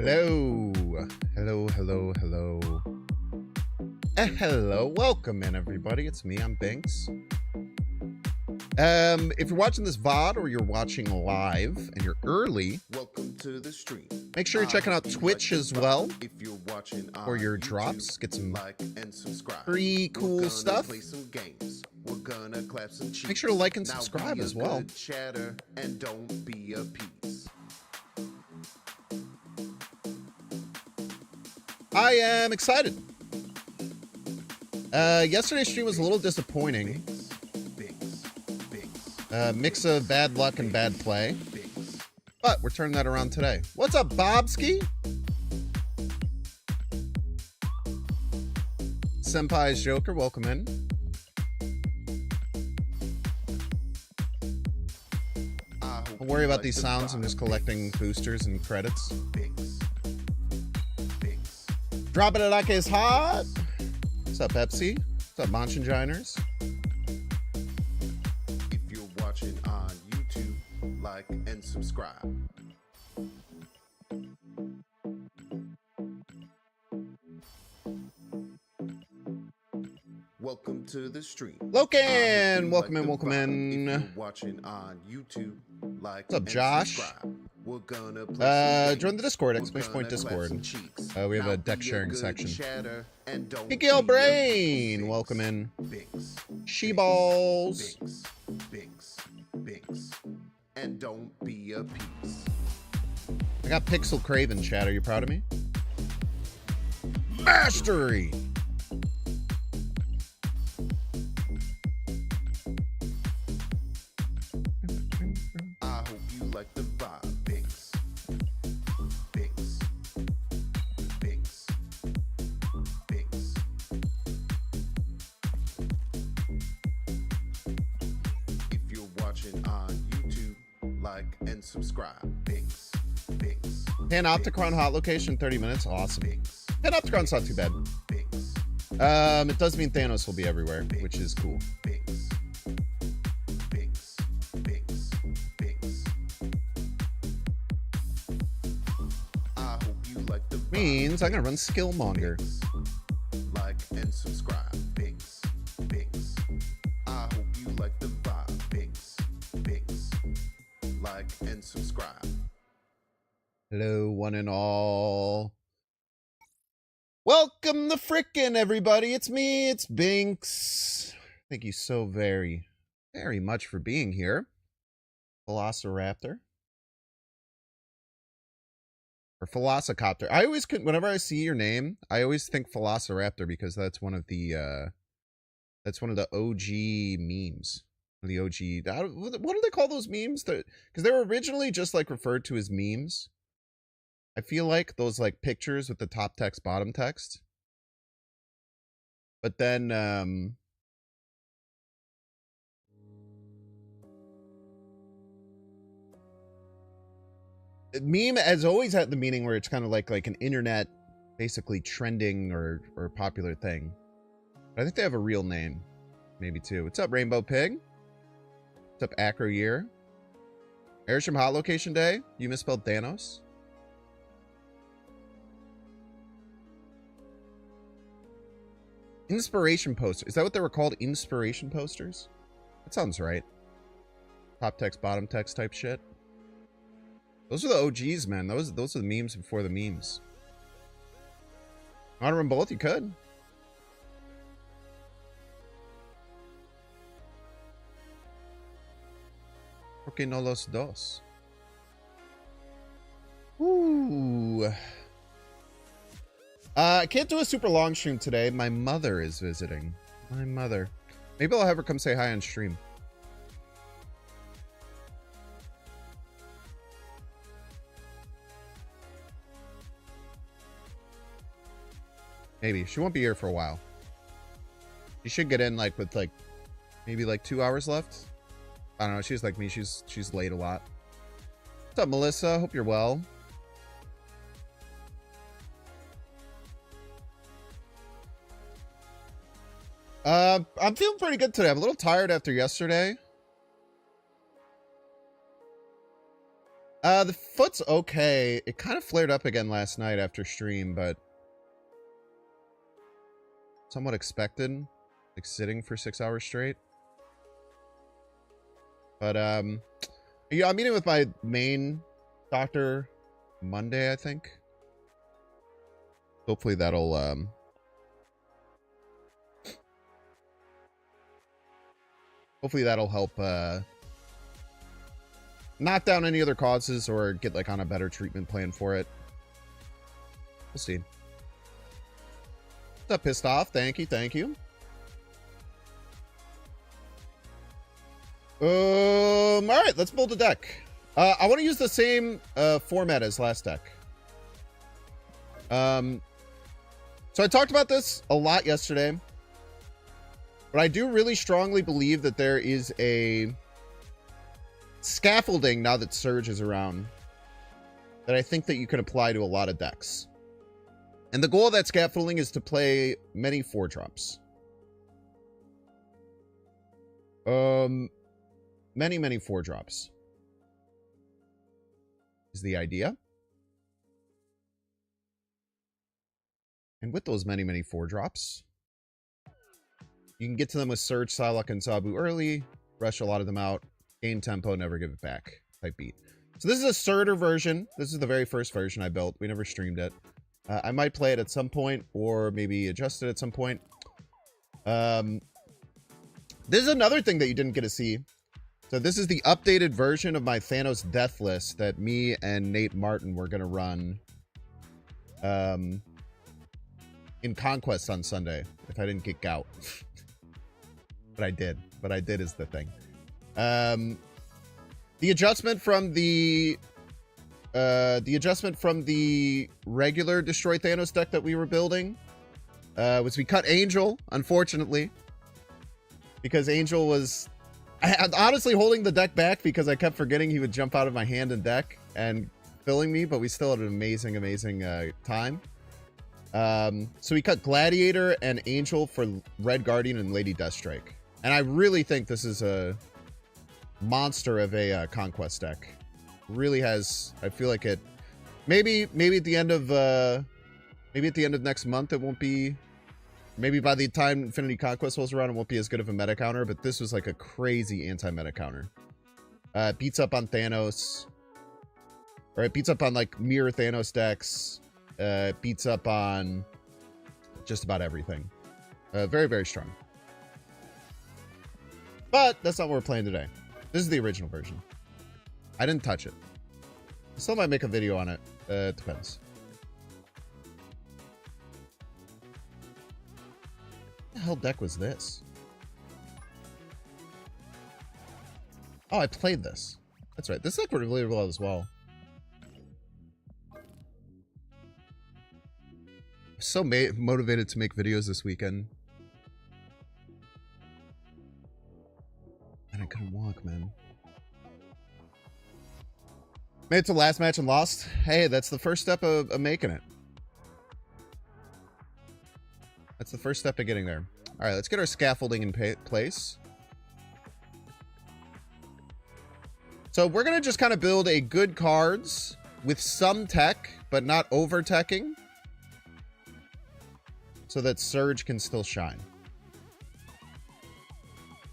Hello. Hello. Welcome in, everybody. It's me. I'm Binks. If you're watching this VOD or you're watching live and you're early, welcome to the stream. Make sure you're checking out Twitch as well if you're watching for your YouTube, drops. Get some like and subscribe. free cool stuff. Play some games. We're gonna clap some cheeks. Make sure to like and Now subscribe be a as well. good chatter and don't be a piece. I am excited. Yesterday's stream was a little disappointing. Mix of bad luck and bad play. But we're turning that around today. What's up, Bobski? Senpai's Joker, welcome in. Don't worry about these sounds. I'm just collecting boosters and credits. Dropping it like it's hot. What's up, Pepsi? What's up, Monchinginers? If you're watching on YouTube, like and subscribe. Welcome to the stream. Locan, welcome in, welcome in. If you're watching on YouTube, like What's up, and Josh? subscribe. We're gonna play Join the Discord, exclamation point Discord. We have a deck sharing section. Kikil Brain, welcome in. She-balls. Binks. And don't be a piece. I got Pixel Craven, chat. Are you proud of me? Mastery! I hope you like the vibe, Binks. If you're watching on YouTube, like and subscribe. Binks. Panopticon hot location, 30 minutes. Awesome. Panopticon's not too bad. Binks. It does mean Thanos will be everywhere, which is cool. Binks. I hope you like the vibe. Means I'm gonna run Skillmonger. Like and subscribe. Binks. I hope you like the vibe. Binks. Like and subscribe. Hello, one and all. Welcome the frickin' everybody. It's me, it's Binks. Thank you so very much for being here. Velociraptor. Or Velocicopter. I always whenever I see your name, I always think Velociraptor because that's one of the OG memes. The OG, what do they call those memes? Because they were originally just like referred to as memes. I feel like those like pictures with the top text, bottom text. But then, meme has always had the meaning where it's kind of like an internet, basically trending or popular thing. But I think they have a real name, maybe too. What's up, Rainbow Pig? What's up, Acro Year? Airship Hot Location Day? You misspelled Thanos? Inspiration poster. Is that what they were called? Inspiration posters? That sounds right. Top text, bottom text type shit. Those are the OGs, man. Those are the memes before the memes. Want to run both? You could. ¿Por qué no los dos? Ooh. I can't do a super long stream today. My mother is visiting. My mother. Maybe I'll have her come say hi on stream. Maybe. She won't be here for a while. She should get in like with like maybe like 2 hours left. I don't know. She's like me. She's late a lot. What's up, Melissa? Hope you're well. I'm feeling pretty good today. I'm a little tired after yesterday. The foot's okay. It kind of flared up again last night after stream, but somewhat expected. Like sitting for 6 hours straight. But, yeah, I'm meeting with my main doctor Monday, I think. Hopefully that'll, help, knock down any other causes or get, like, on a better treatment plan for it. We'll see. What's up, Pissed Off? Thank you, thank you. All right, let's build a deck. I want to use the same format as last deck. So I talked about this a lot yesterday, but I do really strongly believe that there is a scaffolding now that Surge is around that I think that you can apply to a lot of decks. And the goal of that scaffolding is to play many 4-drops. Many 4-drops is the idea. And with those many 4-drops, you can get to them with Surge, Psylocke, and Zabu early, rush a lot of them out, gain tempo, never give it back type beat. So this is a Surtur version. This is the very first version I built. We never streamed it. I might play it at some point, or maybe adjust it at some point. This is another thing that you didn't get to see. So this is the updated version of my Thanos death list that me and Nate Martin were going to run in Conquest on Sunday, if I didn't get gout. But I did. But I did is the thing. The adjustment from the regular Destroy Thanos deck that we were building was we cut Angel, unfortunately, because Angel was honestly holding the deck back because I kept forgetting he would jump out of my hand and deck and filling me, but we still had an amazing time. So we cut Gladiator and Angel for Red Guardian and Lady Deathstrike, and I really think this is a monster of a Conquest deck. Really has, I feel like it maybe at the end of next month it won't be, maybe by the time Infinity Conquest rolls around it won't be as good of a meta counter, but this was like a crazy anti-meta counter. It beats up on Thanos, or it beats up on like mirror Thanos decks. It beats up on just about everything. Very strong. But that's not what we're playing today. This is the original version. I didn't touch it. I still might make a video on it. It depends. What the hell deck was this? Oh, I played this. That's right. This deck worked really well as well. I'm so motivated to make videos this weekend. And I couldn't walk, man. Made it to the last match and lost. Hey, that's the first step of making it. That's the first step to getting there. All right, let's get our scaffolding in place. So we're going to just kind of build a good cards with some tech, but not over-teching, so that Surge can still shine.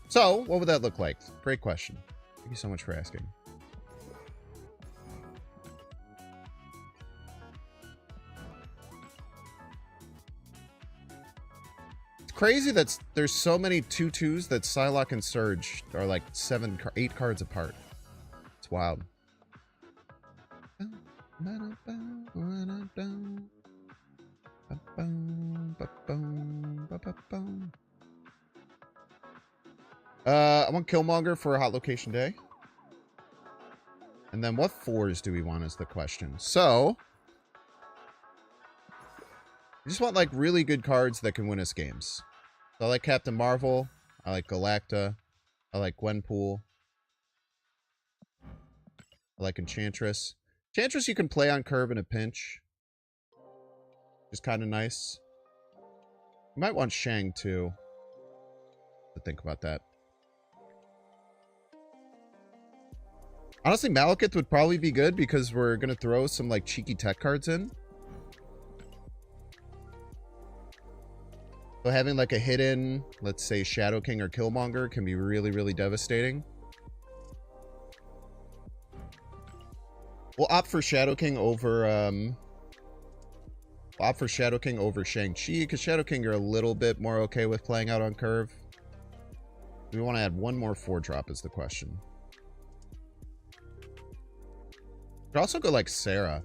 So, what would that look like? Great question. Thank you so much for asking. It's crazy that there's so many 2/2s that Psylocke and Surge are like 8 cards apart. It's wild. I want Killmonger for a hot location day. And then what 4s do we want is the question. So, I just want like really good cards that can win us games. So I like Captain Marvel. I like Galacta. I like Gwenpool. I like Enchantress. Enchantress you can play on curve in a pinch. Just kind of nice. You might want Shang too. To think about that. Honestly, Malekith would probably be good because we're going to throw some like cheeky tech cards in. So having like a hidden, let's say Shadow King or Killmonger can be really, really devastating. We'll opt for Shadow King over Shang-Chi, because Shadow King you're a little bit more okay with playing out on curve. Do we want to add one more 4-drop is the question. Could also go like Sarah.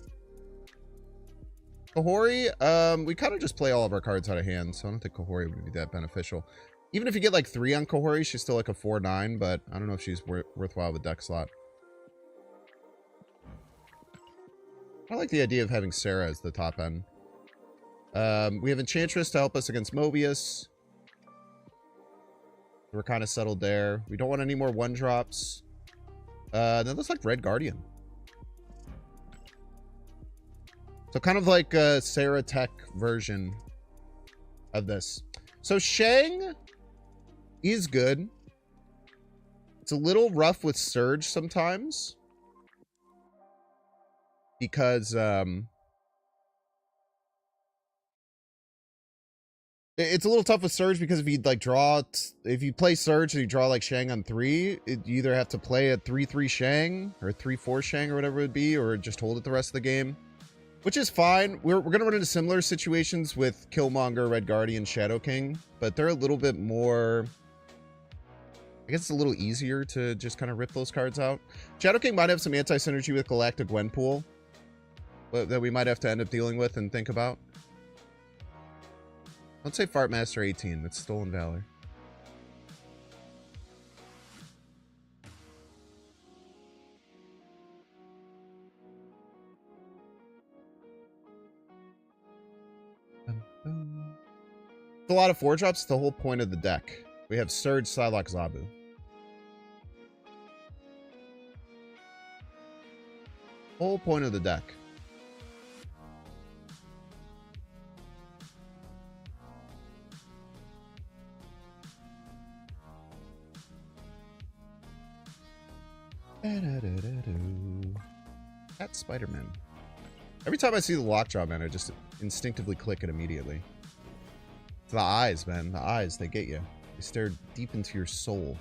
Kahori, we kind of just play all of our cards out of hand, so I don't think Kahori would be that beneficial. Even if you get like 3 on Kahori, she's still like a 4/9, but I don't know if she's worthwhile with deck slot. I like the idea of having Sarah as the top end. We have Enchantress to help us against Mobius. We're kind of settled there. We don't want any more 1-drops. That looks like Red Guardian. So kind of like a Sarah Tech version of this. So Shang is good. It's a little rough with Surge sometimes. Because it's a little tough with Surge because if you like if you play Surge and you draw like Shang on 3, you either have to play a 3/3 Shang or 3/4 Shang or whatever it would be, or just hold it the rest of the game. Which is fine. We're going to run into similar situations with Killmonger, Red Guardian, Shadow King, but they're a little bit more... I guess it's a little easier to just kind of rip those cards out. Shadow King might have some anti-synergy with Galactic Gwenpool that we might have to end up dealing with and think about. Let's say Fart Master 18. That's Stolen Valor. It's a lot of 4-drops. The whole point of the deck. We have Surge, Psylocke, Zabu. Whole point of the deck. That's Spider-Man. Every time I see the Lockjaw, man, I just instinctively click it immediately. It's the eyes, man. The eyes, they get you. They stare deep into your soul.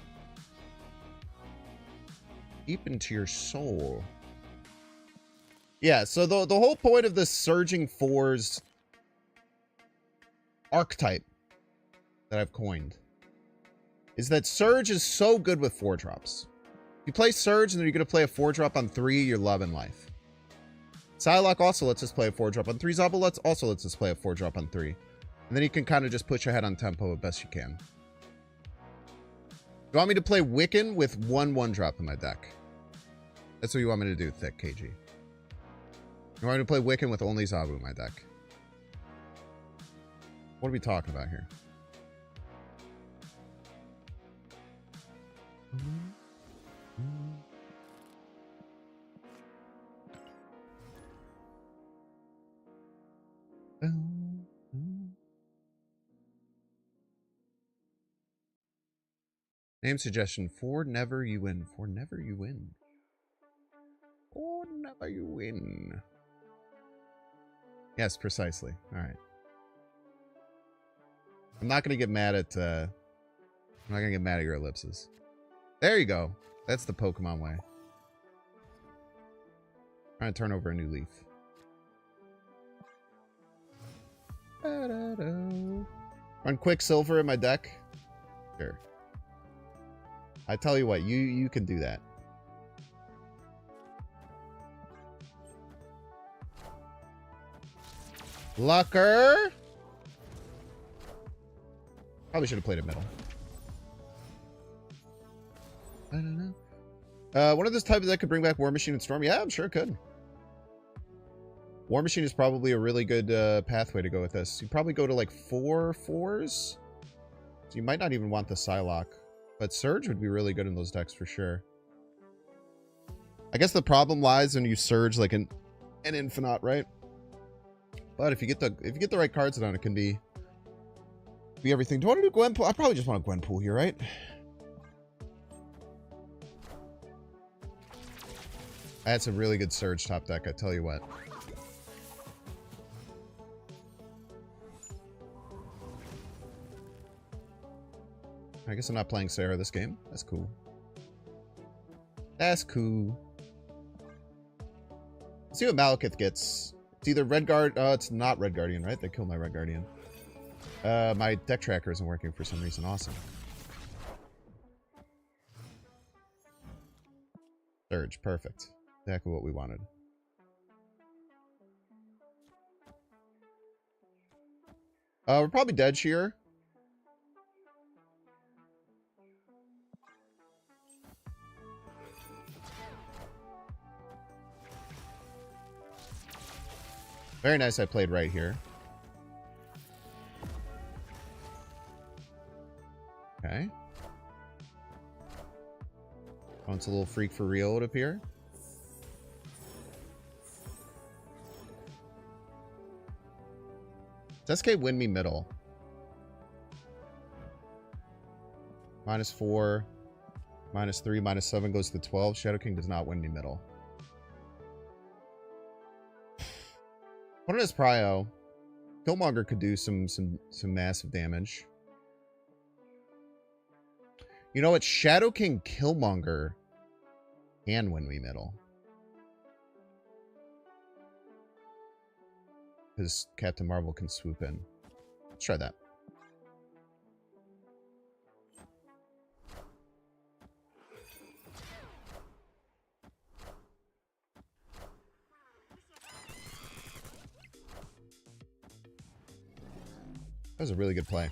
Deep into your soul. Yeah, so the whole point of this Surging 4's archetype that I've coined is that Surge is so good with 4-drops. If you play Surge and then you're going to play a 4-drop on 3, you're loving life. Psylocke also lets us play a 4-drop on 3. Zabu also lets us play a 4-drop on 3. And then you can kind of just push ahead on tempo as best you can. You want me to play Wiccan with 1/1-drop in my deck? That's what you want me to do, Thick KG. You want me to play Wiccan with only Zabu in my deck? What are we talking about here? Name suggestion: For Never You Win. For Never You Win. For Never You Win. Yes, precisely. All right. I'm not gonna get mad at. I'm not gonna get mad at your ellipses. There you go. That's the Pokemon way. Trying to turn over a new leaf. Run Quicksilver in my deck. Sure. I tell you what, you can do that. Lucker. Probably should have played it middle. I don't know. One of those types that could bring back War Machine and Storm. Yeah, I'm sure it could. War Machine is probably a really good pathway to go with this. You probably go to like 4 4s. So you might not even want the Psylocke. But Surge would be really good in those decks for sure. I guess the problem lies when you Surge like an Infinite, right? But if you get the right cards on it, can be everything. Do I want to do Gwenpool? I probably just want a Gwenpool here, right? That's a really good Surge top deck, I tell you what. I guess I'm not playing Sarah this game. That's cool. That's cool. Let's see what Malekith gets. It's either Red Guard. Oh, it's not Red Guardian, right? They killed my Red Guardian. My deck tracker isn't working for some reason. Awesome. Surge. Perfect. Exactly what we wanted. We're probably dead shear. Very nice I played right here. Okay. Oh, it's a little freak for real, it would appear. Does SK win me middle? -4, -3, -7 goes to 12. Shadow King does not win me middle. What is Prio? Killmonger could do some massive damage. You know what? Shadow King Killmonger can win me middle. Because Captain Marvel can swoop in. Let's try that. That was a really good play.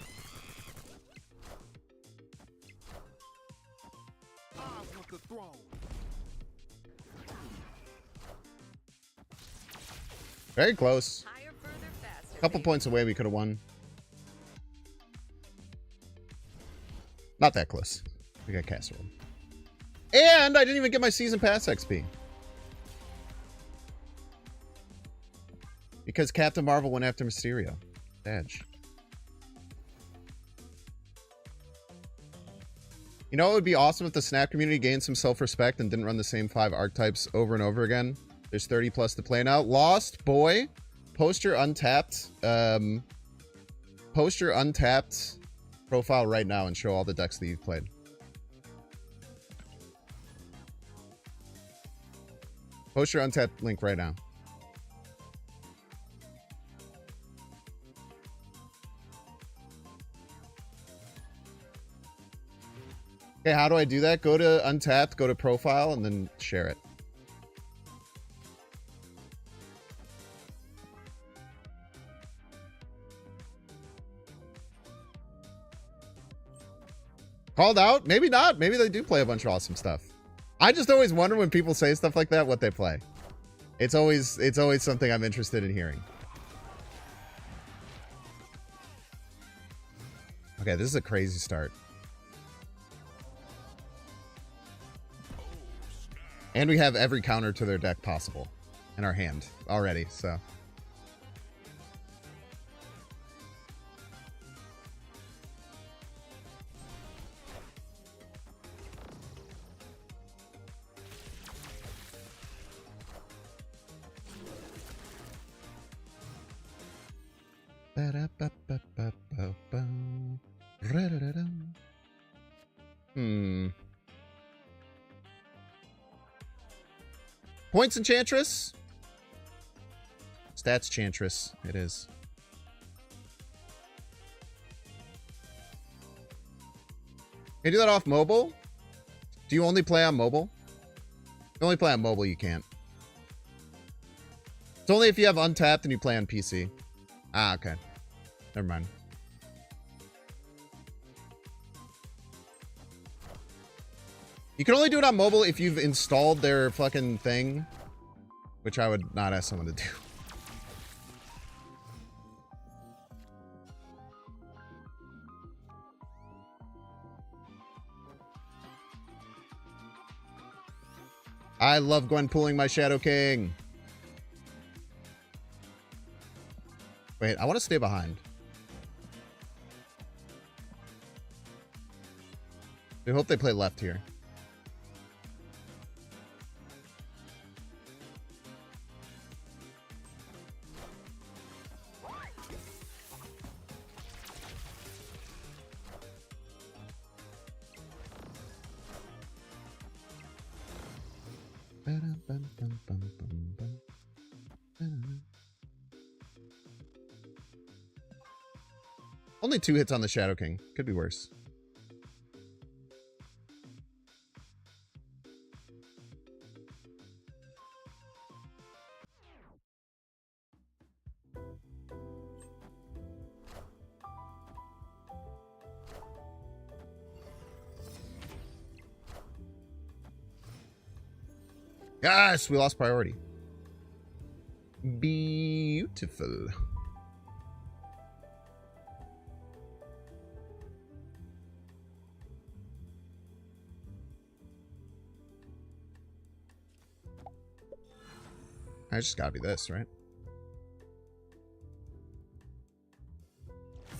Very close. A couple points away, we could have won. Not that close. We got casserole. And I didn't even get my season pass XP. Because Captain Marvel went after Mysterio. Edge. You know, it would be awesome if the Snap community gained some self-respect and didn't run the same 5 archetypes over and over again. There's 30 plus to play now. Lost Boy. Post your untapped profile right now and show all the decks that you've played. Post your untapped link right now. Okay, how do I do that? Go to Untapped, go to Profile, and then share it. Called out? Maybe not. Maybe they do play a bunch of awesome stuff. I just always wonder when people say stuff like that, what they play. It's always something I'm interested in hearing. Okay, this is a crazy start. And we have every counter to their deck possible in our hand already, so. Points Enchantress? Stats Enchantress. It is. Can you do that off mobile? Do you only play on mobile? If you only play on mobile, you can't. It's only if you have Untapped and you play on PC. Ah, okay. Never mind. You can only do it on mobile if you've installed their fucking thing, which I would not ask someone to do. I love Gwen pulling my Shadow King. Wait, I want to stay behind. I hope they play left here. Only 2 hits on the Shadow King. Could be worse. Gosh, we lost priority. Beautiful. I just gotta be this, right?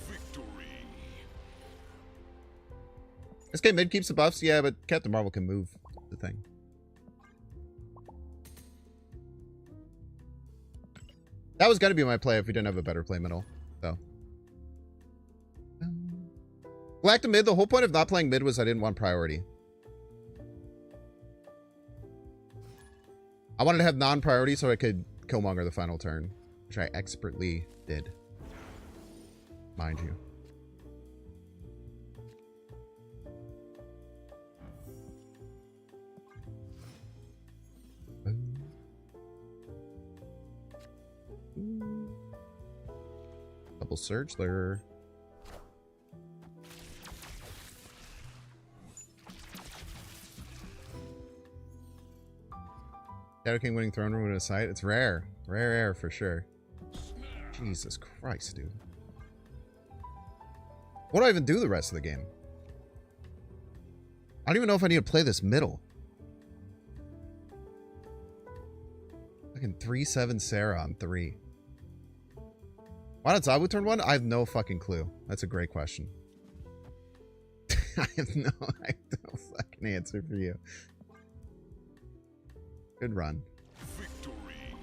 Victory. This game mid keeps the buffs, yeah, but Captain Marvel can move the thing. That was gonna be my play if we didn't have a better play middle, so. Galactic mid, the whole point of not playing mid was I didn't want priority. I wanted to have non-priority so I could Killmonger the final turn, which I expertly did. Mind you. Double surge there. Shadow King winning throne room in a sight. It's rare. Rare for sure. Jesus Christ, dude. What do I even do the rest of the game? I don't even know if I need to play this middle. Fucking 3/7 Sarah on 3. Why not Zabu turn 1? I have no fucking clue. That's a great question. I have no fucking answer for you. Good run. Victory.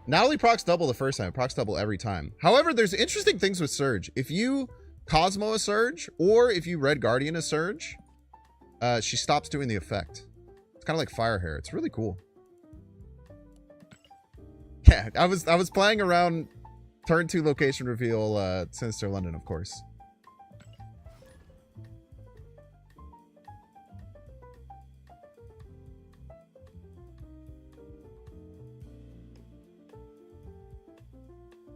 Not only procs double the first time, it procs double every time. However, there's interesting things with Surge. If you Cosmo a Surge, or if you Red Guardian a Surge, she stops doing the effect. It's kind of like Fire Hair. It's really cool. Yeah, I was playing around turn 2 location reveal Sinister London, of course.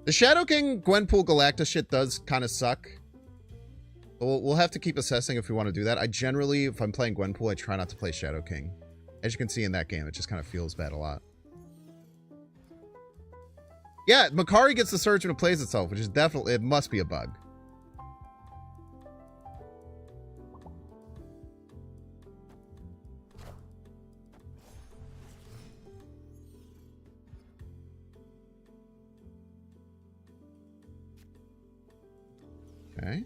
The Shadow King Gwenpool Galactus shit does kind of suck. We'll have to keep assessing if we want to do that. I generally, if I'm playing Gwenpool, I try not to play Shadow King. As you can see in that game, it just kind of feels bad a lot. Yeah, Makari gets the surge when it plays itself, which is definitely, it must be a bug. Okay.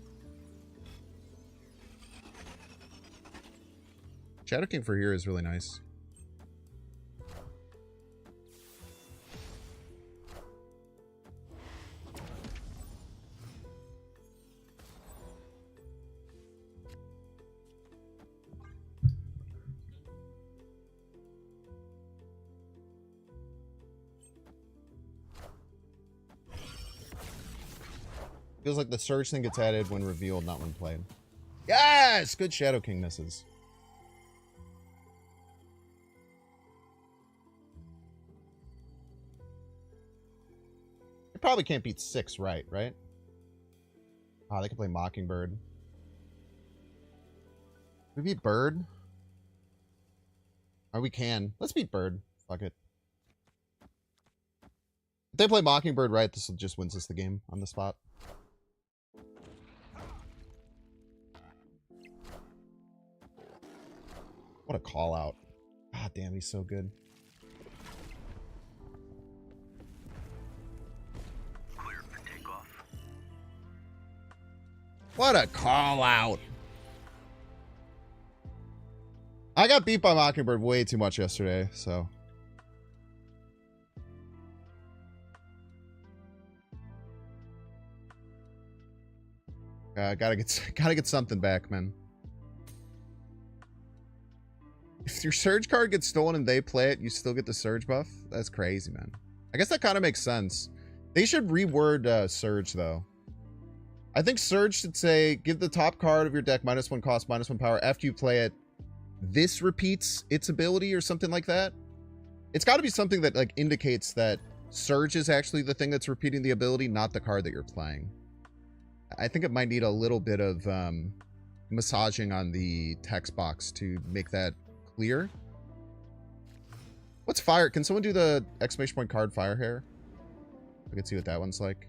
Shadow King for here is really nice. Feels like the surge thing gets added when revealed, not when played. Yes! Good Shadow King misses. It probably can't beat 6 right? Ah, they can play Mockingbird. We beat Bird? Or we can. Let's beat Bird. Fuck it. If they play Mockingbird right, this just wins us the game on the spot. What a call out. God damn, he's so good. Clear for takeoff. What a call out. I got beat by Mockingbird way too much yesterday, so. Gotta get something back, man. if your surge card gets stolen and they play it, you still get the surge buff? That's crazy, man. I guess that kind of makes sense. They should reword surge, though. I think surge should say, give the top card of your deck -1 cost, -1 power. After you play it, this repeats its ability or something like that. It's got to be something that like indicates that surge is actually the thing that's repeating the ability, not the card that you're playing. I think it might need a little bit of massaging on the text box to make that clear. What's fire? Can someone do the exclamation point card fire hair? I can see what that one's like.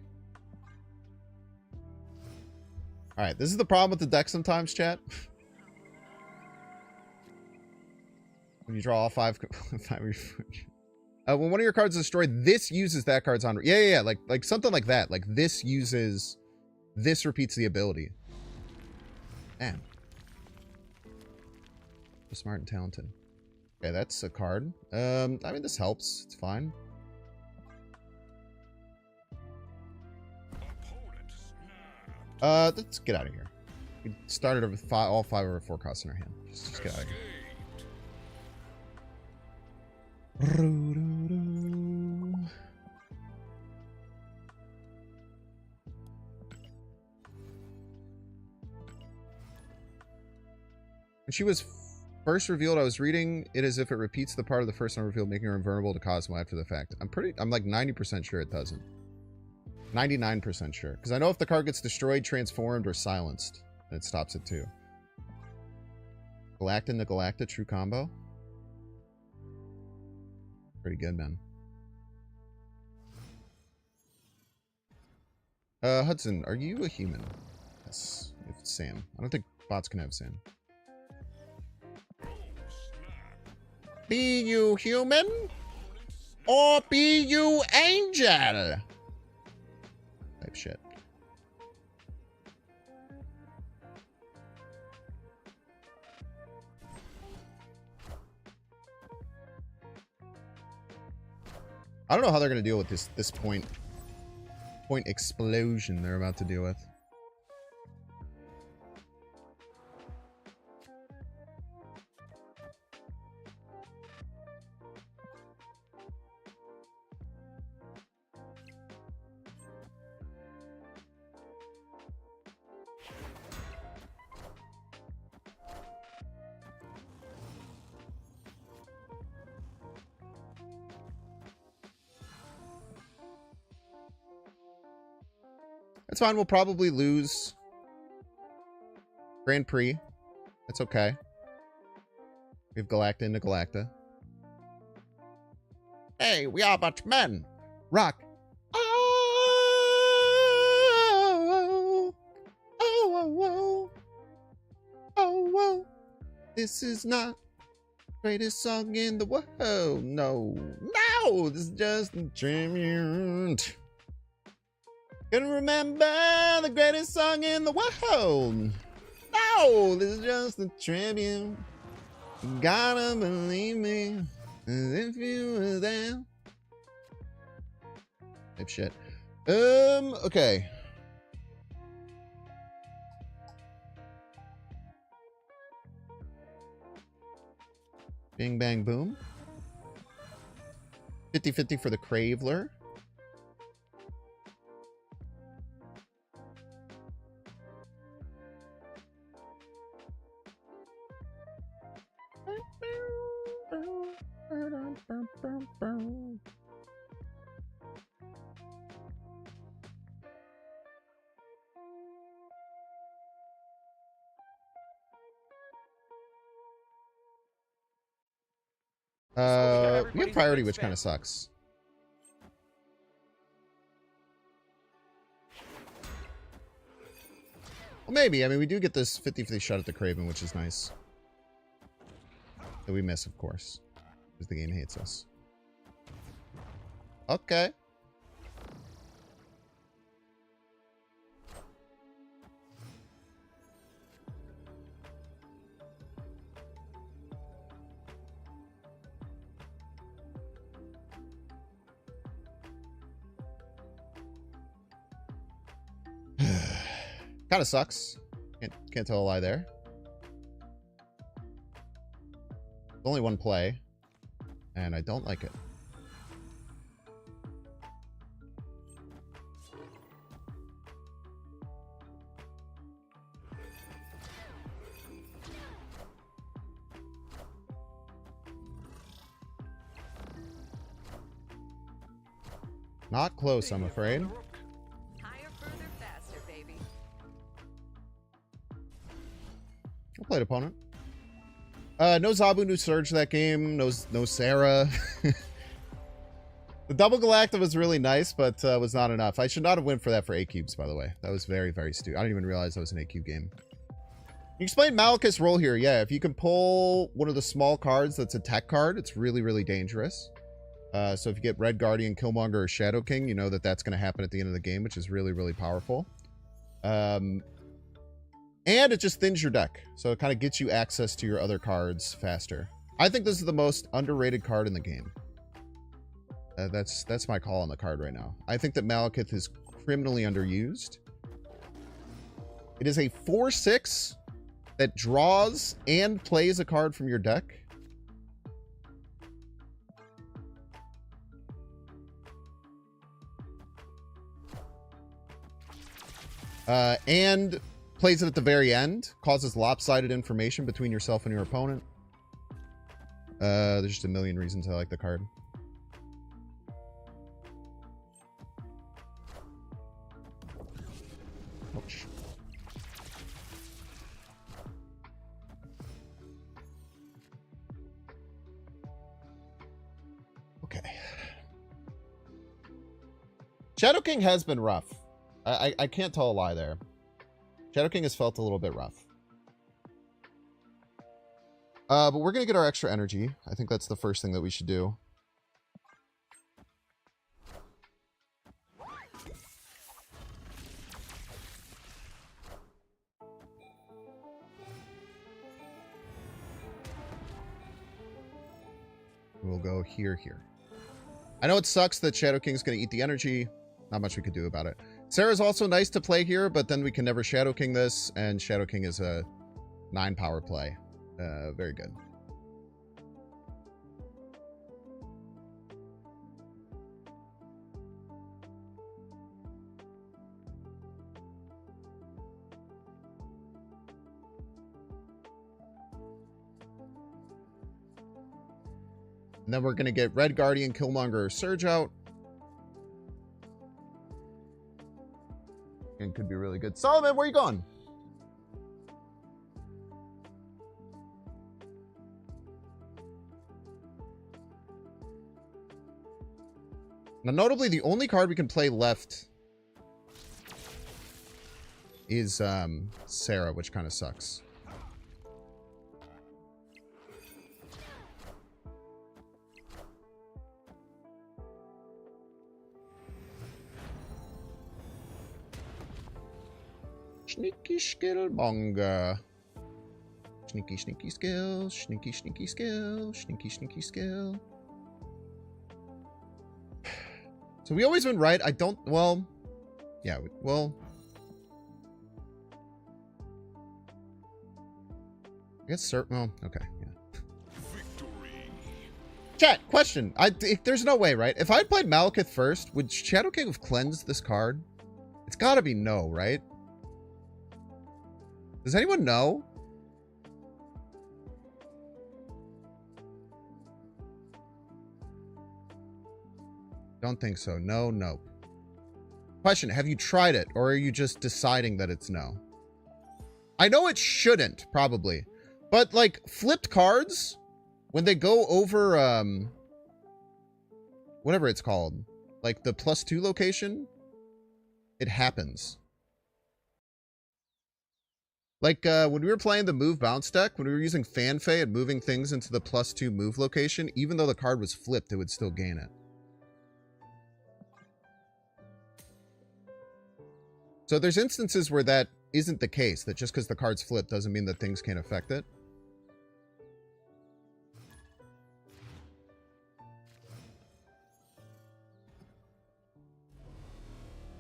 All right, this is the problem with the deck sometimes, chat. When you draw all five when one of your cards is destroyed, this uses that card's on. Yeah. Like something like that. Like this uses, this repeats the ability. Damn. So smart and talented. Okay, that's a card. I mean, this helps. It's fine. Let's get out of here. We started with all 5 of our 4 costs in our hand. Just get out of here. When she was first revealed, I was reading it as if it repeats the part of the first one revealed, making her invulnerable to Cosmo after the fact. I'm like 90% sure it doesn't. 99% sure. Because I know if the card gets destroyed, transformed, or silenced, then it stops it too. Galacta to Galacta, true combo. Pretty good, man. Hudson, are you a human? Yes. If it's Sam. I don't think bots can have Sam. Be you human? Or be you angel? Type shit. I don't know how they're going to deal with this point explosion they're about to deal with. That's fine. We'll probably lose Grand Prix. That's okay. We have Galacta into Galacta. Hey, we are but men. Rock. Oh, oh, oh, oh, oh, oh. This is not the greatest song in the world. No, no, this is just a tribute. Can remember the greatest song in the world. No, this is just a tribute. You gotta believe me, as if you were there. Type shit. Okay. Bing, bang, boom. 50-50 for the Craveler. We have priority, which kind of sucks. Well, maybe. I mean, we do get this 50-50 shot at the Craven, which is nice. That we miss, of course, because the game hates us. Okay. Kind of sucks. Can't tell a lie there. only one play, and I don't like it. Not close, I'm afraid. Higher, further, faster, baby. Well played, opponent. No Zabu, no Surge that game. No Sarah. The double Galacta was really nice, but was not enough. I should not have went for that for 8 cubes, by the way. That was very, very stupid. I didn't even realize that was an 8 cube game. You explained Malekith's role here. Yeah, if you can pull one of the small cards that's a tech card, it's really, really dangerous. So if you get Red Guardian, Killmonger, or Shadow King, you know that that's going to happen at the end of the game, which is really, really powerful. And it just thins your deck. So it kind of gets you access to your other cards faster. I think this is the most underrated card in the game. That's my call on the card right now. I think that Malekith is criminally underused. It is a 4/6 that draws and plays a card from your deck. And plays it at the very end. Causes lopsided information between yourself and your opponent. There's just a million reasons I like the card. Ouch. Okay. Shadow King has been rough. I can't tell a lie there. Shadow King has felt a little bit rough. But we're going to get our extra energy. I think that's the first thing that we should do. We'll go here. I know it sucks that Shadow King's going to eat the energy. Not much we could do about it. Sarah's also nice to play here, but then we can never Shadow King this, and Shadow King is a 9 power play. Very good. And then we're going to get Red Guardian, Killmonger, or Surge out. And could be really good. Solomon, where are you going? Now, notably, the only card we can play left is Sarah, which kind of sucks. Sneaky skill monger. Sneaky skill. Sneaky skill. Sneaky skill. So we always win right. I don't, well, yeah, well. I guess, well, okay, yeah. Victory. Chat, question. There's no way, right? If I'd played Malekith first, would Shadow King have cleansed this card? It's gotta be no, right? Does anyone know? Don't think so. No, nope. Question, have you tried it, or are you just deciding that it's no? I know it shouldn't, probably. But, like, flipped cards, when they go over, whatever it's called, like the +2 location, it happens. Like, when we were playing the move bounce deck, when we were using Fanfei and moving things into the +2 move location, even though the card was flipped, it would still gain it. So there's instances where that isn't the case, that just because the card's flipped doesn't mean that things can't affect it.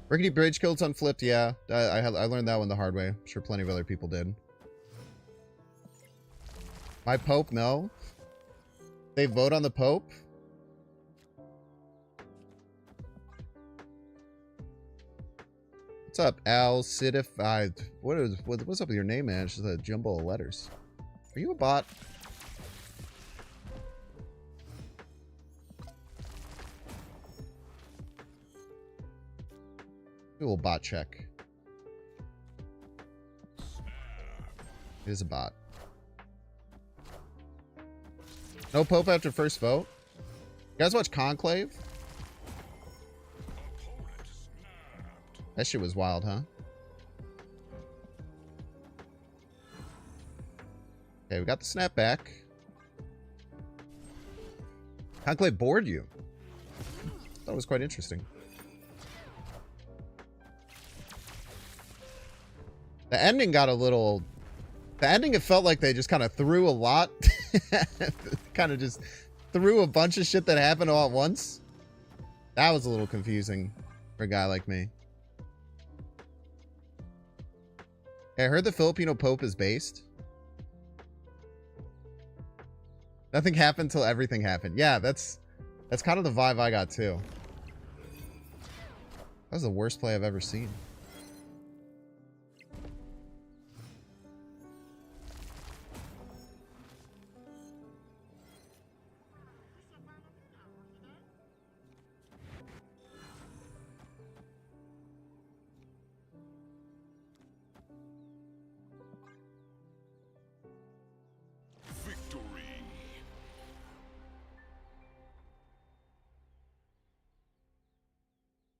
Rickety Bridge Guild's unflipped, yeah. I learned that one the hard way. I'm sure plenty of other people did. My Pope, no. They vote on the Pope? What's up, Al Cidified? What's up with your name, man? It's just a jumble of letters. Are you a bot? Do a little bot check. It is a bot. No Pope after first vote? You guys watch Conclave? That shit was wild, huh? Okay, we got the snap back. Conclave bored you. That was quite interesting. The ending got a little... The ending, it felt like they just kind of threw a lot. Kind of just threw a bunch of shit that happened all at once. That was a little confusing for a guy like me. Hey, I heard the Filipino Pope is based. Nothing happened till everything happened. Yeah, that's kind of the vibe I got too. That was the worst play I've ever seen.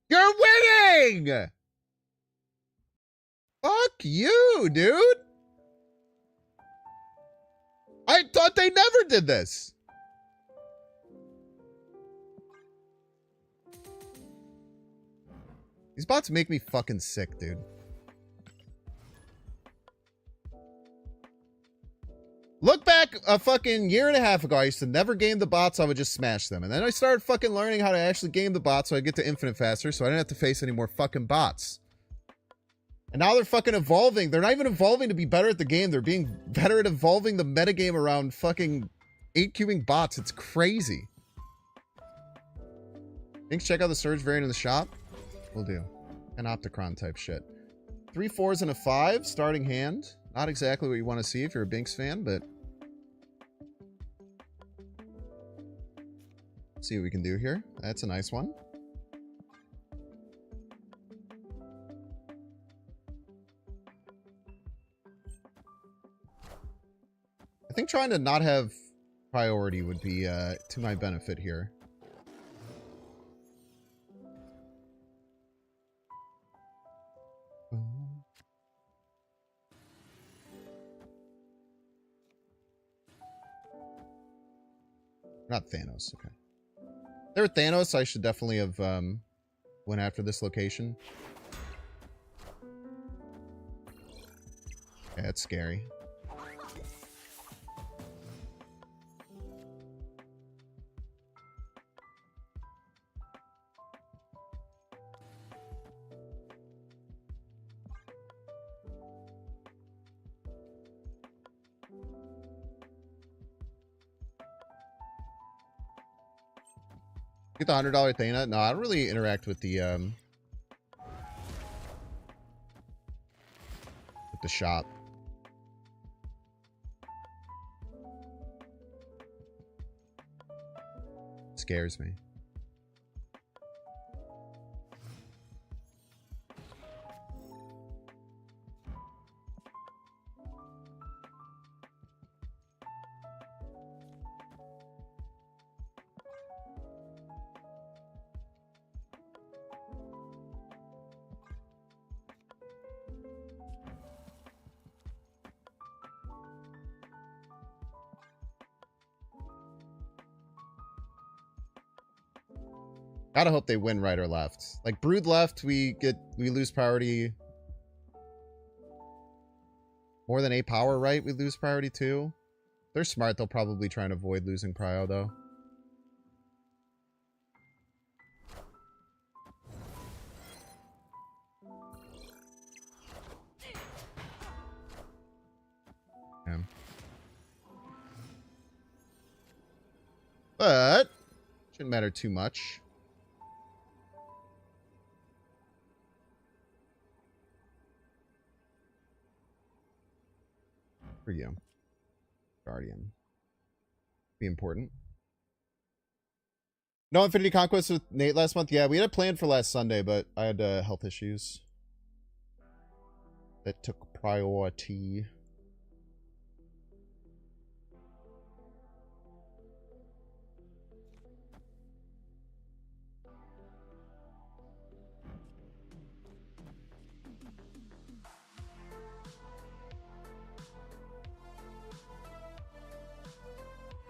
You're winning! Fuck you, dude! I thought they never did this. These bots make me fucking sick, dude. Look back a fucking year and a half ago, I used to never game the bots, I would just smash them. And then I started fucking learning how to actually game the bots so I get to infinite faster, so I didn't have to face any more fucking bots. And now they're fucking evolving. They're not even evolving to be better at the game. They're being better at evolving the metagame around fucking 8-queuing bots. It's crazy. Thanks, check out the Surge variant in the shop. Will do. An Opticron type shit. 3 4s and a 5, starting hand. Not exactly what you want to see if you're a Binks fan, but... Let's see what we can do here. That's a nice one. I think trying to not have priority would be to my benefit here. Not Thanos, okay. If they were Thanos, I should definitely have went after this location. Yeah, that's scary. Get the $100 Thana? No, I don't really interact with the shop. It scares me. Gotta hope they win right or left. Like Brood left, we lose priority. More than a power right, we lose priority too. If they're smart, they'll probably try and avoid losing prio though. Yeah. But shouldn't matter too much. For you. Guardian. Be important. No Infinity Conquest with Nate last month? Yeah, we had a plan for last Sunday, but I had health issues that took priority.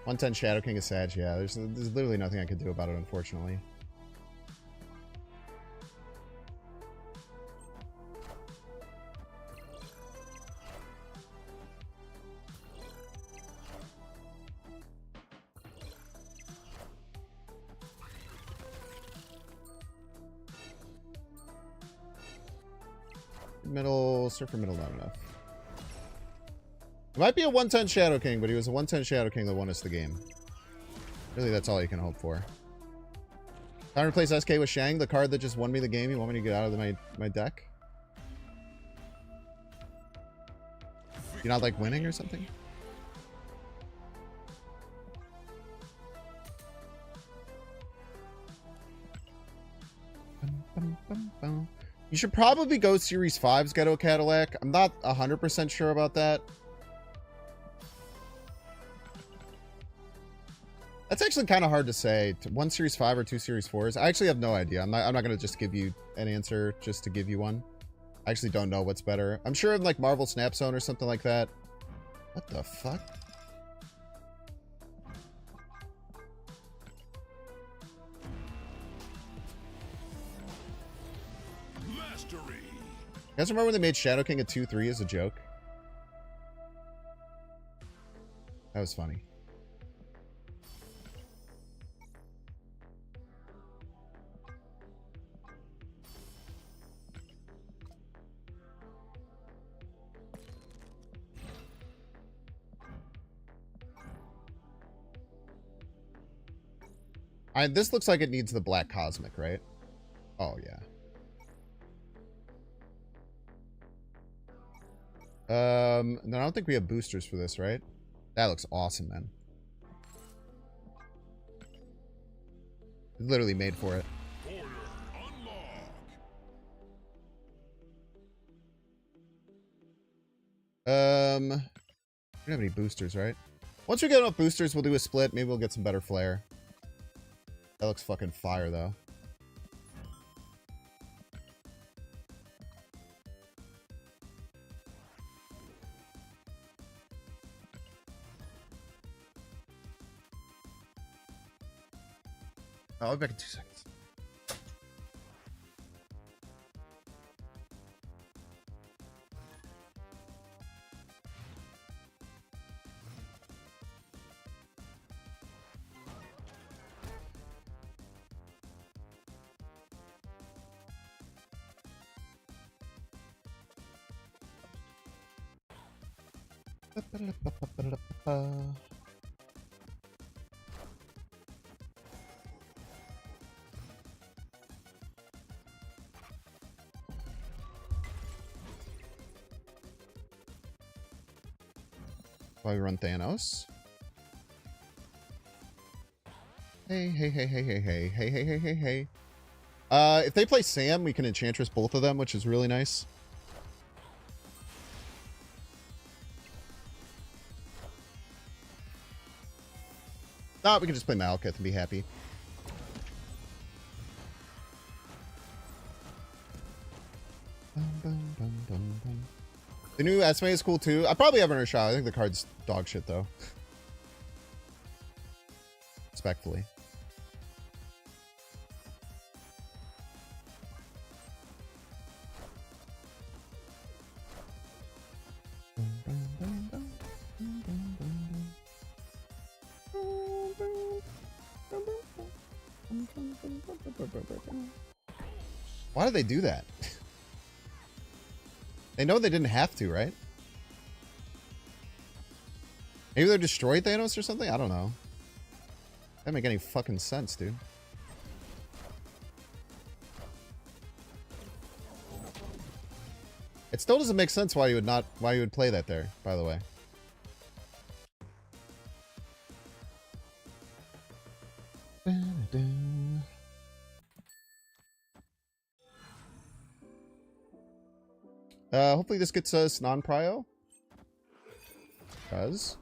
$110 Shadow King is Sag, yeah. There's literally nothing I could do about it, unfortunately. Middle, Surfer middle, not enough. It might be a 110 Shadow King, but he was a 110 Shadow King that won us the game. Really, that's all you can hope for. Time to replace SK with Shang, the card that just won me the game. You want me to get out of my deck? You not like winning or something? You should probably go Series 5's Ghetto Cadillac. I'm not 100% sure about that. That's actually kind of hard to say. One Series 5 or two Series 4s? I actually have no idea. I'm not going to just give you an answer just to give you one. I actually don't know what's better. I'm sure in like Marvel Snap Zone or something like that. What the fuck? Mastery. You guys remember when they made Shadow King a 2/3 as a joke? That was funny. This looks like it needs the Black Cosmic, right? Oh, yeah. No, I don't think we have boosters for this, right? That looks awesome, man. Literally made for it. Order unlock. We don't have any boosters, right? Once we get enough boosters, we'll do a split. Maybe we'll get some better flare. That looks fucking fire, though. I'll be back in 2 seconds. Why we run Thanos? Hey. If they play Sam, we can Enchantress both of them, which is really nice. No, we can just play Malekith and be happy. The new Esme is cool too. I probably haven't heard a shot. I think the card's dog shit though. Respectfully. Why do they do that? They know they didn't have to, right? Maybe they're destroyed Thanos or something? I don't know. That make any fucking sense, dude. It still doesn't make sense why you would play that there, by the way. Hopefully this gets us non-prio. Does.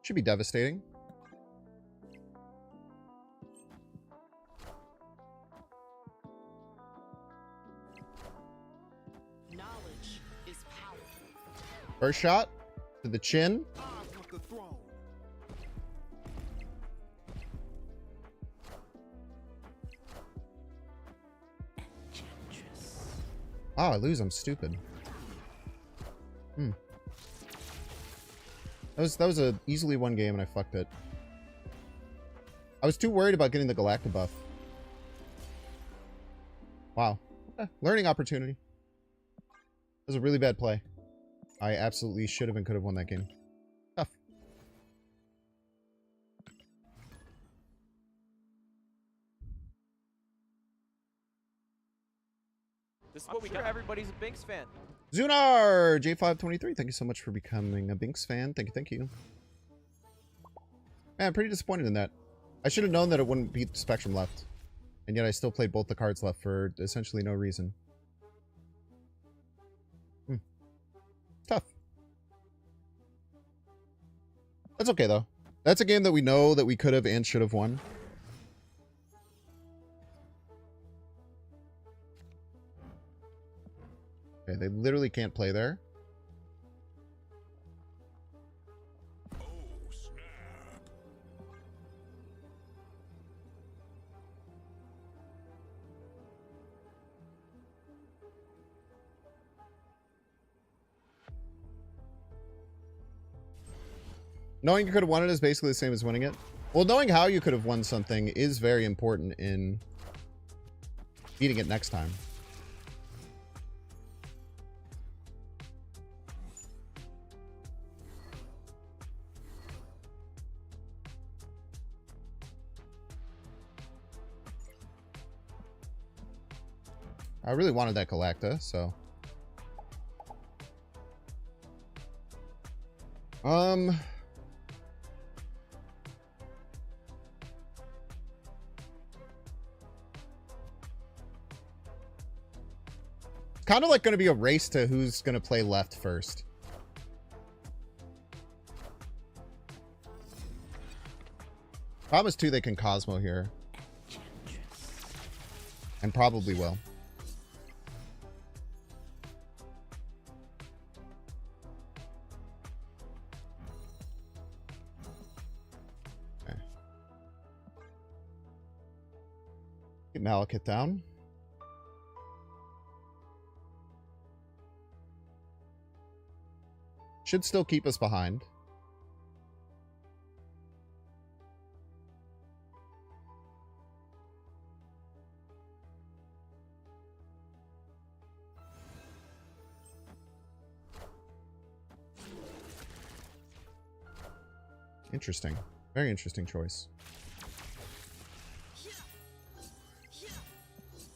Should be devastating. Knowledge is power. First shot to the chin. I want the throne. Oh, I lose. I'm stupid. That was a easily won game and I fucked it. I was too worried about getting the Galacta buff. Wow. Learning opportunity. That was a really bad play. I absolutely should have and could have won that game. Tough. This is what we got. Everybody's a Binks fan. Zunar J523, thank you so much for becoming a Binks fan. Thank you, thank you. Man, I'm pretty disappointed in that. I should have known that it wouldn't beat Spectrum left. And yet I still played both the cards left for essentially no reason. Tough. That's okay, though. That's a game that we know that we could have and should have won. Okay, they literally can't play there. Oh, snap. Knowing you could have won it is basically the same as winning it. Well, knowing how you could have won something is very important in beating it next time. I really wanted that Galacta, so. Kind of like going to be a race to who's going to play left first. Problem is, too, they can Cosmo here. And probably will. Okay. Get Malekith down. Should still keep us behind. Interesting. Very interesting choice.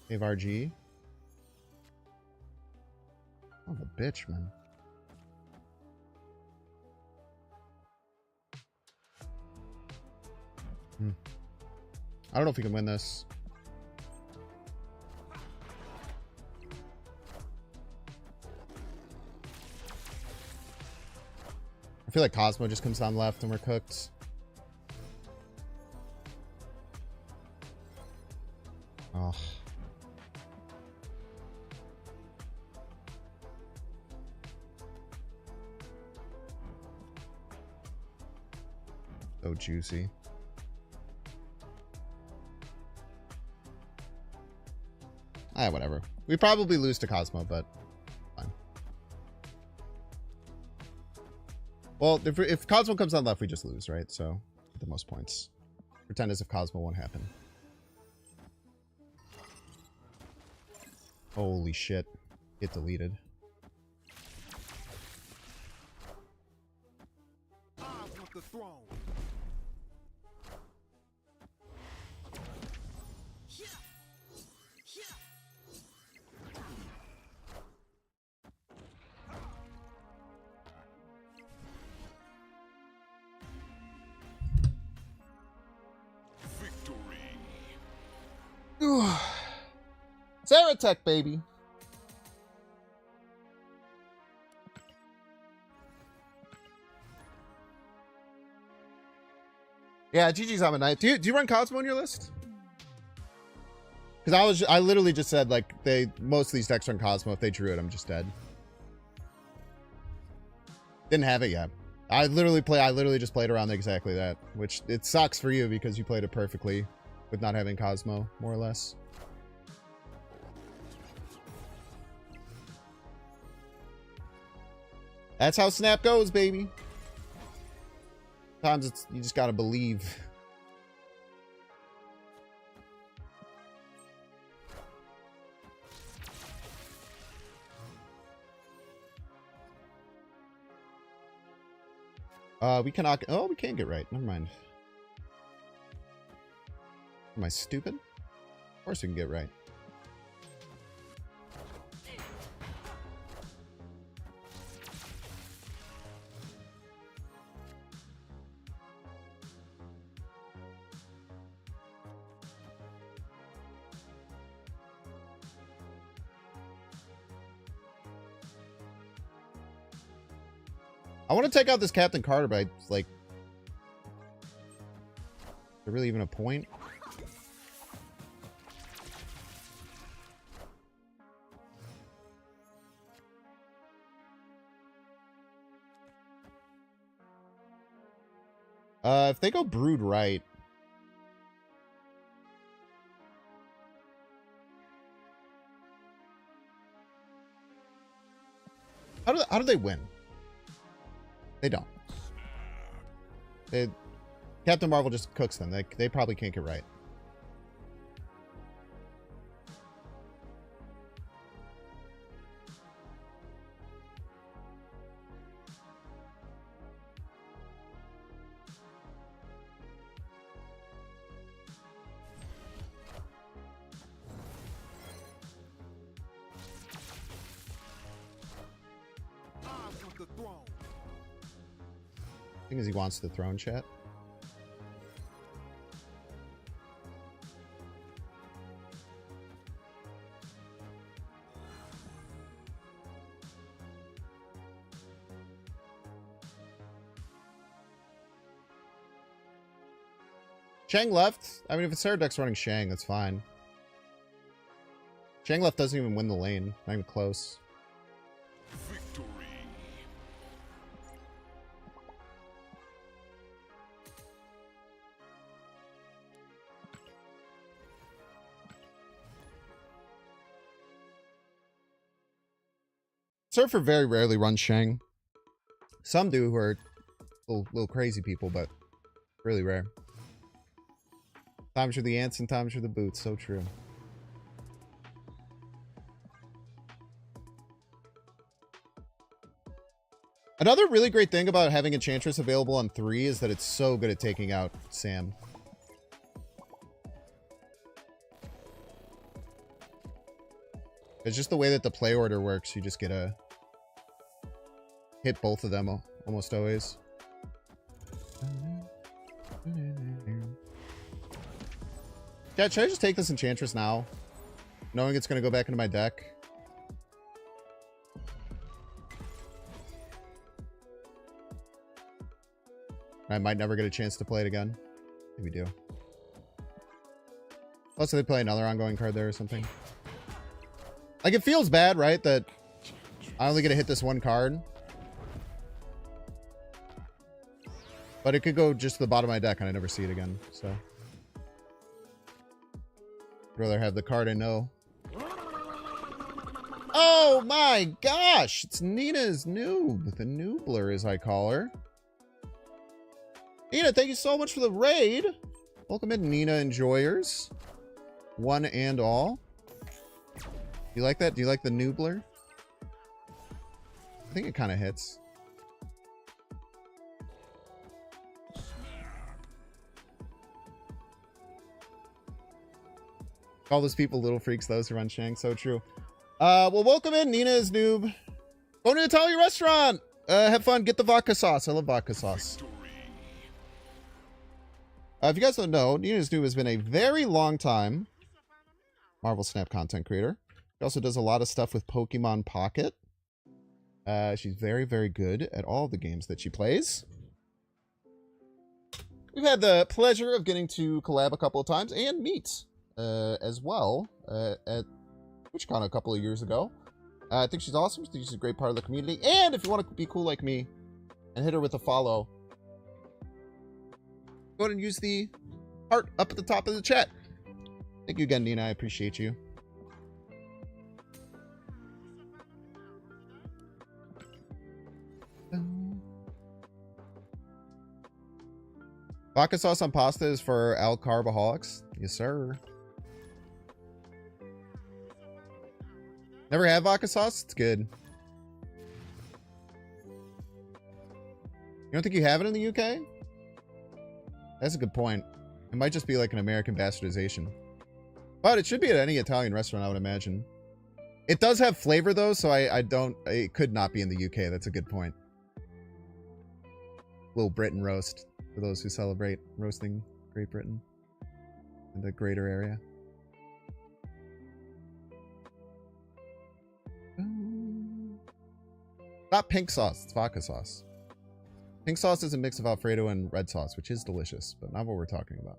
Save RG. Oh, a bitch, man. I don't know if we can win this. I feel like Cosmo just comes down left and we're cooked. Oh. So juicy. Ah, whatever. We probably lose to Cosmo, but fine. Well, if Cosmo comes on left, we just lose, right? So, the most points. Pretend as if Cosmo won't happen. Holy shit. Get deleted. I want the throne. Zaratech, baby. Yeah, GG's on a night. Do you run Cosmo on your list? Because I literally just said like most of these decks run Cosmo. If they drew it, I'm just dead. Didn't have it yet. I literally just played around exactly that, which it sucks for you because you played it perfectly with not having Cosmo, more or less. That's how Snap goes, baby. Sometimes you just gotta believe. We cannot. Oh, we can't get right. Never mind. Am I stupid? Of course we can get right. I want to take out this Captain Carter, but like, is there really even a point? If they go Brood right. How do they win? They don't. Captain Marvel just cooks them. They probably can't get right. I want the throne. I think he wants the throne, chat. Shang left. I mean, if it's Sarah deck's running Shang, that's fine. Shang left doesn't even win the lane. Not even close. Victory. Surfer very rarely runs Shang. Some do, who are little crazy people, but really rare. Times for the ants and times for the boots. So true. Another really great thing about having Enchantress available on 3 is that it's so good at taking out Sam. It's just the way that the play order works. You just get a hit both of them almost always. Yeah, should I just take this Enchantress now? Knowing it's going to go back into my deck? I might never get a chance to play it again. Maybe do. Also, they play another ongoing card there or something. Like, it feels bad, right? That I only get to hit this one card. But it could go just to the bottom of my deck and I never see it again, so. I'd rather have the card I know. Oh my gosh! It's Nina's noob. The noobler, as I call her. Nina, thank you so much for the raid. Welcome in, Nina enjoyers. One and all. You like that? Do you like the noobler? I think it kind of hits. Call those people little freaks, those who run Shang. So true. Well, welcome in, Nina's noob. Go to an Italian restaurant. Have fun. Get the vodka sauce. I love vodka sauce. If you guys don't know, Nina's noob has been a very long time Marvel Snap content creator. She also does a lot of stuff with Pokemon Pocket. She's very, very good at all the games that she plays. We've had the pleasure of getting to collab a couple of times and meet as well at TwitchCon a couple of years ago. I think she's awesome. I think she's a great part of the community. And if you want to be cool like me and hit her with a follow, go ahead and use the heart up at the top of the chat. Thank you again, Nina. I appreciate you. Vodka sauce on pasta is for alcarbaholics. Yes, sir. Never had vodka sauce? It's good. You don't think you have it in the UK? That's a good point. It might just be like an American bastardization. But it should be at any Italian restaurant, I would imagine. It does have flavor, though, so it could not be in the UK. That's a good point. Little Britain roast for those who celebrate roasting Great Britain in the greater area. Not pink sauce, it's vodka sauce. Pink sauce is a mix of Alfredo and red sauce, which is delicious, but not what we're talking about.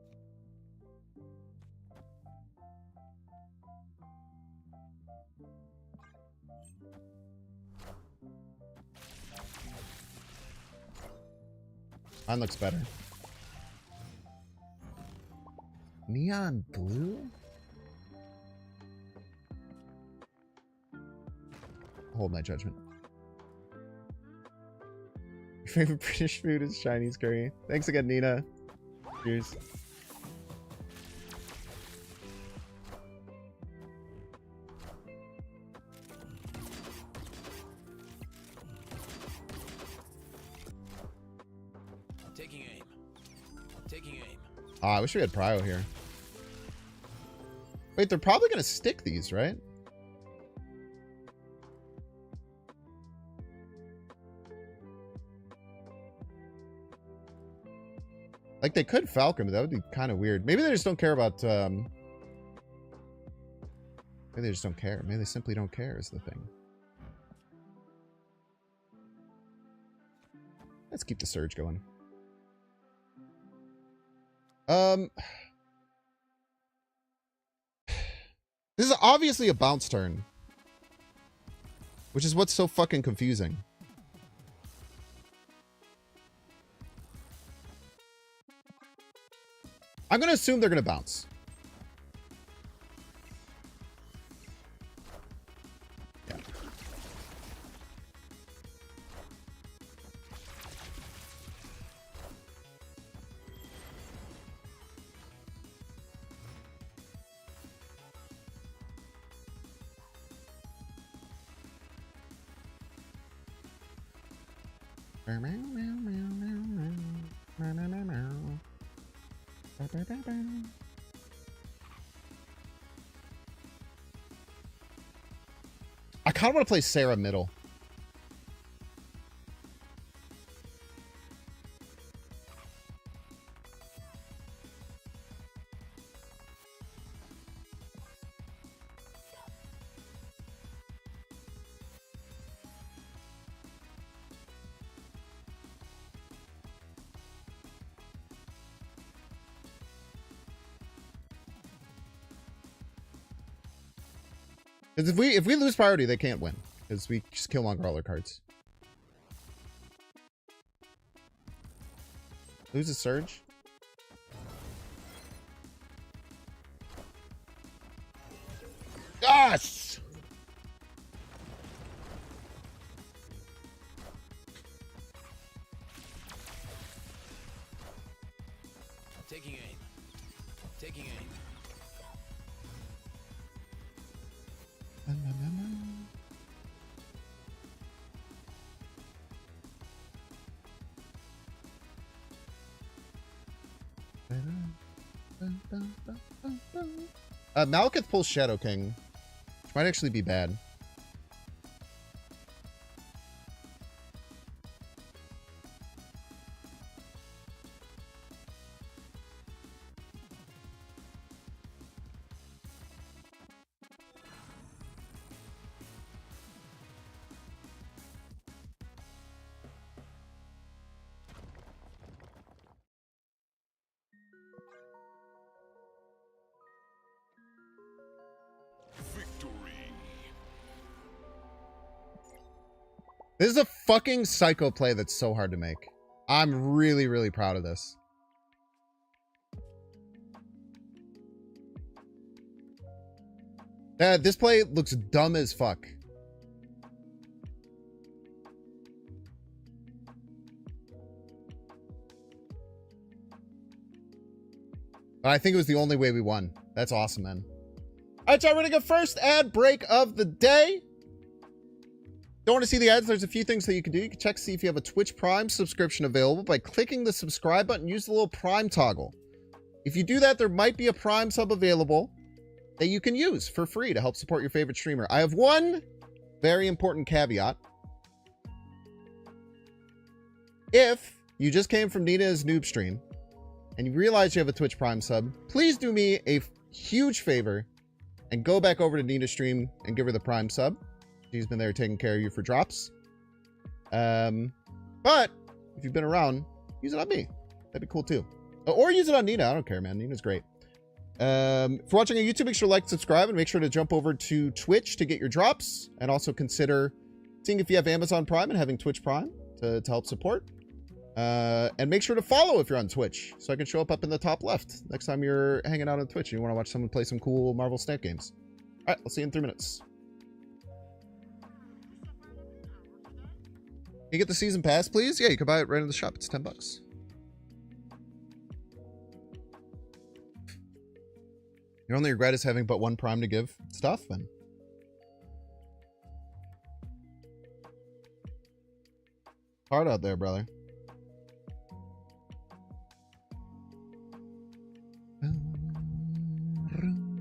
Mine looks better. Neon blue? Hold my judgment. Your favorite British food is Chinese curry. Thanks again, Nina. Cheers. Taking aim. Taking aim. Ah, I wish we had Prio here. Wait, they're probably gonna stick these, right? Like, they could Falcon, but that would be kind of weird. Maybe they just don't care about, maybe they just don't care. Maybe they simply don't care is the thing. Let's keep the surge going. This is obviously a bounce turn. Which is what's so fucking confusing. I'm going to assume they're going to bounce. Yeah. kind of want to play Sarah middle. Because if we lose priority, they can't win. Because we just kill longer all their cards. Lose a surge. Yes! Taking aim. Taking aim. Malekith pulls Shadow King, which might actually be bad. This is a fucking psycho play that's so hard to make. I'm really, really proud of this. This play looks dumb as fuck. But I think it was the only way we won. That's awesome, man. All right, so we're going to go first ad break of the day. Don't want to see the ads? There's a few things that you can do. You can check to see if you have a Twitch Prime subscription available by clicking the subscribe button. Use the little Prime toggle. If you do that, there might be a Prime sub available that you can use for free to help support your favorite streamer. I have one very important caveat. If you just came from Nina's noob stream and you realize you have a Twitch Prime sub, please do me a huge favor and go back over to Nina's stream and give her the Prime sub. She's been there taking care of you for drops. But if you've been around, use it on me. That'd be cool too. Or use it on Nina. I don't care, man. Nina's great. If you're watching on YouTube, make sure to like, subscribe, and make sure to jump over to Twitch to get your drops. And also consider seeing if you have Amazon Prime and having Twitch Prime to help support. And make sure to follow if you're on Twitch, so I can show up in the top left next time you're hanging out on Twitch and you want to watch someone play some cool Marvel Snap games. All right, I'll see you in 3 minutes. Can you get the season pass, please? Yeah, you can buy it right in the shop. It's $10. Your only regret is having but one Prime to give. It's tough, man. Hard out there, brother.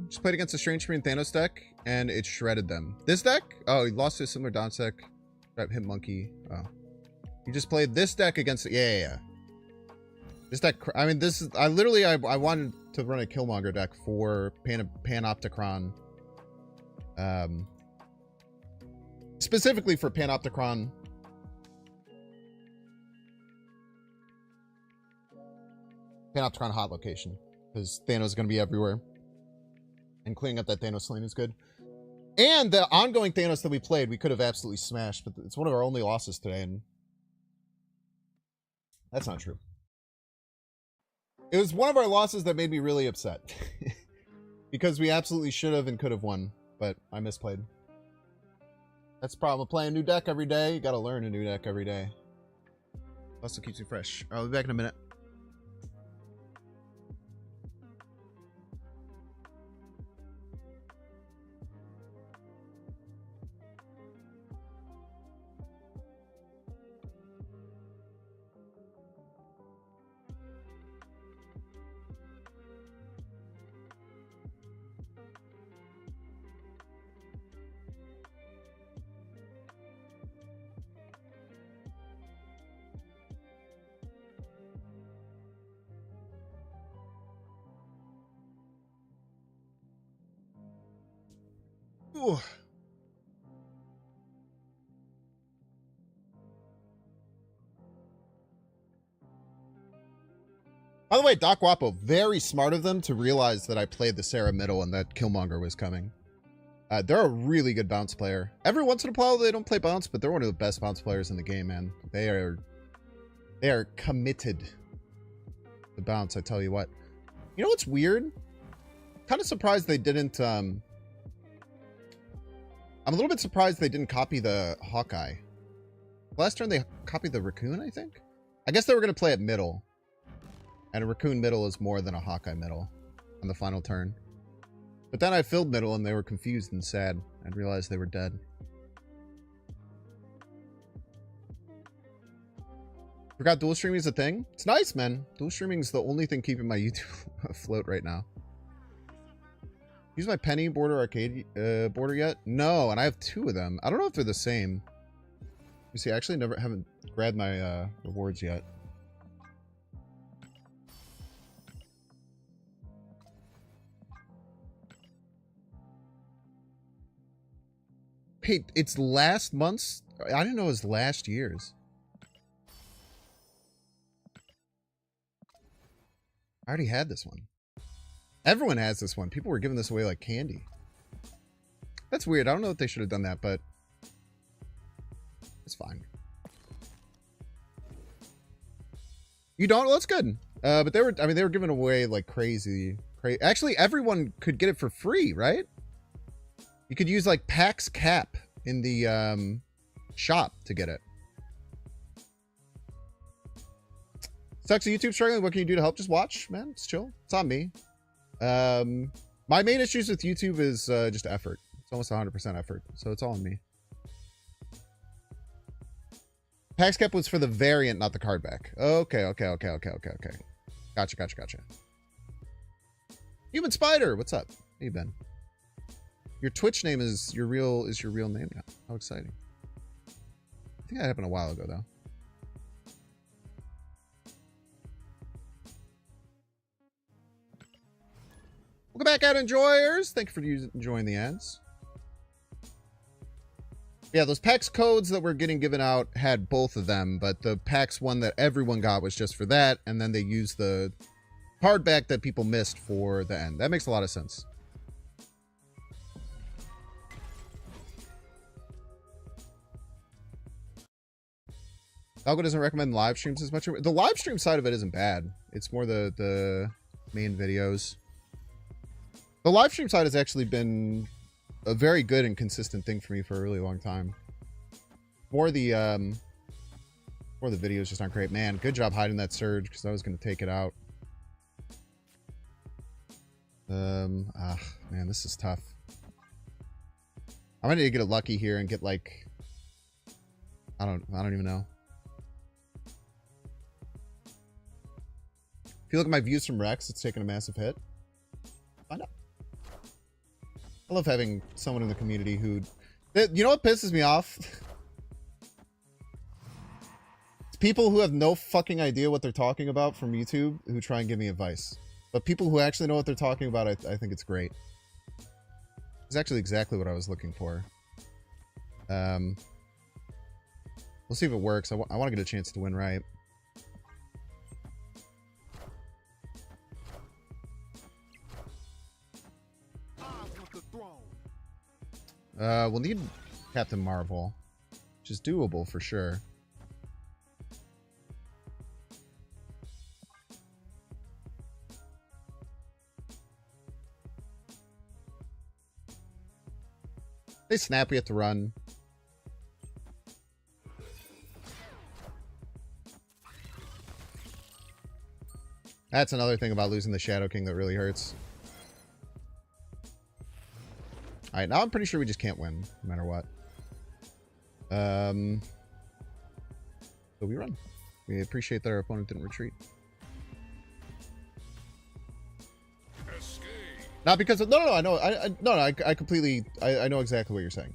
Just played against a Strange Screen Thanos deck, and it shredded them. This deck? Oh, he lost to a similar Dance deck. Hit Monkey. Oh. You just played this deck against... Yeah. This deck... I mean, this is... I wanted to run a Killmonger deck for Panopticon. Specifically for Panopticon. Panopticon hot location. Because Thanos is going to be everywhere. And cleaning up that Thanos lane is good. And the ongoing Thanos that we played, we could have absolutely smashed. But it's one of our only losses today. And that's not true. It was one of our losses that made me really upset. Because we absolutely should have and could have won. But I misplayed. That's the problem with playing a new deck every day. You got to learn a new deck every day. Also keeps you fresh. I'll be back in a minute. Ooh. By the way, Doc Wapo, very smart of them to realize that I played the Sarah middle and that Killmonger was coming. They're a really good bounce player. Every once in a while, they don't play bounce, but they're one of the best bounce players in the game, man. They are committed to bounce, I tell you what. You know what's weird? Kind of surprised they didn't, I'm a little bit surprised they didn't copy the Hawkeye. Last turn, they copied the Raccoon, I think? I guess they were going to play it middle. And a Raccoon middle is more than a Hawkeye middle on the final turn. But then I filled middle and they were confused and sad and realized they were dead. Forgot dual streaming is a thing? It's nice, man. Dual streaming is the only thing keeping my YouTube afloat right now. Use my penny border arcade border yet? No, and I have 2 of them. I don't know if they're the same. You see, I actually haven't grabbed my rewards yet. Hey, it's last month's? I didn't know it was last year's. I already had this one. Everyone has this one. People were giving this away like candy. That's weird. I don't know if they should have done that, but it's fine. You don't? Well, that's good. But they were giving away like crazy. Actually, everyone could get it for free, right? You could use like PAX Cap in the shop to get it. Sucks at YouTube struggling. What can you do to help? Just watch, man. It's chill. It's on me. My main issues with YouTube is just effort. It's almost 100% effort. So it's all on me. PAX Cap was for the variant, not the card back. Okay. Gotcha. Human Spider, what's up? How you been? Your Twitch name is your real name now. How exciting. I think that happened a while ago though. Welcome back, ad enjoyers. Thank you for enjoying the ads. Yeah, those PAX codes that were getting given out had both of them, but the PAX one that everyone got was just for that, and then they used the hardback that people missed for the end. That makes a lot of sense. Algo doesn't recommend live streams as much. The live stream side of it isn't bad. It's more the main videos. The live stream side has actually been a very good and consistent thing for me for a really long time. More the videos just aren't great. Man, good job hiding that surge because I was going to take it out. Man, this is tough. I might need to get lucky here and get like, I don't even know. If you look at my views from Rex, it's taken a massive hit. Find out. I love having someone in the community who... You know what pisses me off? It's people who have no fucking idea what they're talking about from YouTube who try and give me advice. But people who actually know what they're talking about, I think it's great. It's actually exactly what I was looking for. We'll see if it works. I want to get a chance to win right. We'll need Captain Marvel, which is doable for sure. They snap, we have to run. That's another thing about losing the Shadow King that really hurts. Alright, now I'm pretty sure we just can't win, no matter what. So we run. We appreciate that our opponent didn't retreat. Escape. Not because of... No, I know. I completely... I know exactly what you're saying.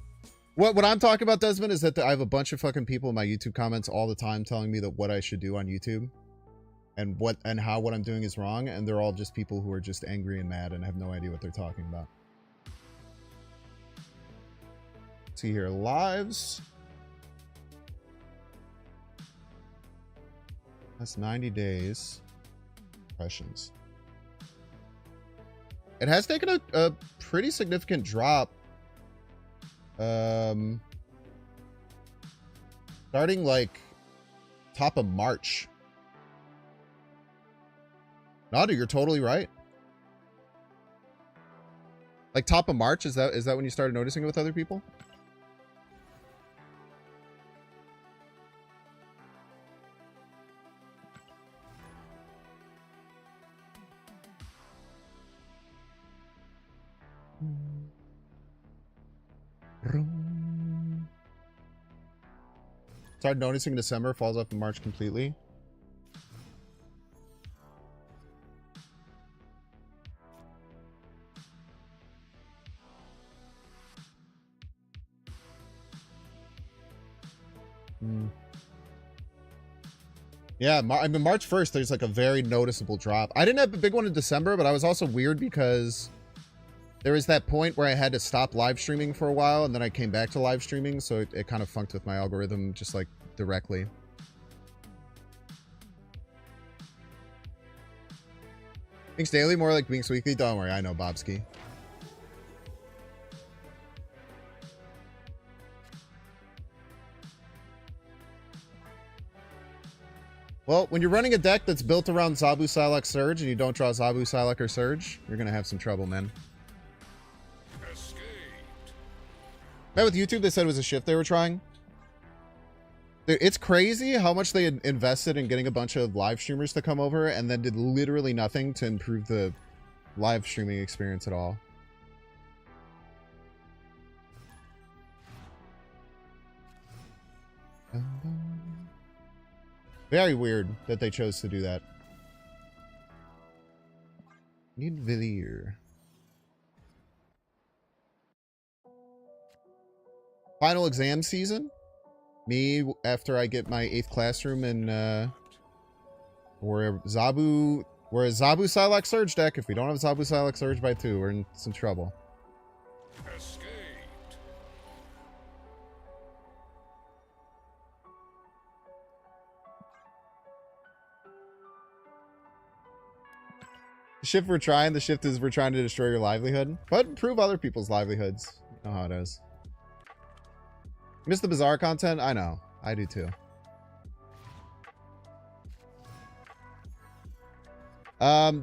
What I'm talking about, Desmond, is that I have a bunch of fucking people in my YouTube comments all the time telling me that what I should do on YouTube and how what I'm doing is wrong, and they're all just people who are just angry and mad and have no idea what they're talking about. Let's see here. Lives. That's 90 days. Impressions. It has taken a pretty significant drop. Starting like top of March. Nadu, you're totally right. Like top of March, is that when you started noticing it with other people? Started noticing in December, falls off in March completely. Yeah, I mean, March 1st, there's like a very noticeable drop. I didn't have a big one in December, but I was also weird because there was that point where I had to stop live streaming for a while, and then I came back to live streaming, so it kind of funked with my algorithm just like directly. Binks Daily, more like Binks Weekly. Don't worry, I know, Bobski. Well, when you're running a deck that's built around Zabu, Psylocke, Surge, and you don't draw Zabu, Psylocke, or Surge, you're going to have some trouble, man. Met with YouTube, they said it was a shift they were trying. Dude, it's crazy how much they had invested in getting a bunch of live streamers to come over and then did literally nothing to improve the live streaming experience at all. Very weird that they chose to do that. Need Villiers. Final exam season. Me, after I get my 8th classroom in, we're a Zabu Psylocke Surge deck. If we don't have Zabu Psylocke Surge by 2, we're in some trouble. Escaped. The shift we're trying, the shift is we're trying to destroy your livelihood, but improve other people's livelihoods. You know how it is. Miss the bizarre content? I know. I do too.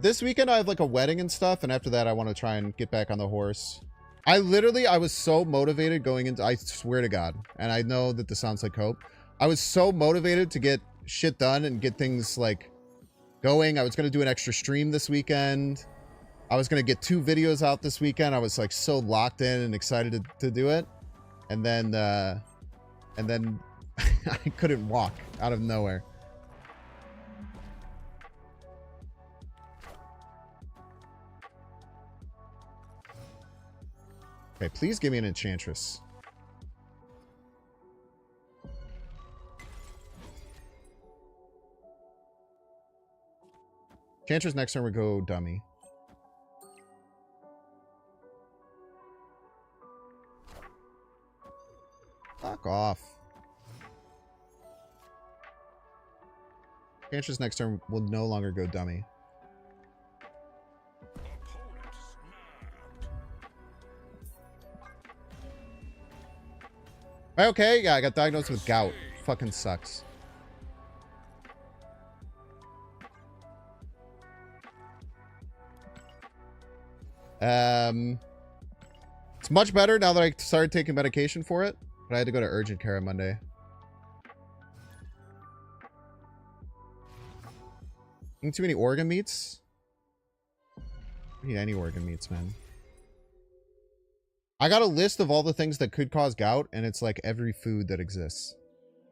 This weekend I have like a wedding and stuff, and after that I want to try and get back on the horse. I was so motivated going into, I swear to God, and I know that this sounds like hope. I was so motivated to get shit done and get things like going. I was going to do an extra stream this weekend. I was going to get 2 videos out this weekend. I was like so locked in and excited to do it. And then I couldn't walk out of nowhere. Okay, please give me an Enchantress. Enchantress next turn we go dummy. Fuck off. Enchantress next turn will no longer go dummy. Okay, yeah, I got diagnosed with gout. Fucking sucks. It's much better now that I started taking medication for it, but I had to go to urgent care on Monday. Eating too many organ meats? I don't eat any organ meats, man. I got a list of all the things that could cause gout, and it's like every food that exists.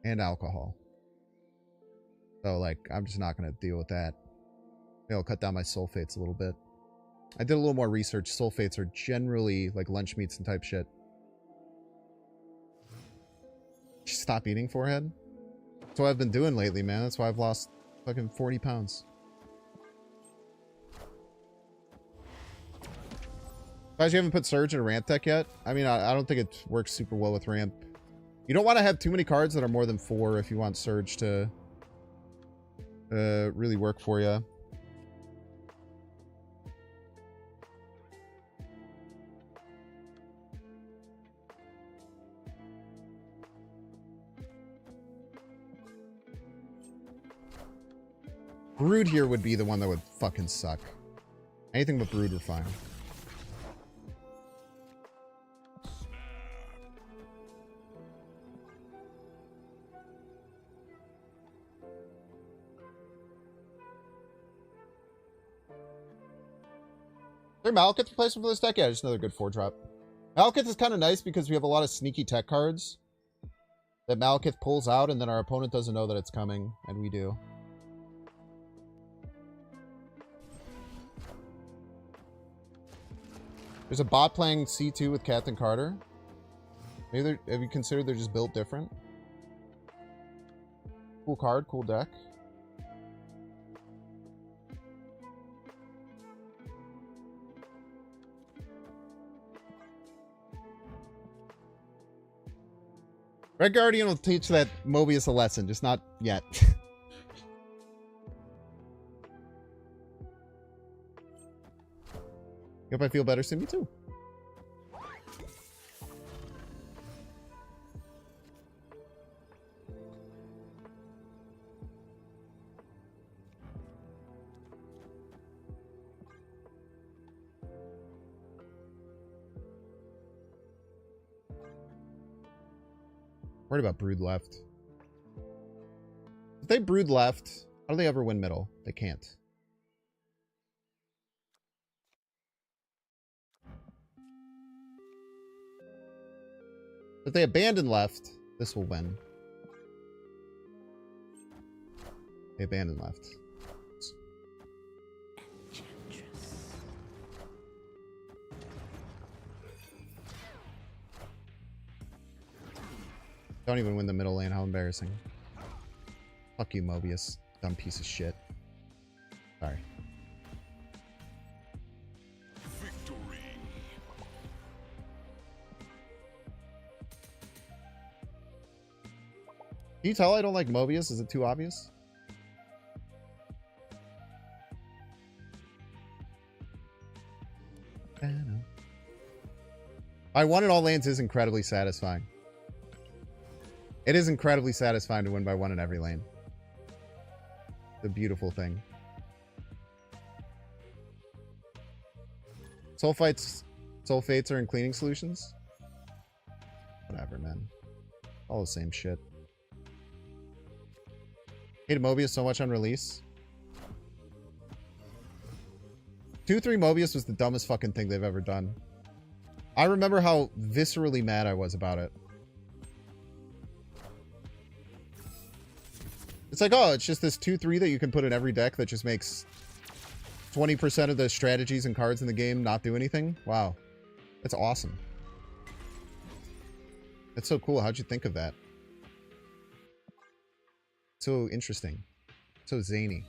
And alcohol. So, like, I'm just not going to deal with that. Maybe I'll cut down my sulfates a little bit. I did a little more research. Sulfates are generally, like, lunch meats and type shit. Stop eating, forehead? That's what I've been doing lately, man. That's why I've lost fucking 40 pounds. Guys, you haven't put Surge in a ramp deck yet? I mean, I don't think it works super well with ramp. You don't want to have too many cards that are more than 4 if you want Surge to really work for you. Brood here would be the one that would fucking suck. Anything but Brood are fine. Is there Malekith replacement for this deck? Yeah, just another good 4-drop. Malekith is kind of nice because we have a lot of sneaky tech cards that Malekith pulls out, and then our opponent doesn't know that it's coming, and we do. There's a bot playing C2 with Captain Carter. Maybe have you considered they're just built different? Cool card, cool deck. Red Guardian will teach that Mobius a lesson, just not yet. Hope I feel better soon. Me too. Worried about Brood left. If they Brood left, how do they ever win middle? They can't. If they abandon left, this will win. They abandon left. Don't even win the middle lane. How embarrassing. Fuck you, Mobius. Dumb piece of shit. Sorry. Victory. Can you tell I don't like Mobius? Is it too obvious? I won in all lanes is incredibly satisfying. It is incredibly satisfying to win by 1 in every lane. It's a beautiful thing. Sulfites, sulfates are in cleaning solutions? Whatever, man. All the same shit. Hated Mobius so much on release. 2-3 Mobius was the dumbest fucking thing they've ever done. I remember how viscerally mad I was about it. It's like, oh, it's just this 2-3 that you can put in every deck that just makes 20% of the strategies and cards in the game not do anything. Wow. That's awesome. That's so cool. How'd you think of that? So interesting. So zany.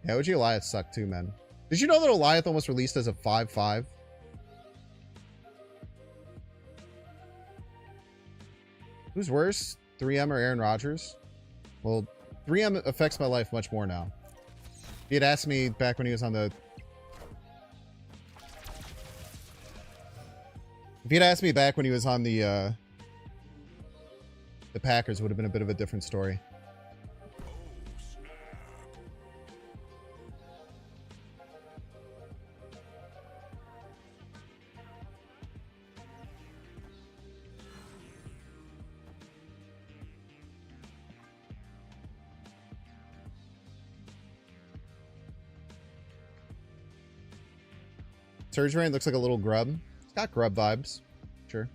Yeah, OG Eliath sucked too, man. Did you know that Eliath almost released as a 5-5? Who's worse? 3M or Aaron Rodgers? Well, 3M affects my life much more now. If he had asked me back when he was on the... If he'd asked me back when he was on the Packers, would have been a bit of a different story. Surge Rain looks like a little grub. It's got grub vibes. Sure.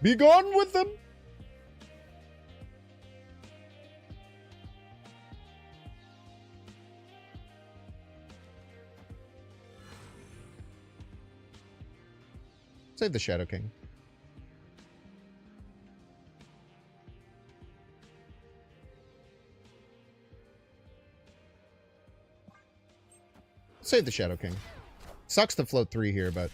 Be gone with them! Save the Shadow King. Save the Shadow King. Sucks to float 3 here, but...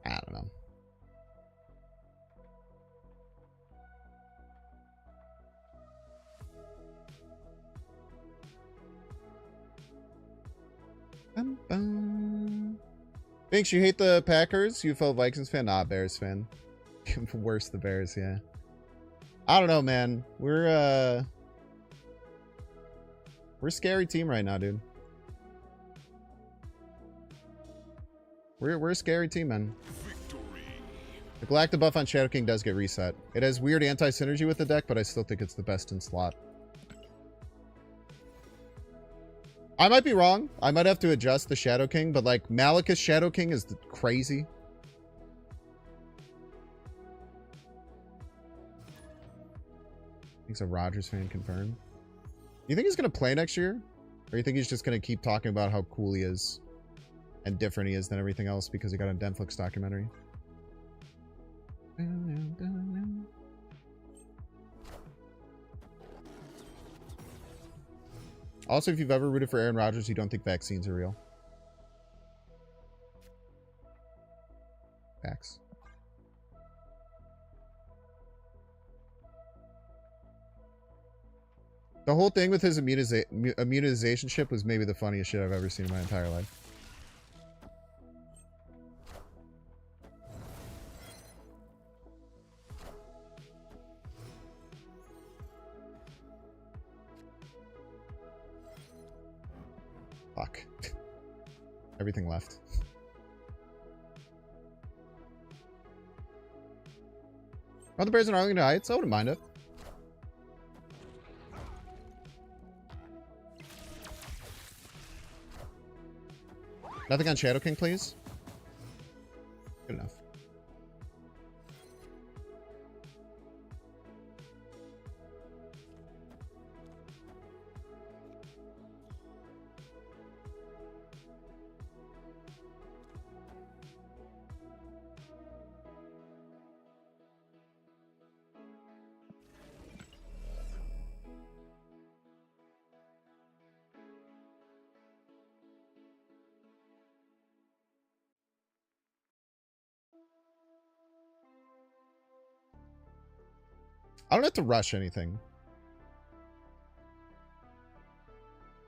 I don't know. Bum, bum. Thanks, you hate the Packers? You fellow Vikings fan? Nah, Bears fan. Worse the Bears, yeah. I don't know, man. We're a scary team right now, dude. We're a scary team, man. Victory. The Galactic buff on Shadow King does get reset. It has weird anti-synergy with the deck, but I still think it's the best in slot. I might be wrong. I might have to adjust the Shadow King, but like Malekith Shadow King is crazy. He's a Rodgers fan confirmed. You think he's going to play next year? Or you think he's just going to keep talking about how cool he is and different he is than everything else because he got a Netflix documentary? Also, if you've ever rooted for Aaron Rodgers, you don't think vaccines are real. Facts. The whole thing with his immunization ship was maybe the funniest shit I've ever seen in my entire life. Fuck. Everything left. Are the Bears in Arlington Heights? I wouldn't mind it. Nothing on Shadow King, please. Good enough. I don't have to rush anything.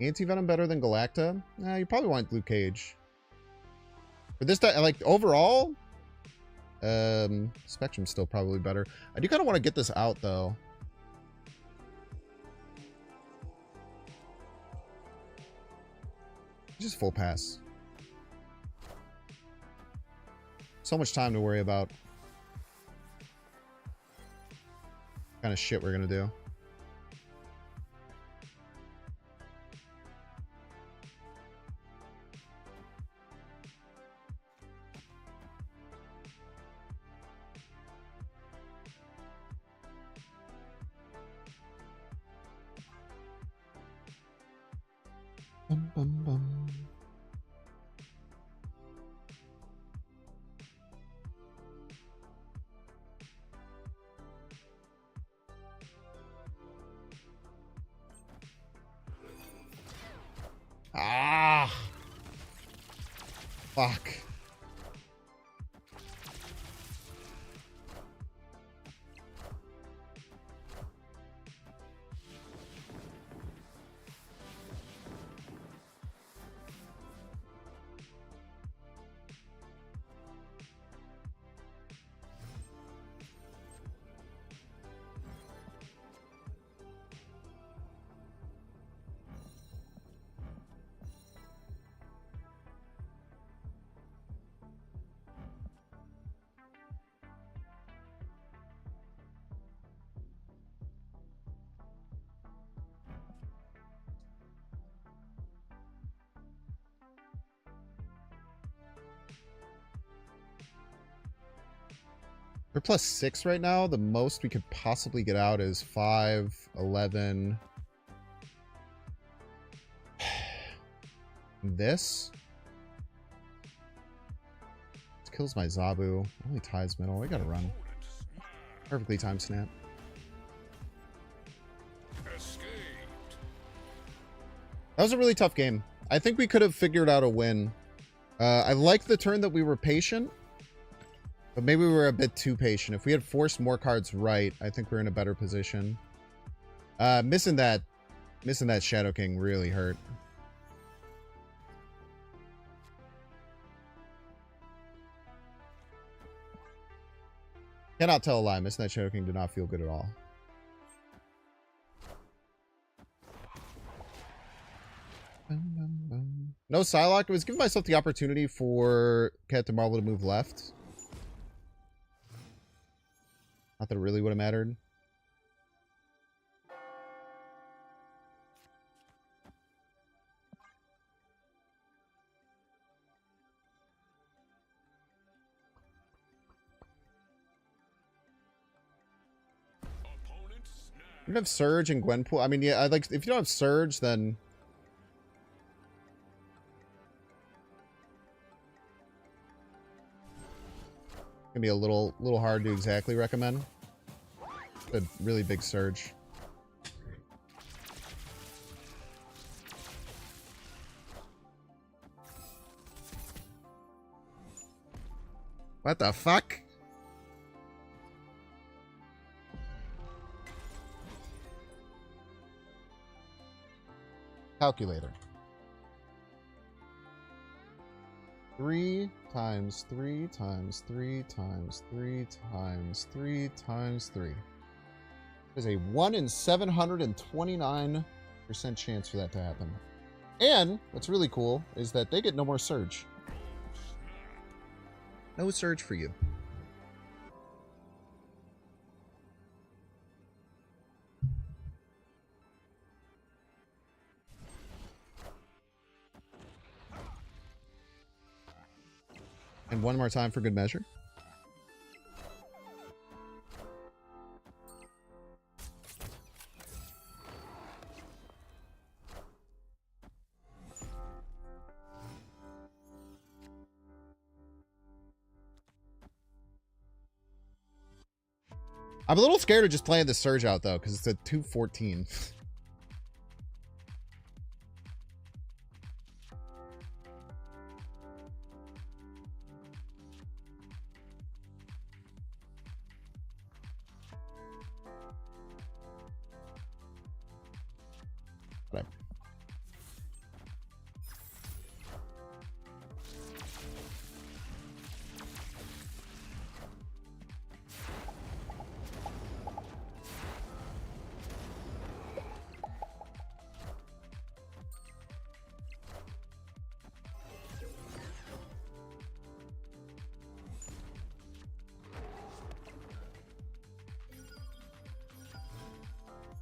Anti-Venom better than Galacta? Nah, you probably want Luke Cage. For this time, like, overall, Spectrum's still probably better. I do kind of want to get this out, though. Just full pass. So much time to worry about. Kind of shit we're gonna do. Bum, bum, bum. Ah! Fuck. We're plus 6 right now. The most we could possibly get out is 5, 11. This kills my Zabu. Only ties middle. I gotta run. Perfectly timed snap. That was a really tough game. I think we could have figured out a win. I liked the turn that we were patient, but maybe we were a bit too patient. If we had forced more cards right, I think we're in a better position. Missing that Shadow King really hurt. Cannot tell a lie. Missing that Shadow King did not feel good at all. No Psylocke. I was giving myself the opportunity for Captain Marvel to move left. Not that it really would have mattered. You have Surge and Gwenpool. I mean, yeah, if you don't have Surge, then it's gonna be a little hard to exactly recommend. A really big Surge. What the fuck? Calculator. 3 times 3 times 3 times 3 times 3 times 3. There's a 1 in 729% chance for that to happen. And what's really cool is that they get no more Surge. No Surge for you. And one more time for good measure. I'm a little scared of just playing the Surge out, though, because it's a 214. Whatever.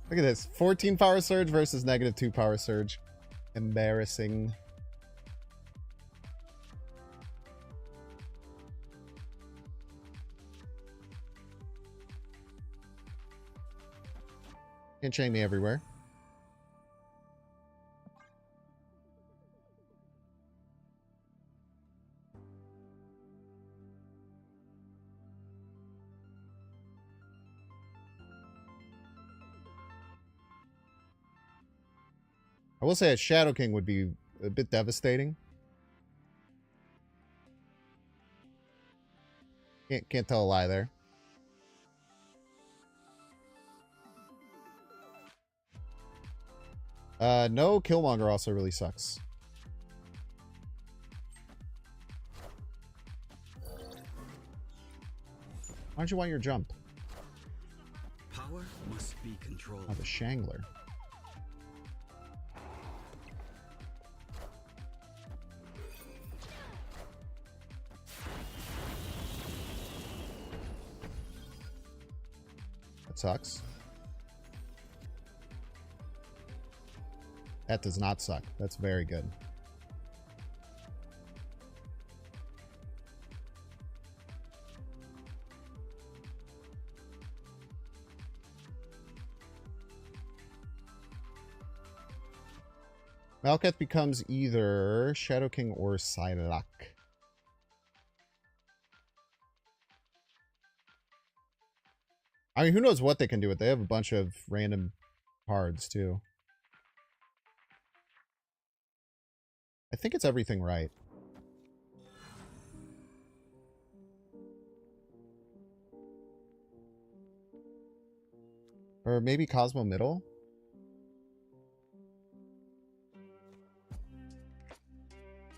Look at this. 14 power surge versus -2 power surge. Embarrassing. Can't chain me everywhere. I will say a Shadow King would be a bit devastating. Can't tell a lie there. No, Killmonger also really sucks. Why'd you want your jump? Power must be controlled. Oh, the Shangler. That sucks. That does not suck. That's very good. Malekith becomes either Shadow King or Psylocke. I mean, who knows what they can do with it. They have a bunch of random cards, too. I think it's everything right. Or maybe Cosmo Middle?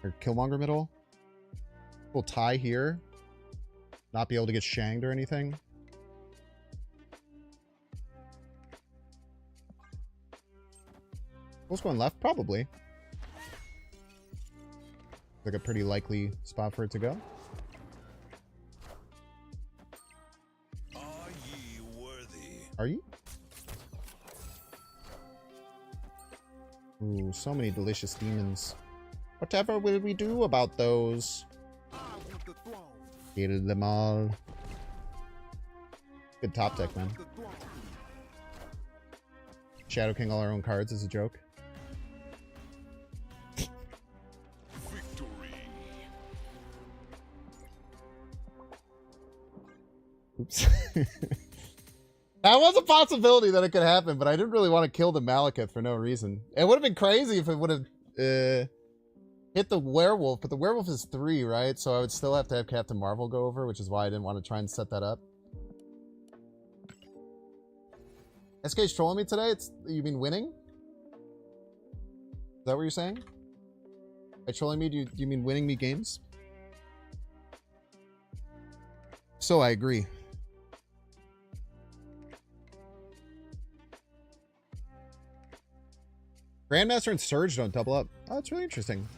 Or Killmonger Middle? We'll tie here. Not be able to get shanged or anything. Who's going left? Probably. Like a pretty likely spot for it to go. Are ye worthy? Are you? Ooh, so many delicious demons. Whatever will we do about those? Hated them all. Good top deck, man. Shadow King all our own cards is a joke. Victory. Oops. That was a possibility that it could happen, but I didn't really want to kill the Malekith for no reason. It would have been crazy if it would have hit the werewolf, but the werewolf is 3, right? So I would still have to have Captain Marvel go over, which is why I didn't want to try and set that up. SK's trolling me today? You mean winning? Is that what you're saying? By trolling me, do you mean winning me games? So I agree. Grandmaster and Surge don't double up. Oh, that's really interesting.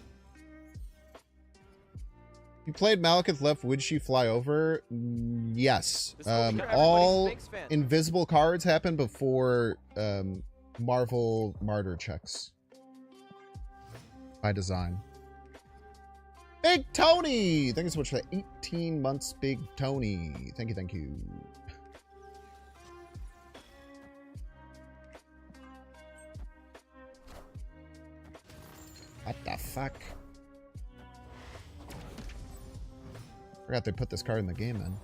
You played Malekith left, would she fly over? Yes. All invisible cards happen before Marvel Martyr checks. By design. Big Tony! Thank you so much for the 18 months, Big Tony. Thank you, thank you. What the fuck? Forgot they put this card in the game then.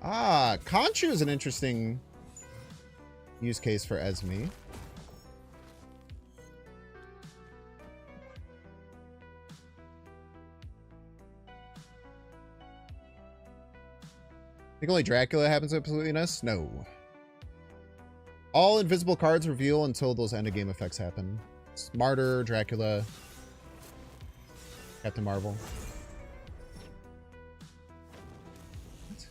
Ah, Conchu is an interesting use case for Esme. Think only Dracula happens absolutely nice? No. All invisible cards reveal until those end of game effects happen. It's Martyr, Dracula, Captain Marvel. What?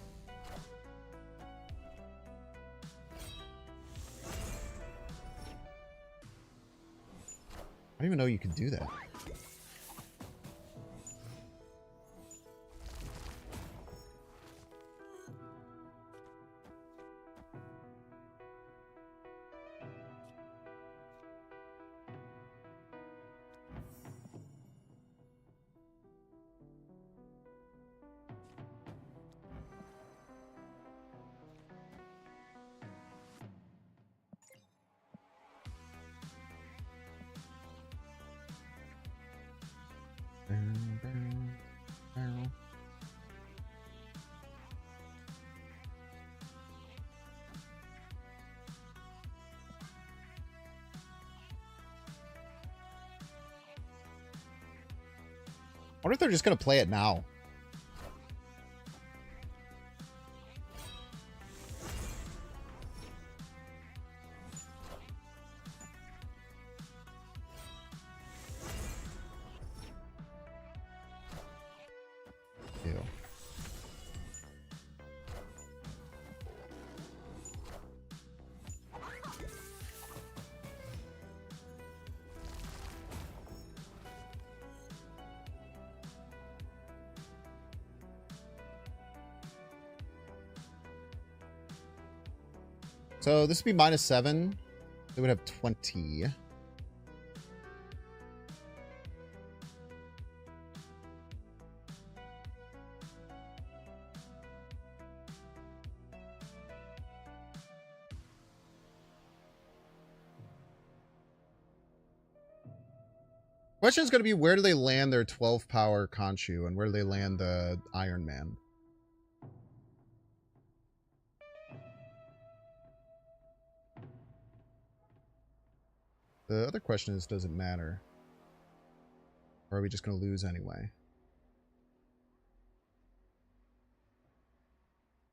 I didn't even know you could do that. I wonder if they're just going to play it now. Ew. So this would be -7. They would have 20. Question is going to be, where do they land their 12 power Khonshu, and where do they land the Iron Man? The other question is, does it matter? Or are we just going to lose anyway?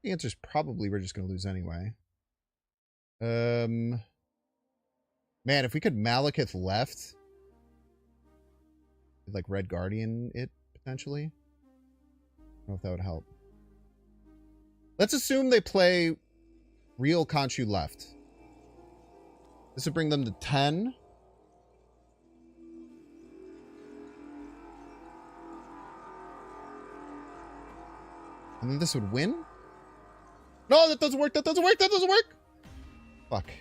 The answer is probably we're just going to lose anyway. Man, if we could Malekith left, like Red Guardian it, potentially. I don't know if that would help. Let's assume they play real Khonshu left. This would bring them to 10. And then this would win? No, that doesn't work. That doesn't work. That doesn't work. Fuck.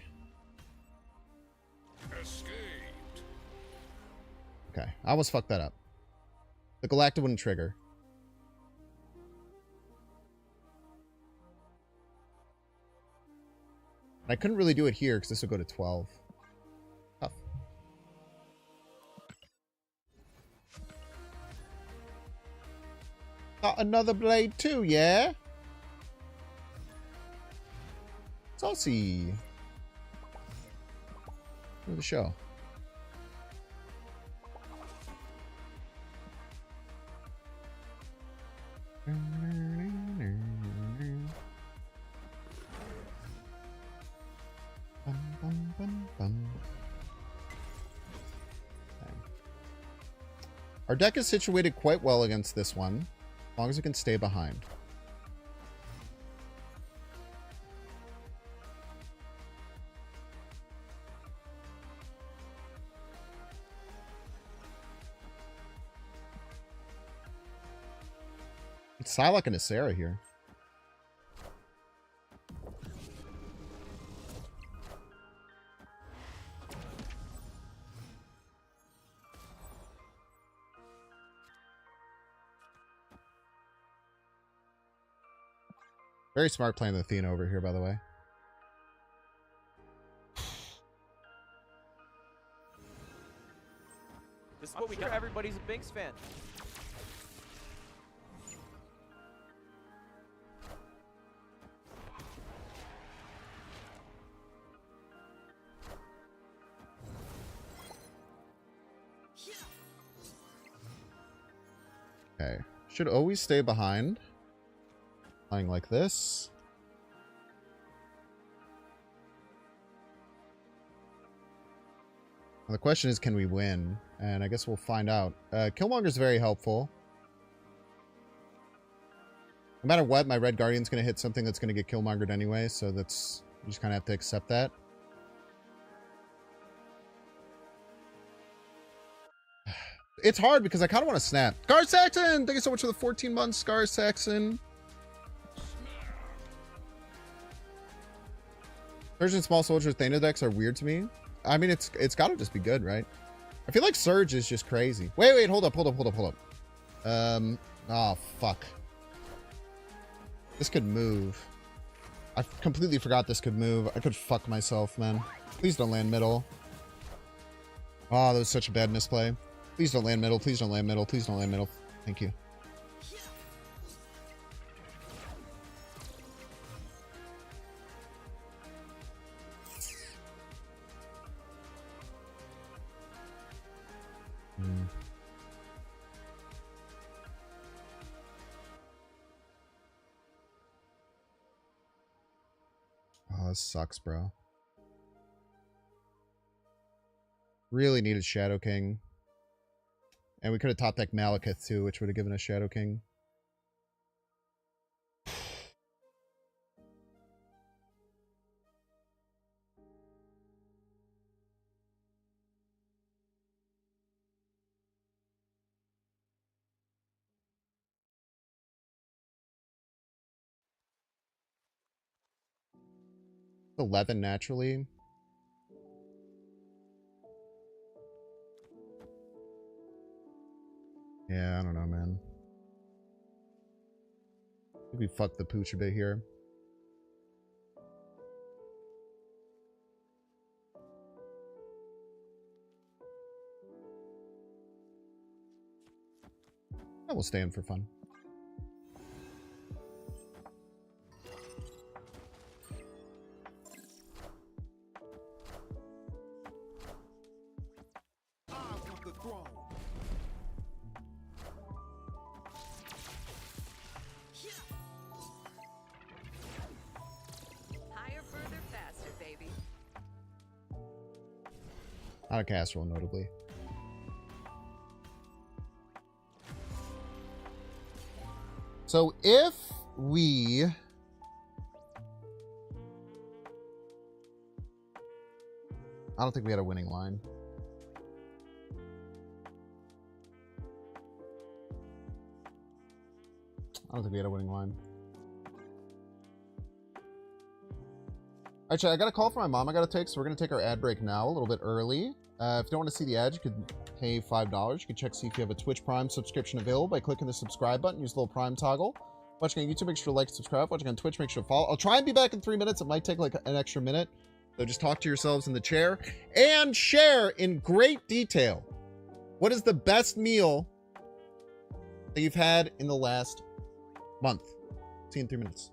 Escaped. Okay, I almost fucked that up. The Galacta wouldn't trigger. I couldn't really do it here because this would go to 12. Tough. Got another blade too, yeah? Saucy. For the show. Our deck is situated quite well against this one, as long as it can stay behind. It's Psylocke and a Sarah here. Very smart playing the Athena over here, by the way. This is what we got. Everybody's a Binks fan. Okay. Should always stay behind. Playing like this. Well, the question is, can we win? And I guess we'll find out. Killmonger's very helpful. No matter what, my Red Guardian's going to hit something that's going to get Killmongered anyway, so that's... You just kind of have to accept that. It's hard because I kind of want to snap. Scar Saxon! Thank you so much for the 14 months, Scar Saxon. Surge and Small Soldier Thana decks are weird to me. I mean, it's got to just be good, right? I feel like Surge is just crazy. Wait, hold up. Oh, fuck. This could move. I completely forgot this could move. I could fuck myself, man. Please don't land middle. Oh, that was such a bad misplay. Please don't land middle. Please don't land middle. Please don't land middle. Thank you. Oh, this sucks, bro. Really needed Shadow King. And we could have top decked Malekith too, which would have given us Shadow King. $11 naturally. Yeah, I don't know, man. I think we fucked the pooch a bit here. I will stay in for fun. I want the throne. Higher, further, faster, baby. Not a casserole, notably. So if we... I don't think we had a winning line. I don't think we had a winning line. All right, chat, I got a call from my mom I got to take, so we're going to take our ad break now, a little bit early. If you don't want to see the ad, you could pay $5. You can check see if you have a Twitch Prime subscription available by clicking the subscribe button. Use the little Prime toggle. Watching on YouTube, make sure to like and subscribe. Watching on Twitch, make sure to follow. I'll try and be back in 3 minutes. It might take like an extra minute. So just talk to yourselves in the chair and share in great detail what is the best meal that you've had in the last month. See you in 3 minutes.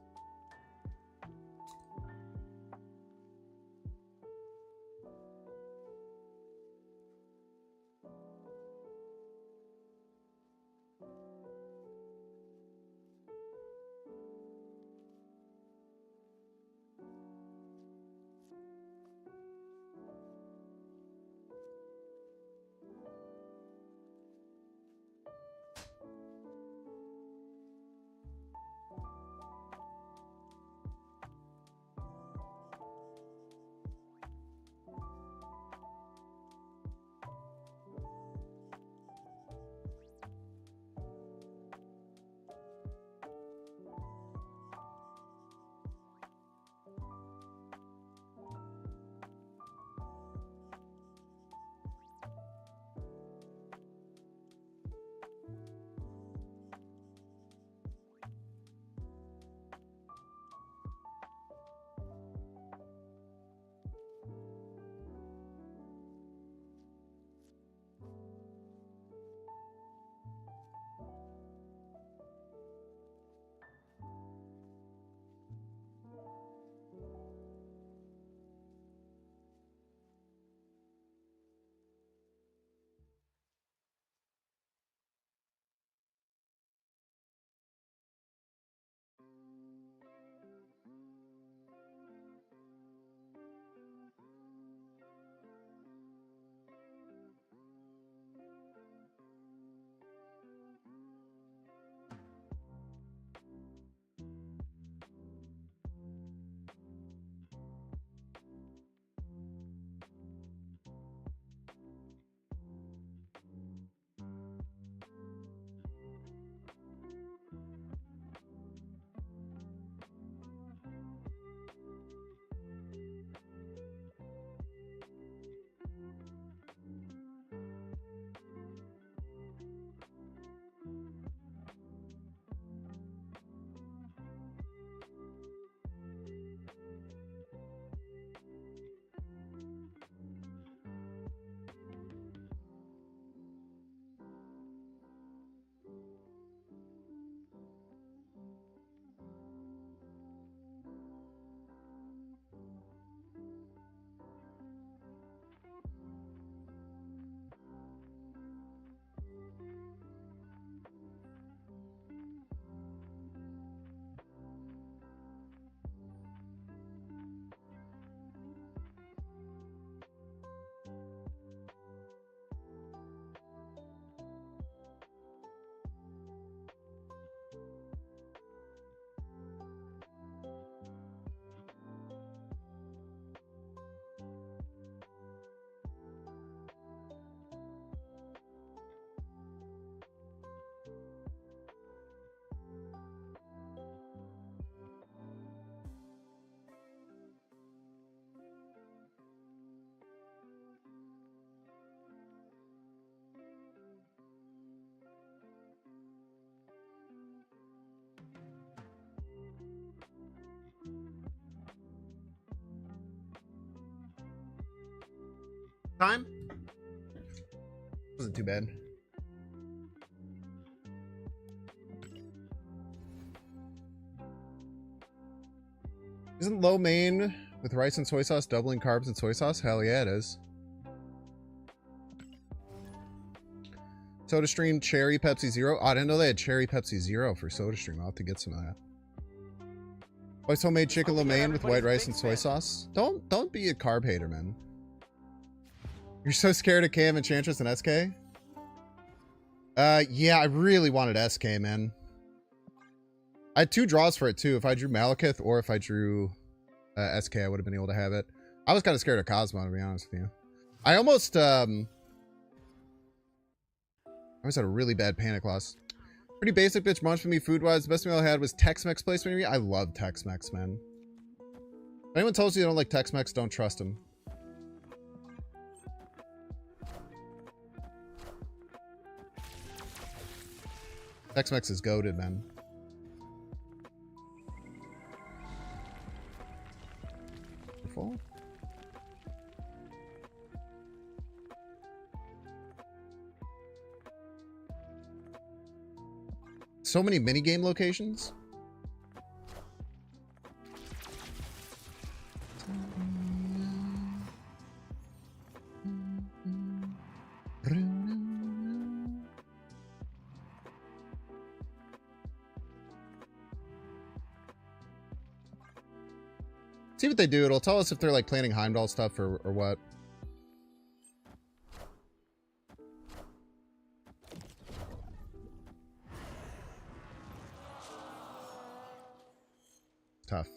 Time? Wasn't too bad. Isn't lo mein with rice and soy sauce doubling carbs and soy sauce? Hell yeah, it is. SodaStream Cherry Pepsi Zero. Oh, I didn't know they had Cherry Pepsi Zero for SodaStream. I'll have to get some of that. Wife's homemade chicken lo mein with white rice and soy sauce. Don't be a carb hater, man. You're so scared of KM Enchantress and SK? Yeah, I really wanted SK, man. I had 2 draws for it too. If I drew Malekith or if I drew SK, I would have been able to have it. I was kind of scared of Cosmo, to be honest with you. I almost had a really bad panic loss. Pretty basic bitch munch for me food-wise. The best meal I had was Tex-Mex placement. I love Tex-Mex, man. If anyone tells you they don't like Tex-Mex, don't trust them. Tex-Mex is goated, man. Careful. So many minigame locations. See what they do. It'll tell us if they're like planning Heimdall stuff or what. Tough.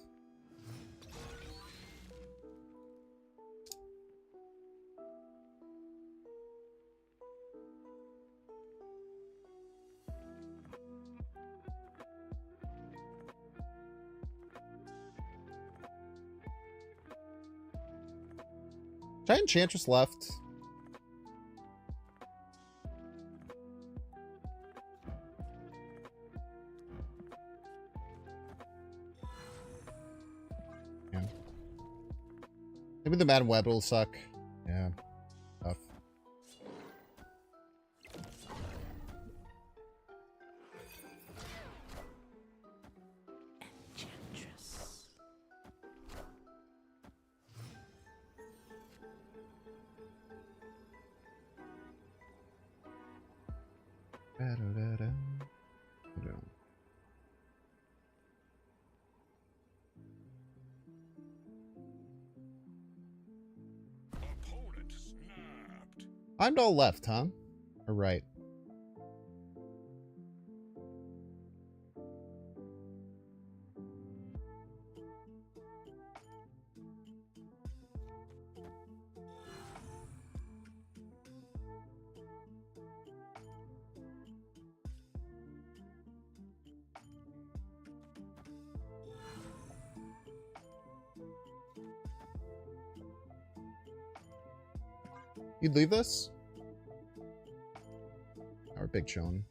Giant Enchantress left. Yeah. Maybe the Madam Web will suck. Yeah. Tough. Heimdall left, huh? Or right? You'd leave this? Or Big Chillin'.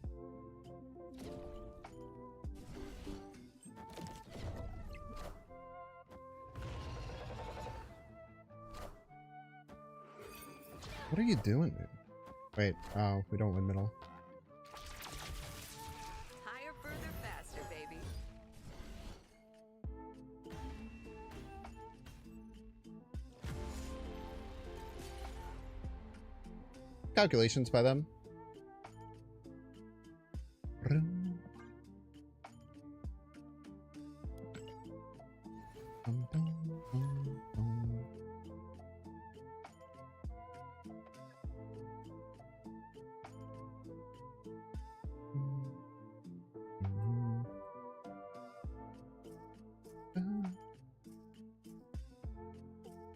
What are you doing, dude? Wait, oh, we don't win middle. Higher, further, faster, baby. Calculations by them.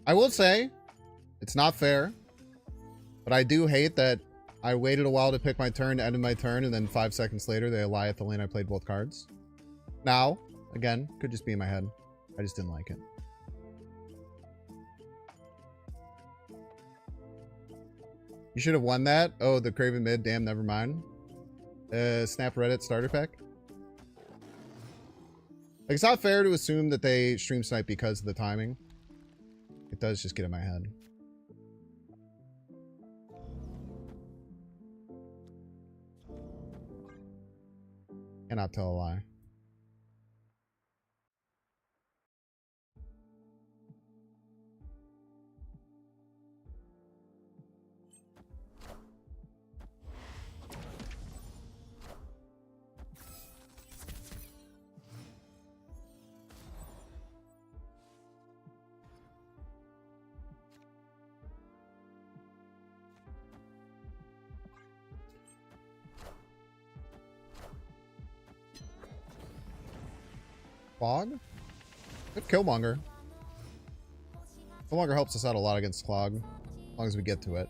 I will say, it's not fair, but I do hate that I waited a while to pick my turn, ended my turn, and then 5 seconds later they lie at the lane I played both cards. Now, again, could just be in my head. I just didn't like it. You should have won that. Oh, the Craven mid. Damn, never mind. Snap Reddit starter pack. Like, it's not fair to assume that they stream snipe because of the timing. It does just get in my head. Cannot tell a lie. Clog? We have Killmonger. Killmonger helps us out a lot against Clog, as long as we get to it.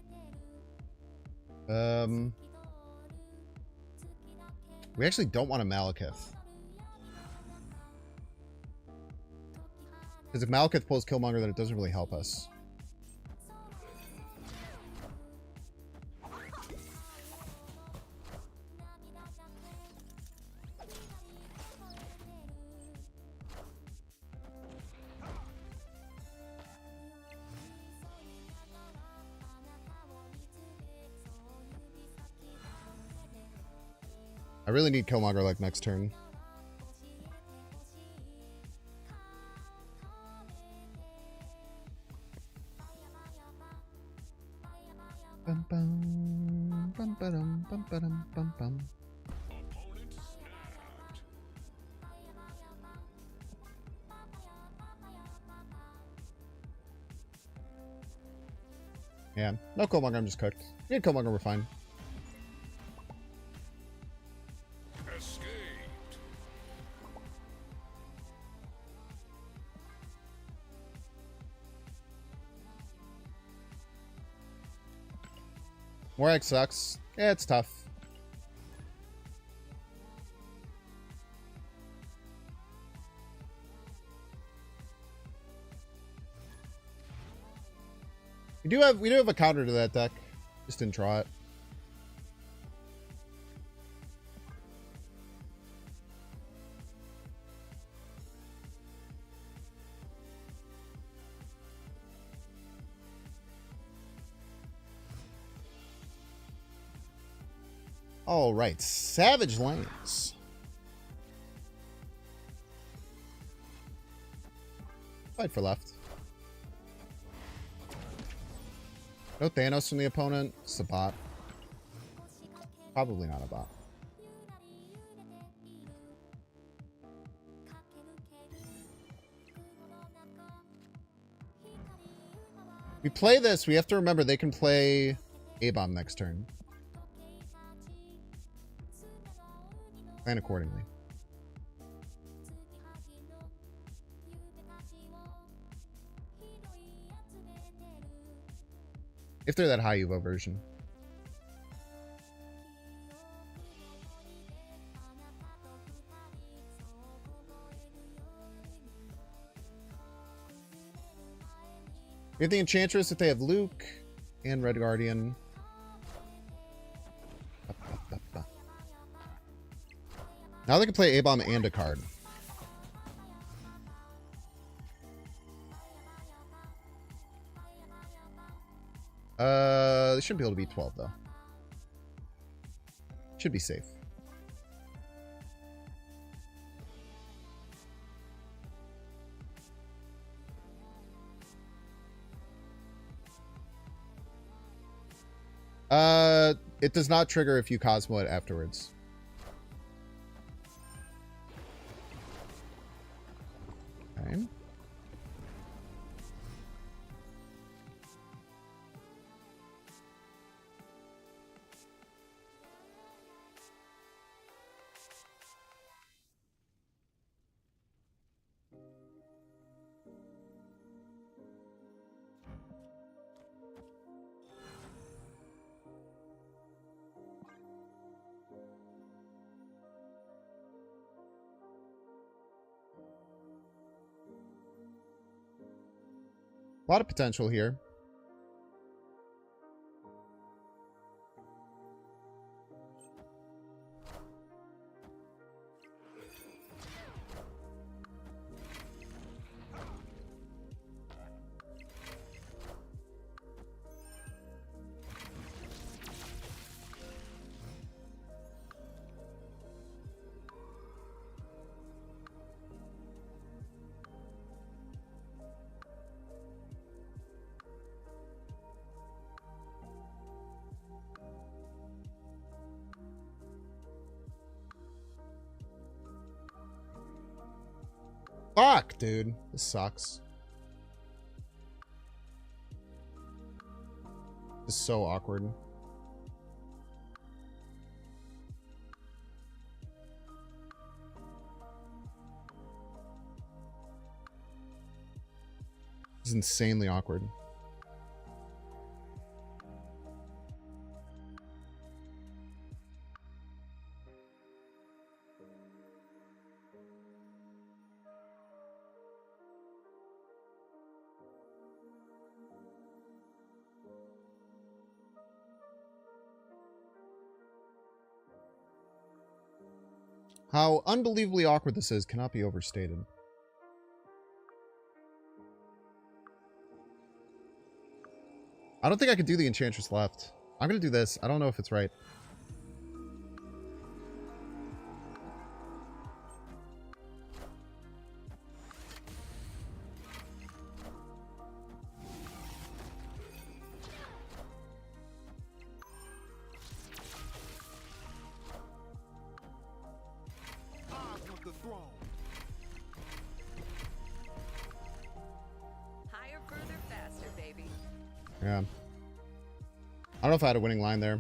We actually don't want a Malekith. Because if Malekith pulls Killmonger, then it doesn't really help us. I really need Killmonger like next turn. Bum, bum, bum, ba-dum, bum, ba-dum, bum, bum. Yeah, no Killmonger, I'm just cooked. We need Killmonger, we're fine. Morak sucks. Yeah, it's tough. We do have a counter to that deck. Just didn't draw it. All right, Savage Lands. Fight for left. No Thanos from the opponent. It's a bot. Probably not a bot. We play this, we have to remember they can play A-Bomb next turn. Plan accordingly. If they're that high Evo version. We have the Enchantress if they have Luke and Red Guardian. Now they can play A-Bomb and a card. They shouldn't be able to beat 12 though. Should be safe. It does not trigger if you Cosmo it afterwards. Okay. A lot of potential here. Fuck, dude. This sucks. This is so awkward. is insanely awkward. How unbelievably awkward this is cannot be overstated. I don't think I could do the Enchantress left. I'm going to do this. I don't know if it's right. I want the throne. Higher, further, faster, baby. Yeah. I don't know if I had a winning line there.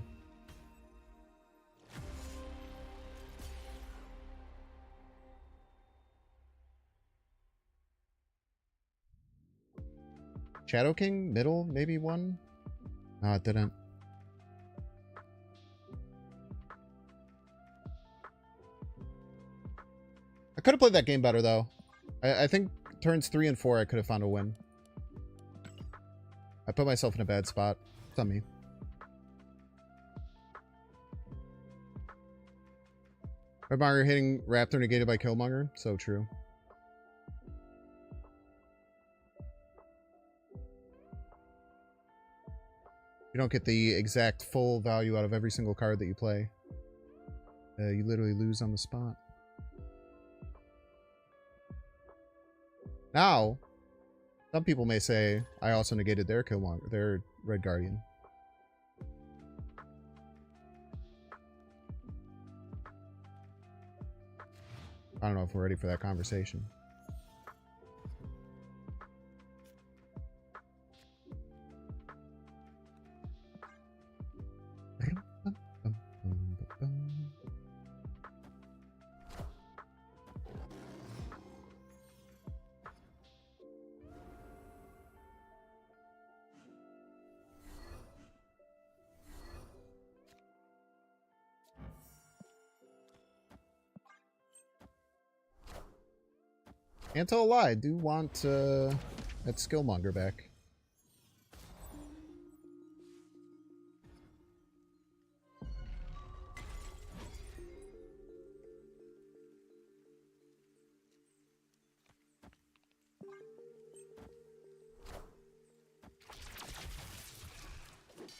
Shadow King, middle, maybe one? No, it didn't. I could have played that game better, though. I think turns 3 and 4, I could have found a win. I put myself in a bad spot. It's on me. Redmonger hitting Raptor negated by Killmonger. So true. You don't get the exact full value out of every single card that you play. You literally lose on the spot. Now, some people may say I also negated their Killmonger, their Red Guardian. I don't know if we're ready for that conversation. Can't tell a lie, I do want that Skillmonger back.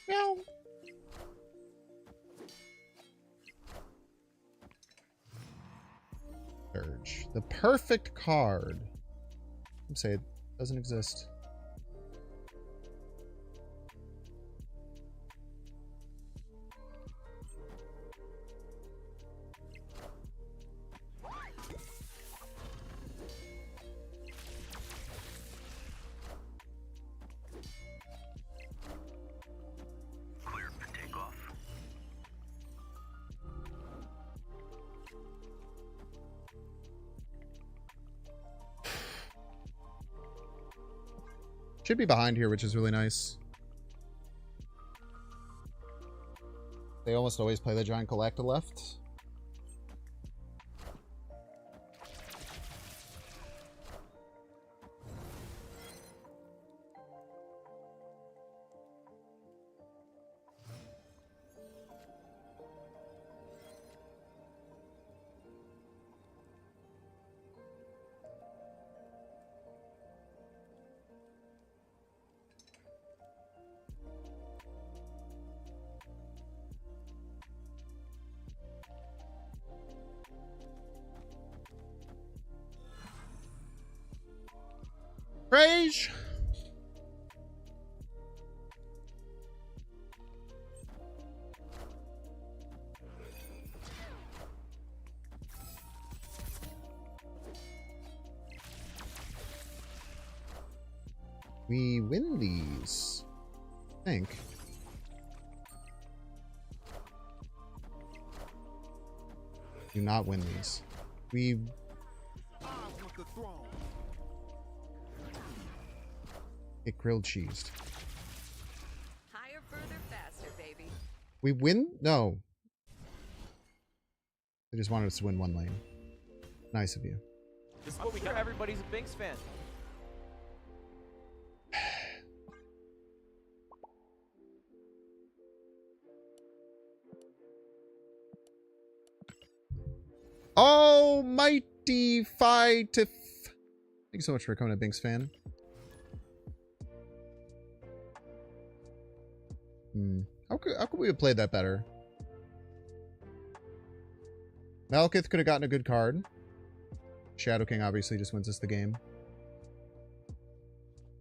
Meow. Surge. The perfect card. I'm saying it doesn't exist. Clear for takeoff. Should be behind here, which is really nice. They almost always play the Giant Galacta left. Rage! We win these, I think. Do not win these. I want the throne. Get grilled cheesed. Higher, further, faster, baby. We win? No. They just wanted us to win one lane. Nice of you. This is what we got. Everybody's a Binks fan. Almighty Fightif. Thank you so much for coming to Binks fan. How could we have played that better? Malekith could have gotten a good card. Shadow King obviously just wins us the game.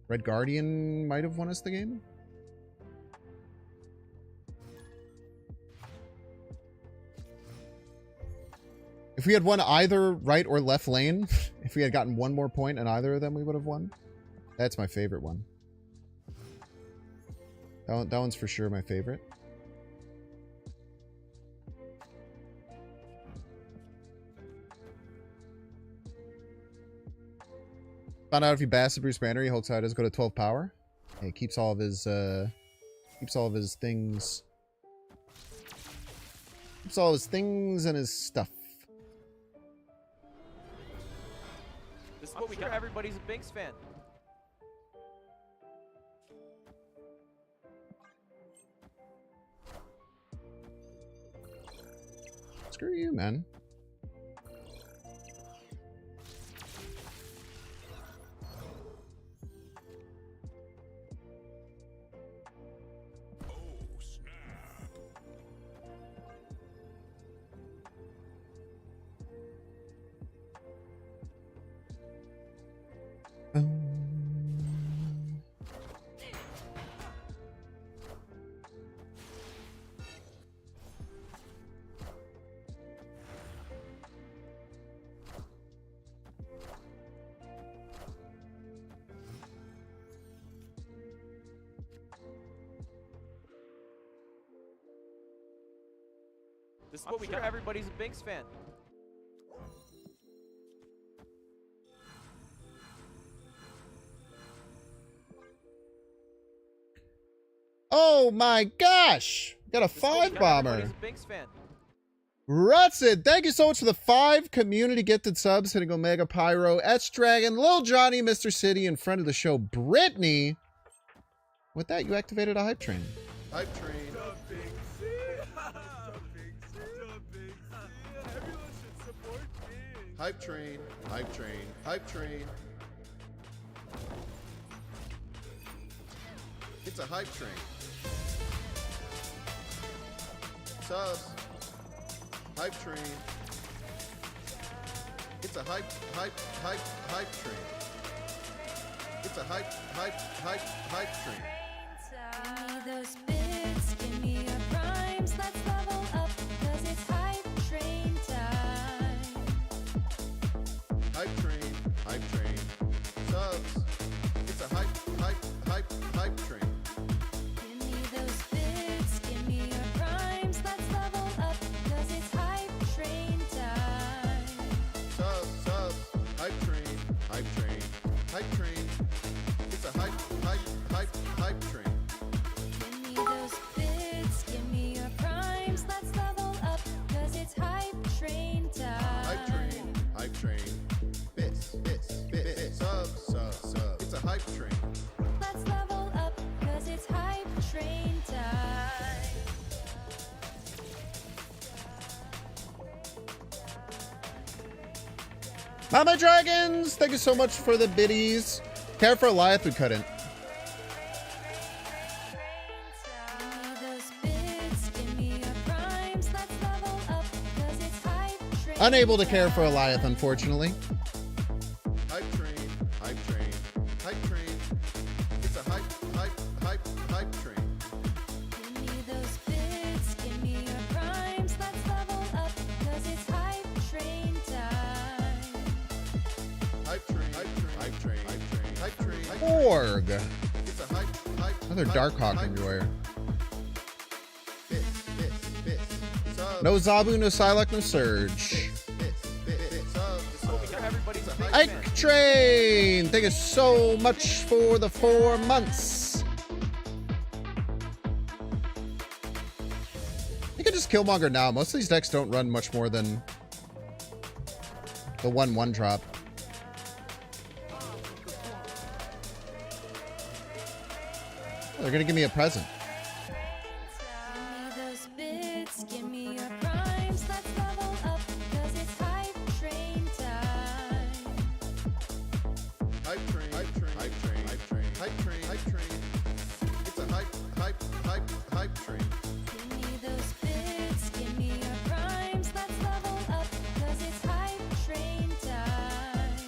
Red Guardian might have won us the game. If we had won either right or left lane, if we had gotten one more point in either of them, we would have won. That's my favorite one. That one's for sure my favorite. Found out if you bass the Bruce Banner, he hulks out does go to 12 power. And he keeps all of his things. Keeps all his things and his stuff. This is what we got. Everybody's a Binks fan. Screw you, man. This is what we got. Everybody's a Binks fan. Oh my gosh! Got a 5 bomber. Everybody's a Binks fan. Rutsid, thank you so much for the 5 community gifted subs. Hitting Omega Pyro, S Dragon, Lil Johnny, Mr. City, and friend of the show, Brittany. With that, you activated a hype train. Hype train. Hype train, hype train, hype train. It's a hype train. Subs. Hype train. It's a hype train. It's a hype train. Give me those bits, give me your primes, let's level up, cause it's hype train time. Hype train, subs. It's a hype train. Give me those bits, give me your primes, let's level up, cause it's hype train time. Subs, hype train, it's a hype train. Give me those bits, give me your primes, let's level up, cause it's hype train time. Hype train, bits, subs, it's a hype train. Let's level up, cause it's hype train time. Mama Dragons, thank you so much for the biddies. Care for Goliath, we couldn't. Give me those bits, give me your primes, let's level up, cause it's hype train. Unable to care for Goliath, unfortunately. Hype train, it's a hype train. Give me those bits, give me your primes, let's level up, cause it's hype train time. Hype train, Org. it's a hype. Another Darkhawk everywhere. Bits, subs. No Zabu, no Psylocke, no Surge. Subs. Everybody's a Binks Ike fan. Train! Thank you so much for the 4 months. I can just Killmonger now. Most of these decks don't run much more than the 1/1 drop. Oh, they're gonna give me a present. Give me those bits, give me your primes, let's level up, 'cause it's hype train time. Hype train, hype train, hype train, hype train, hype train, hype train. It's a hype train. Give me those bits, give me your primes, let's level up, 'cause it's hype train time.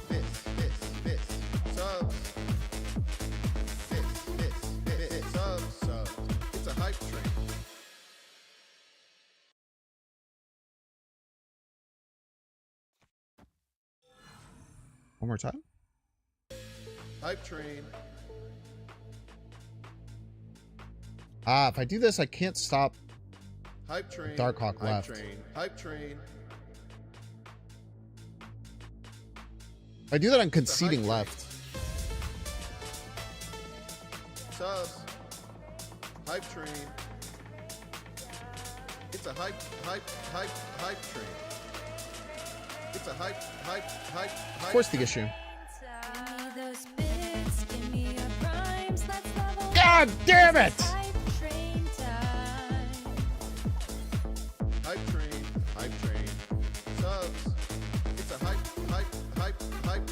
This, subs. This, subs. It's a hype train. One more time. Hype train. Ah, if I do this, I can't stop. Hype train. Darkhawk hype left. Train. Hype train. If I do that, I'm It's a conceding hype left. Subs. Hype train. It's a hype train. It's a hype. Of course, the issue. Give me those bits, give me your primes, let's level up. God damn it! Hype train time. Hype train. Subs. It's a hype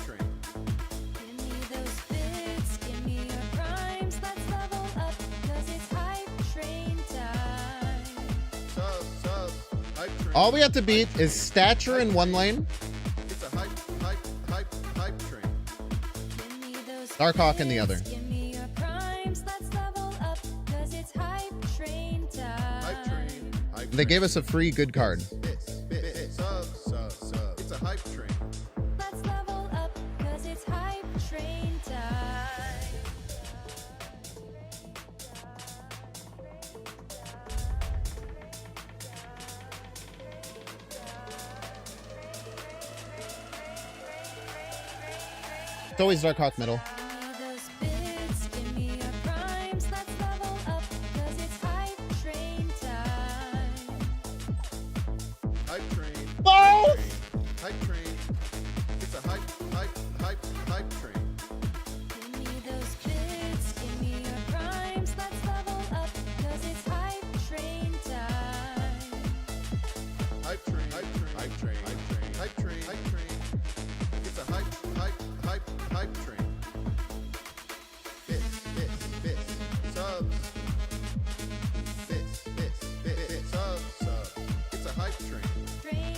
train. Give me those bits, give me your primes, let's level up, 'cause it's hype train time. Subs. Hype train. All we have to beat is stature in one lane, It's a hype train. Give me those Darkhawk in the other. bits, give me your primes, let's level up, 'cause it's hype train time. Hype train. Hype They gave us a free good card. This. Subs. It's a hype train. Let's level up, 'cause it's hype train time. It's always Darkhawk middle. Give me those bits, give me your primes, let's level up, 'cause it's hype train time. Hype train. Both! Hype train. It's a hype train. Give me those bits, give me your primes, let's level up, 'cause it's hype train time. Hype train. It's a hype train. This. Subs. This. Subs. It's a hype train. Train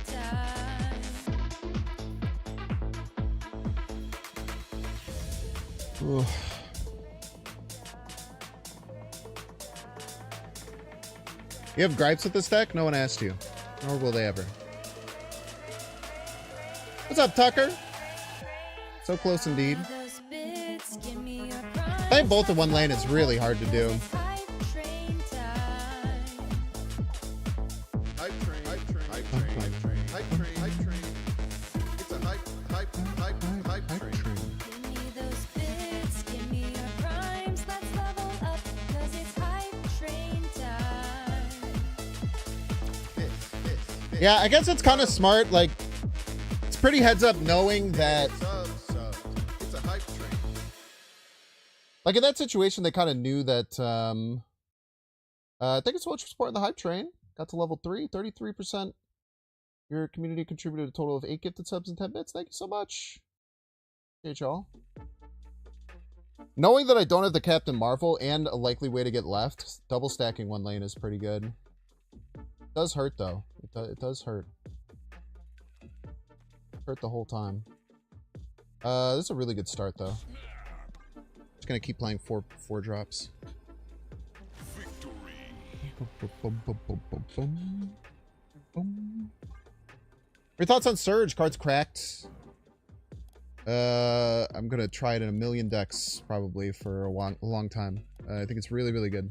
time. Ooh. You have gripes with this deck? No one asked you. Nor will they ever. What's up, Tucker? So close indeed. Those bits, give me your primes, Playing both in one lane is really hard to do. it's hype train time. Hype train. It's a hype train. Give me those bits, give me your primes, let's level up, 'cause it's hype train time. This. Yeah, I guess it's kind of smart. Like, it's pretty heads up knowing that, Subs. It's a hype train. like, in that situation, they kind of knew that, I think it's what you're supporting the hype train. Got to level 3, 33%. Your community contributed a total of 8 gifted subs and 10 bits. Thank you so much. Hey, y'all. Knowing that I don't have the Captain Marvel and a likely way to get left, double stacking one lane is pretty good. It does hurt, though. It does hurt. Hurt the whole time. This is a really good start, though. Just gonna keep playing four drops. Your thoughts on Surge? Cards cracked. I'm gonna try it in a million decks probably for a long time. I think it's really, really good.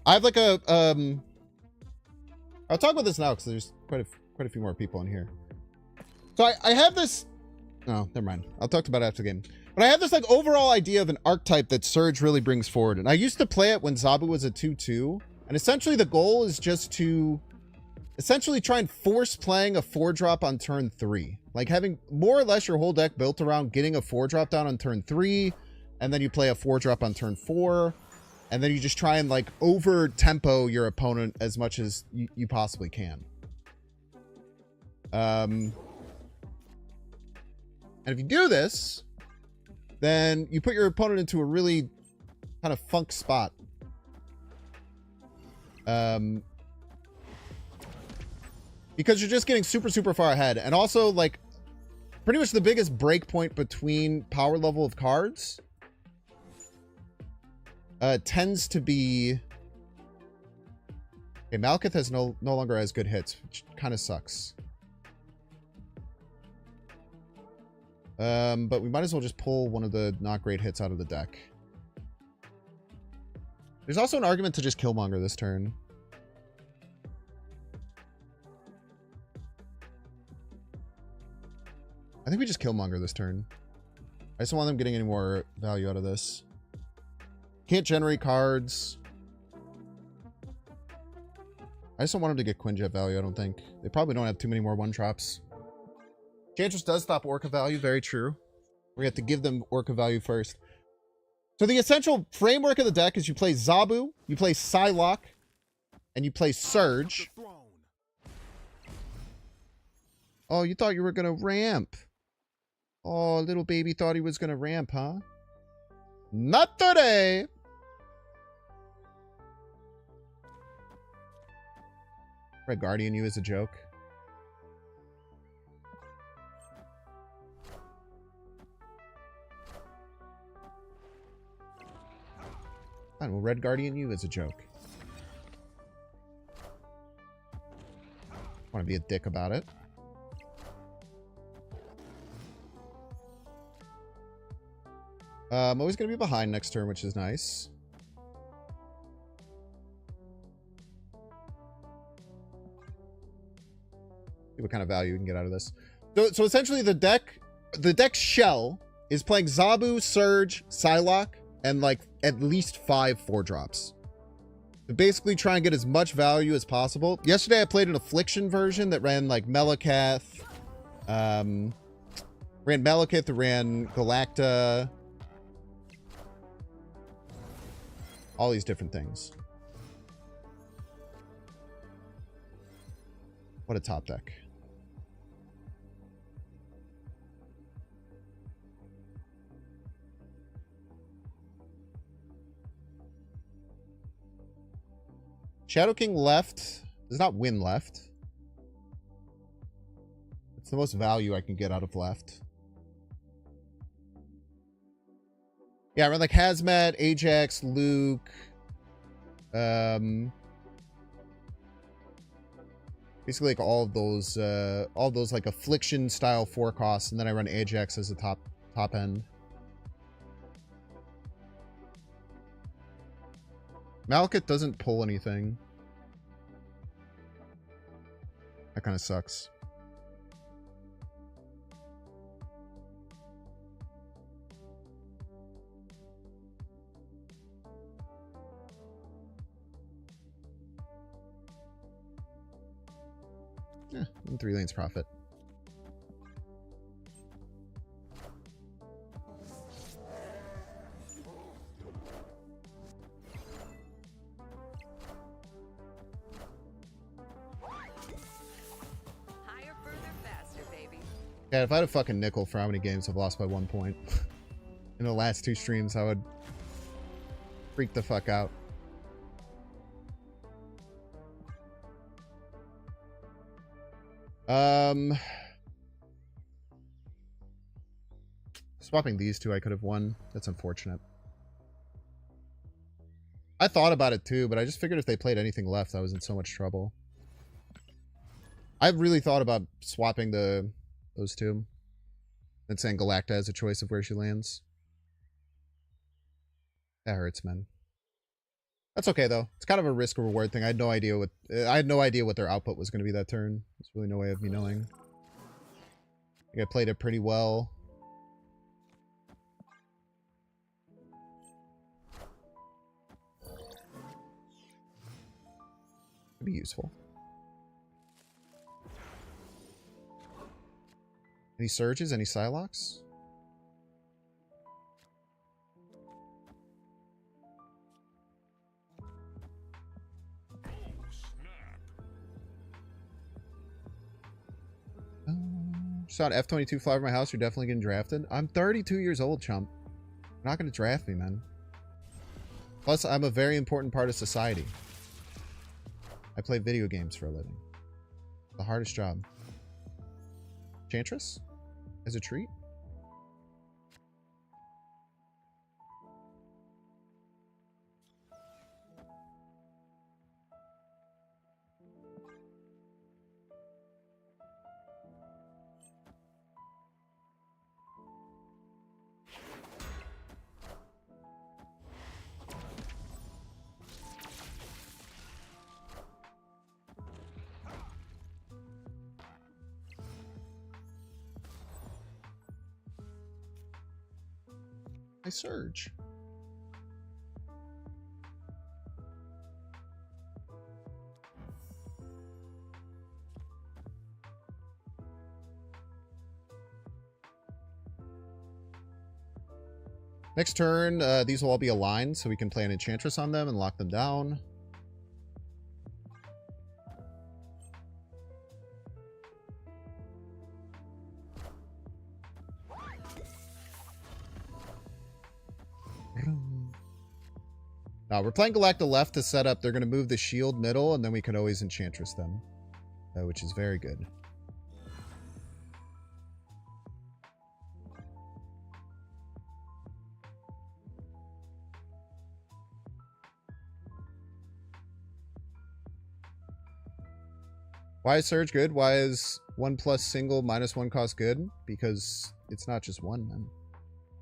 I have like a I'll talk about this now because there's quite a few more people in here. So I have this. Oh, never mind. I'll talk about it after the game. But I have this like overall idea of an archetype that Surge really brings forward. And I used to play it when Zabu was a 2/2. And essentially the goal is just to essentially try and force playing a 4-drop on turn 3. Like having more or less your whole deck built around getting a 4-drop down on turn 3. And then you play a 4-drop on turn 4. And then you just try and like over tempo your opponent as much as you possibly can. And if you do this, then you put your opponent into a really kind of funk spot. Because you're just getting super, super far ahead. And also, like, pretty much the biggest break point between power level of cards tends to be... Okay, Malekith has no longer has good hits, which kind of sucks. But we might as well just pull one of the not great hits out of the deck. There's also an argument to just Killmonger this turn. I think we just Killmonger this turn. I just don't want them getting any more value out of this. Can't generate cards. I just don't want them to get Quinjet value, I don't think. They probably don't have too many more 1-drops. Enchantress does stop Orca value, very true. We have to give them Orca value first. So the essential framework of the deck is you play Zabu, you play Psylocke, and you play Surge. Oh, you thought you were gonna ramp. Oh, little baby thought he was gonna ramp, huh? Not today! Red Guardian you as a joke. Fine, we'll Red Guardian you as a joke. Want to be a dick about it. I'm always going to be behind next turn, which is nice. See what kind of value we can get out of this. So essentially the deck shell is playing Zabu, Surge, Psylocke, and like at least 5 4-drops. To basically try and get as much value as possible. Yesterday I played an Affliction version that ran like Malekith, ran Galacta, all these different things. What a top deck. Shadow King left does not win left. It's the most value I can get out of left. Yeah, I run like Hazmat, Ajax, Luke. Basically like all those like Affliction style 4 costs, and then I run Ajax as a top end. Malekith doesn't pull anything. That kind of sucks. Yeah, 3 lanes profit. Higher, further, faster, baby. Yeah, if I had a fucking nickel for how many games I've lost by 1 point in the last 2 streams, I would freak the fuck out. Swapping these 2 I could have won. That's unfortunate. I thought about it too, but I just figured if they played anything left, I was in so much trouble. I really thought about swapping those 2 and saying Galacta as a choice of where she lands. That hurts, man. That's okay though. It's kind of a risk reward thing. I had no idea what their output was going to be that turn. There's really no way of me knowing. I think I played it pretty well. Could be useful. Any surges? Any Psylocks? Saw an F-22 fly over my house. You're definitely getting drafted. I'm 32 years old, chump. You're not going to draft me, man. Plus, I'm a very important part of society. I play video games for a living. The hardest job. Enchantress? As a treat? I surge. Next turn, these will all be aligned, so we can play an Enchantress on them and lock them down. Now, we're playing Galacta left to set up. They're going to move the shield middle, and then we can always Enchantress them, which is very good. Why is Surge good? Why is 1+ single -1 cost good? Because it's not just one, man.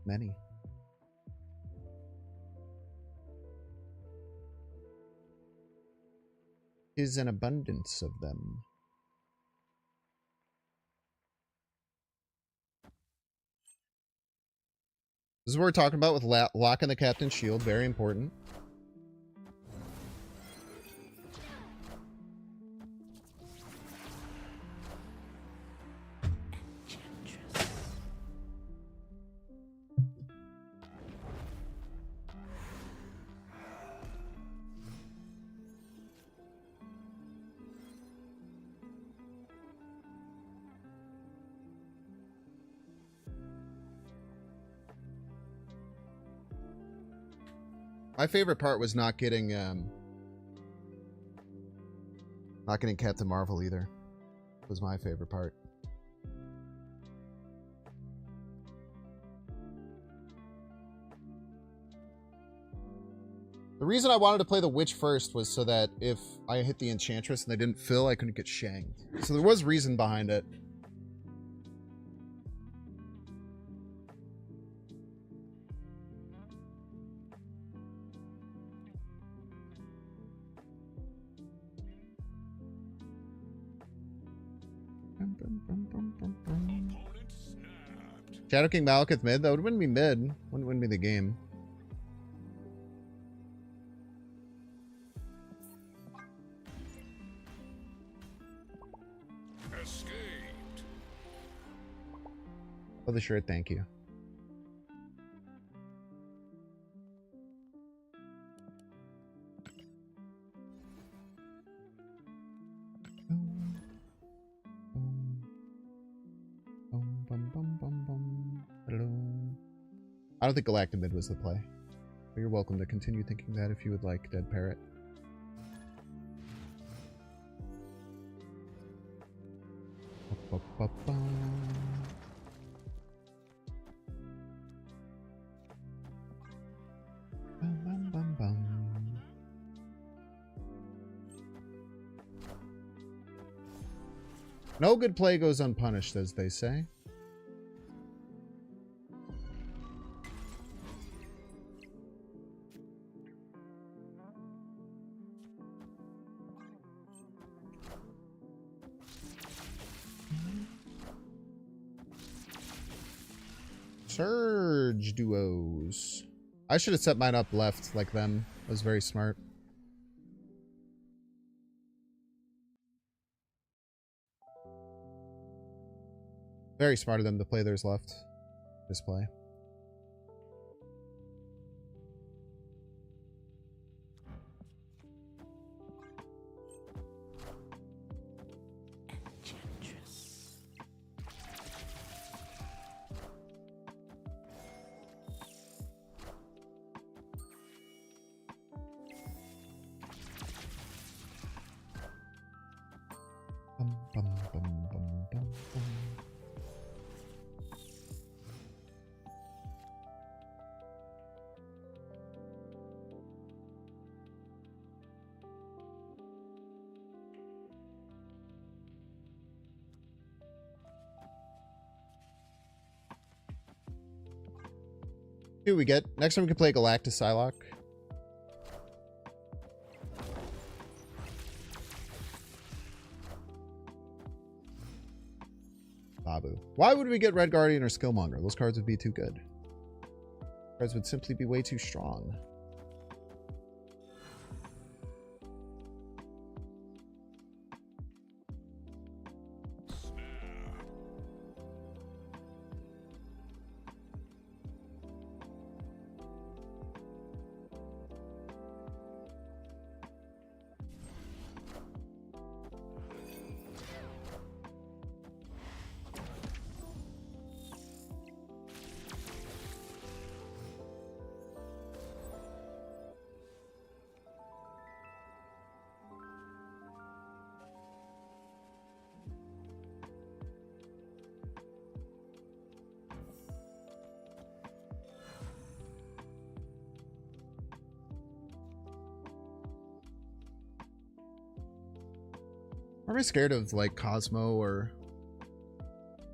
Many. Is an abundance of them. This is what we're talking about with locking the Captain's Shield. Very important. My favorite part was not getting Captain Marvel either. Was my favorite part. The reason I wanted to play the Witch first was so that if I hit the Enchantress and they didn't fill, I couldn't get shanked. So there was reason behind it. Shadow King Malekith mid? That wouldn't be mid. Wouldn't be the game. Escaped. Oh, the shirt, thank you. I don't think Galacta mid was the play. But you're welcome to continue thinking that if you would like, Dead Parrot. No good play goes unpunished, as they say. Surge duos. I should have set mine up left like them. That was very smart. Very smart of them to play theirs left. Display. Bum, bum, bum, bum, bum, bum. Who we get? Next time we can play Galactus Psylocke. Babu. Why would we get Red Guardian or Skillmonger? Those cards would be too good. Cards would simply be way too strong. Am I scared of like Cosmo or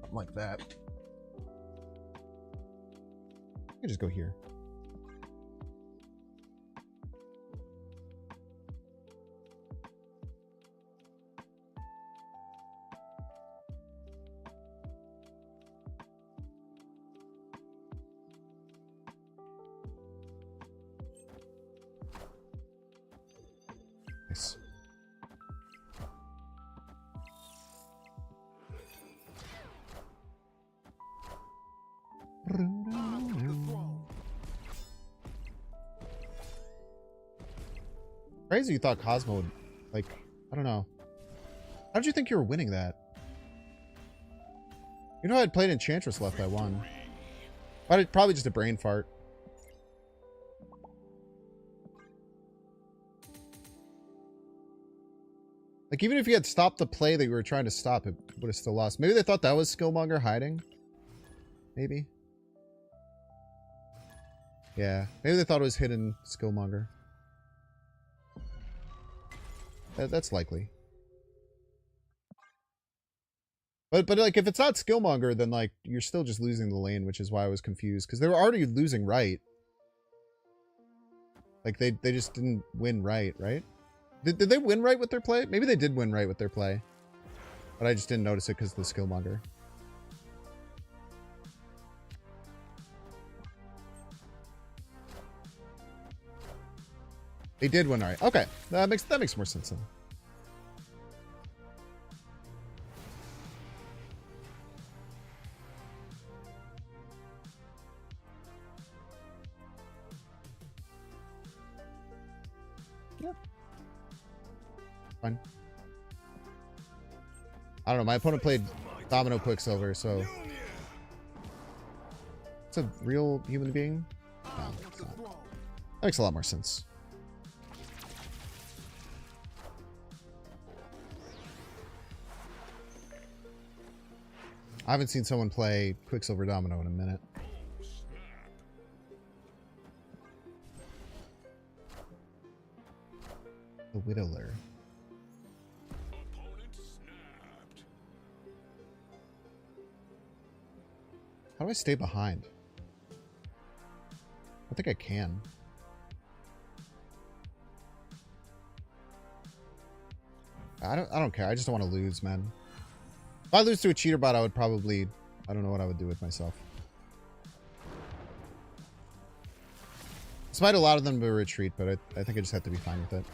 something like that? I can just go here. Nice. Crazy you thought Cosmo would, like, I don't know. How did you think you were winning that? You know, I'd played Enchantress left, I won. But probably just a brain fart. Like, even if you had stopped the play that you were trying to stop, it would have still lost. Maybe they thought that was Skillmonger hiding? Maybe. Yeah, maybe they thought it was hidden Skillmonger. That's likely. But like, if it's not Skillmonger, then like, you're still just losing the lane, which is why I was confused. Because they were already losing right. Like, they just didn't win right? Did they win right with their play? Maybe they did win right with their play. But I just didn't notice it because of the Skillmonger. They did win right. Okay, that makes more sense then. Yeah. Fine. I don't know. My opponent played Domino Quicksilver, so it's a real human being. No, it's not. That makes a lot more sense. I haven't seen someone play Quicksilver Domino in a minute. The Whittler. How do I stay behind? I think I can. I don't care. I just don't want to lose, man. If I lose to a cheater bot, I would probably... I don't know what I would do with myself. Despite a lot of them to retreat, but I think I just have to be fine with it.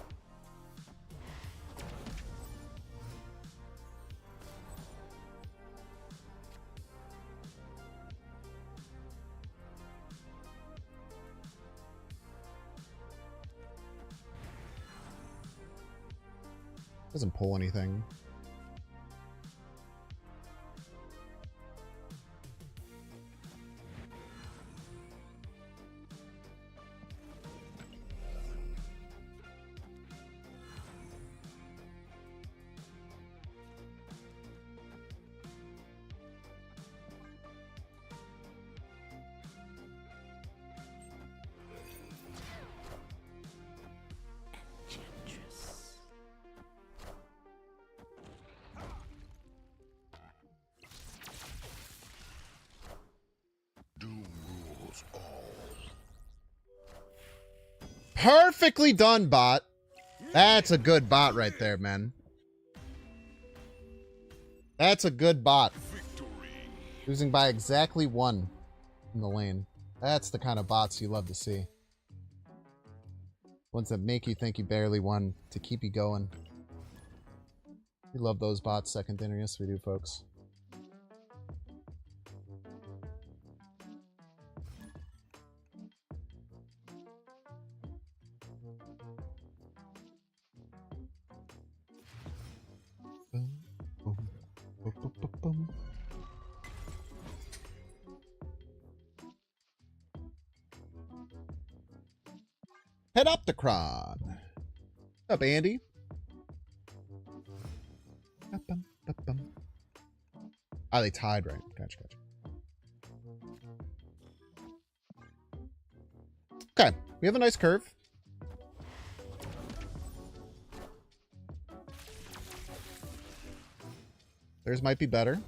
Doesn't pull anything. Doom rules all. Perfectly done, bot. That's a good bot right there, man. That's a good bot. Losing by exactly 1 in the lane. That's the kind of bots you love to see. Ones that make you think you barely won to keep you going. We love those bots, second dinner. Yes, we do, folks. Boom, boom, boom, boom, boom, boom. Pedopticron. What's up, Andy? Ah, they tied, right? Gotcha, gotcha. Okay, we have a nice curve. Theirs might be better.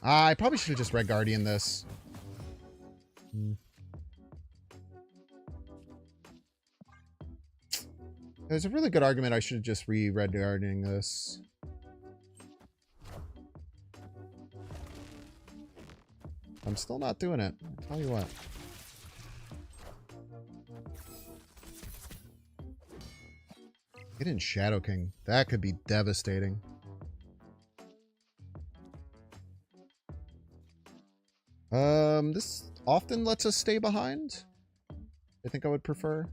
I probably should have just Red Guardian this. There's a really good argument I should have just Red Guardian this. I'm still not doing it. I'll tell you what. Get in Shadow King. That could be devastating. This often lets us stay behind. I think I would prefer.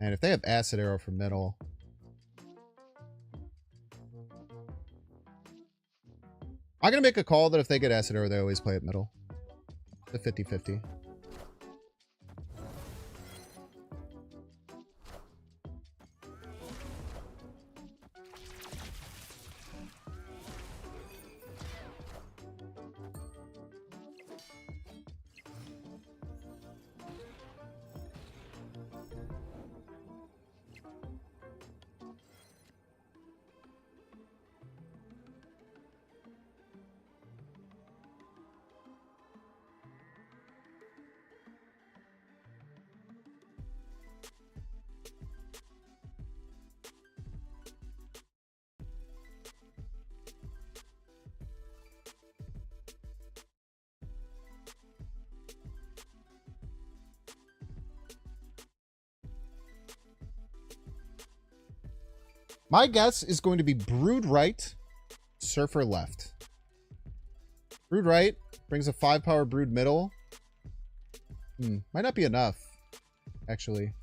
And if they have Acid Arrow for middle. I'm going to make a call that if they get Acid Arrow, they always play at middle. The 50-50. My guess is going to be Brood right, Surfer left. Brood right brings a 5-power Brood middle. Might not be enough, actually.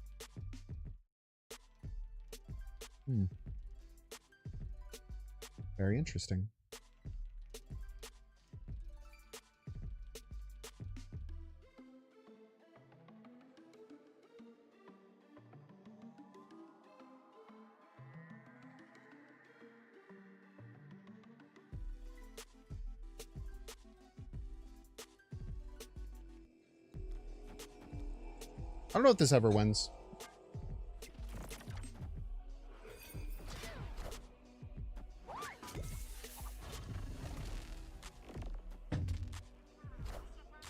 Very interesting. I don't know if this ever wins.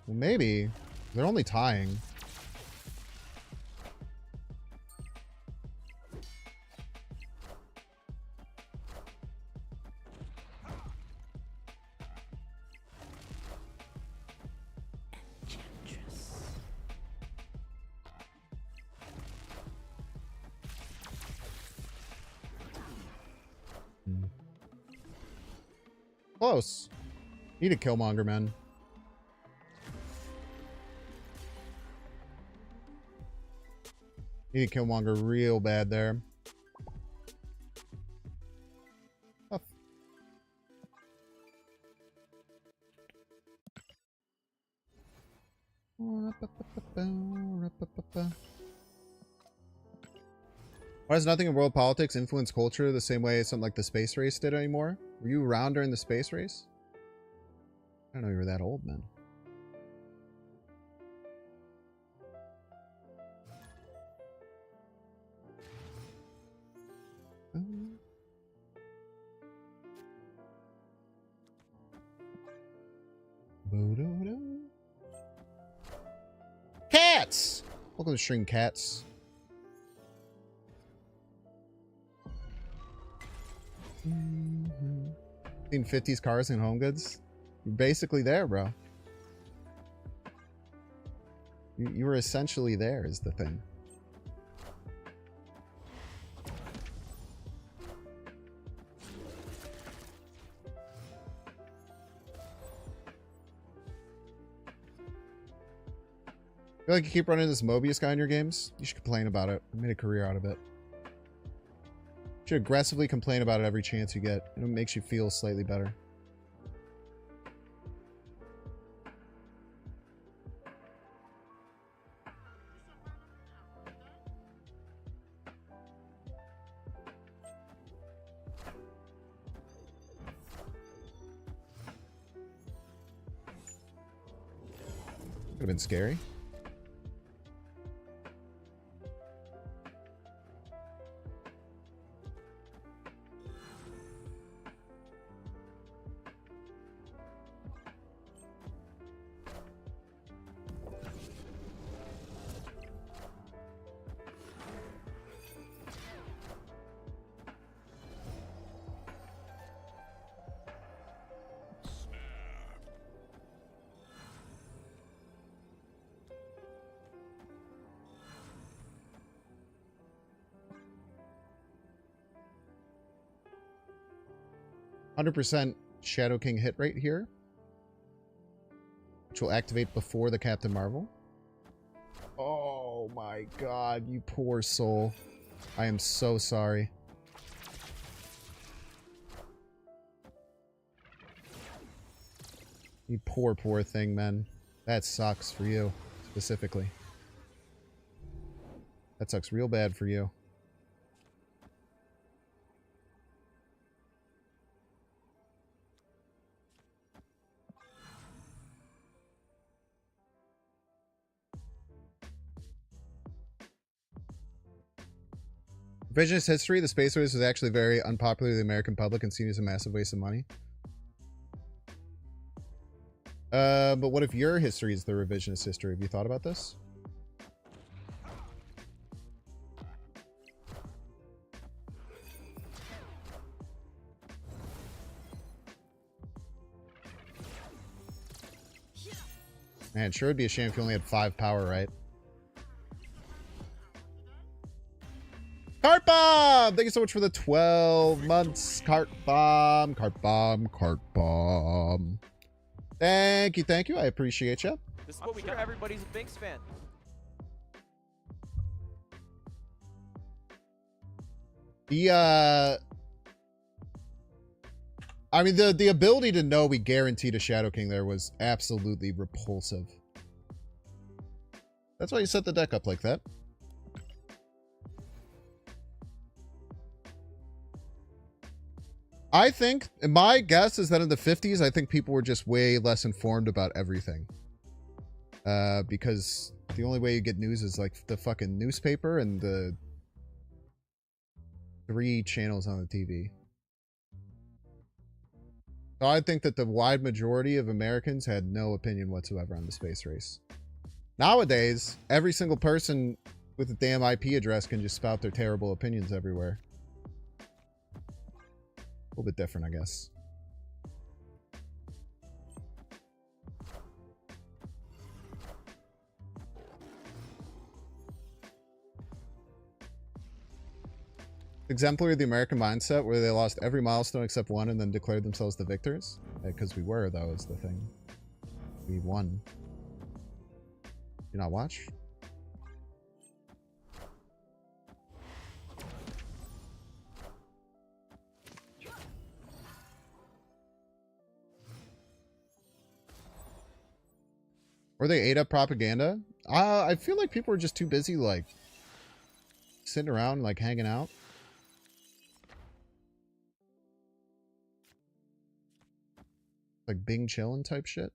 Well, maybe. They're only tying. Close. Need a Killmonger, man. Need a Killmonger real bad there. Oh. Why does nothing in world politics influence culture the same way something like the space race did anymore? Were you around during the space race? I don't know you were that old, man. Cats! Welcome to String Cats. Seen 50s cars and home goods? You're basically there, bro. You were essentially there is the thing. I feel like you keep running this Mobius guy in your games. You should complain about it. I made a career out of it. You should aggressively complain about it every chance you get. It makes you feel slightly better. Could have been scary. %, Shadow King hit rate here, which will activate before the Captain Marvel. Oh my god, you poor soul. I am so sorry. You poor, poor thing, man. That sucks for you, specifically. That sucks real bad for you. Revisionist history, the space race was actually very unpopular to the American public and seen as a massive waste of money. But what if your history is the revisionist history? Have you thought about this? Man, sure would be a shame if you only had 5 power, right? Cart Bomb! Thank you so much for the 12 months. Cart Bomb, Cart Bomb, Cart Bomb. Thank you, thank you. I appreciate you. This is what we got. Everybody's a Binks fan. I mean, the ability to know we guaranteed a Shadow King there was absolutely repulsive. That's why you set the deck up like that. I think, my guess is that in the 50s, I think people were just way less informed about everything. Because the only way you get news is like the fucking newspaper and the 3 channels on the TV. So I think that the wide majority of Americans had no opinion whatsoever on the space race. Nowadays, every single person with a damn IP address can just spout their terrible opinions everywhere. A little bit different, I guess. Exemplary of the American mindset, where they lost every milestone except one and then declared themselves the victors. Because we were, though, is the thing. We won. You not watch? Or they ate up propaganda? I feel like people were just too busy, like, sitting around, like, hanging out. Like Bing chillin' type shit.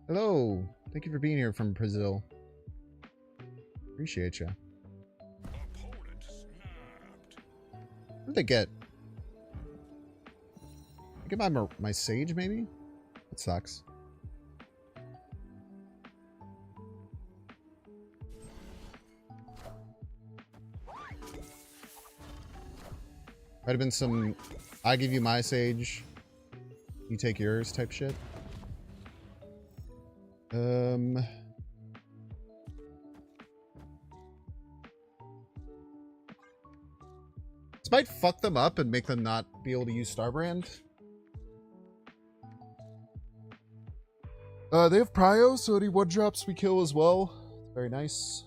Hello. Thank you for being here from Brazil. Appreciate you. Opponent snapped. What did they get? I get my sage, maybe? That sucks. Might have been some I give you my sage, you take yours type shit. This might fuck them up and make them not be able to use Starbrand. They have Prio, so any one drops we kill as well. Very nice.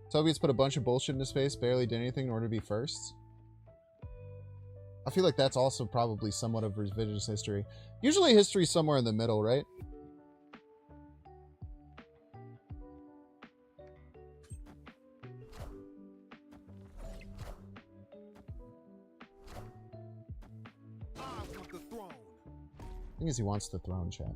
Soviets put a bunch of bullshit in his face, barely did anything in order to be first. I feel like that's also probably somewhat of revisionist history. Usually history's somewhere in the middle, right? I think is he wants the throne, chat.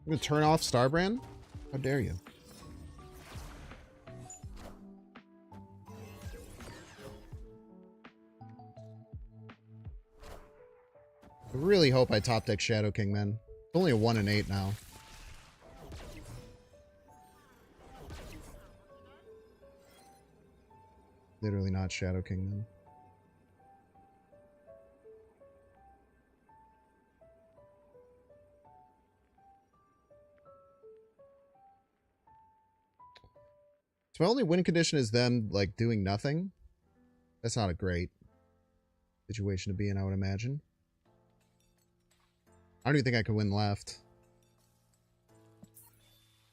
You gonna turn off Starbrand? How dare you? I really hope I top deck Shadow King, man. It's only a 1 in 8 now. Literally not Shadow King, then. So my only win condition is them, like, doing nothing. That's not a great situation to be in, I would imagine. I don't even think I could win left.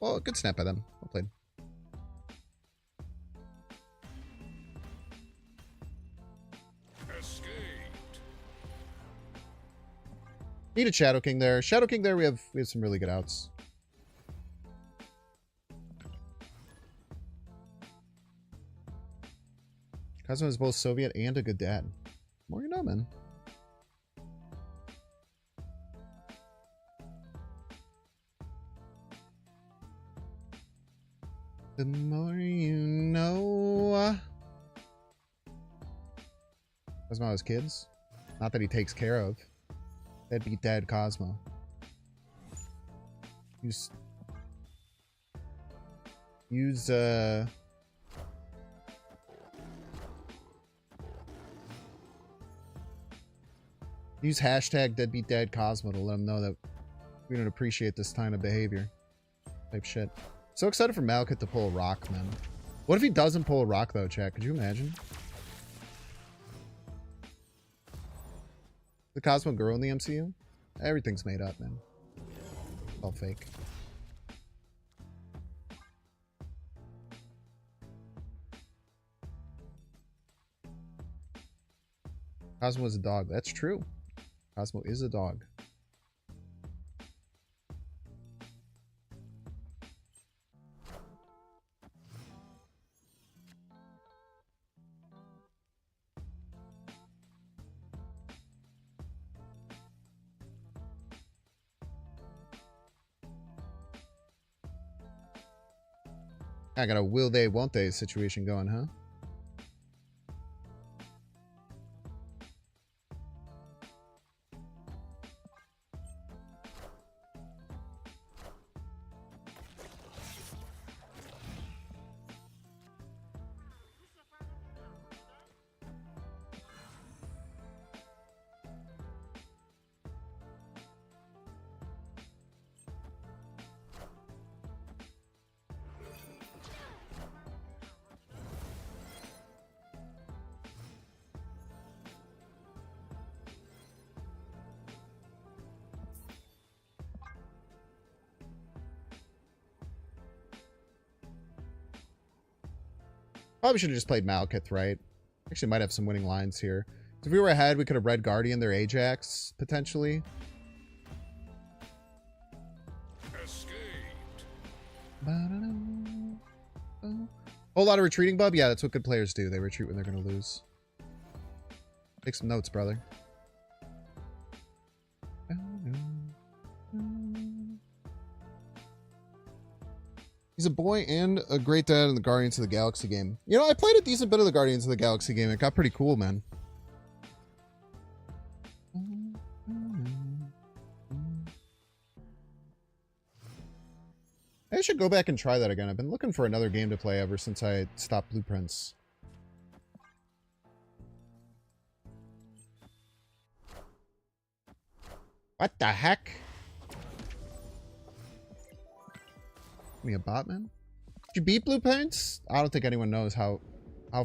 Well, good snap by them. Well played. Escaped. Need a Shadow King there. Shadow King there, we have some really good outs. Cosmo is both Soviet and a good dad. More you know, man. The more you know. Cosmo has kids. Not that he takes care of. Deadbeat dad Cosmo. Use hashtag deadbeat dad Cosmo to let him know that we don't appreciate this kind of behavior. Type shit. So excited for Malekith to pull a rock, man. What if he doesn't pull a rock, though, chat? Could you imagine? The Cosmo girl in the MCU? Everything's made up, man. It's all fake. Cosmo is a dog. That's true. Cosmo is a dog. I got a will they, won't they situation going, huh? Probably should have just played Malekith, right? Actually, might have some winning lines here. So if we were ahead, we could have Red Guardian their Ajax, potentially. Escaped. Whole lot of retreating, bub? Yeah, that's what good players do. They retreat when they're going to lose. Take some notes, brother. He's a boy and a great dad in the Guardians of the Galaxy game. You know, I played a decent bit of the Guardians of the Galaxy game. It got pretty cool, man. I should go back and try that again. I've been looking for another game to play ever since I stopped Blueprints. What the heck? Me a bot, man? Did you beat Blueprints? I don't think anyone knows how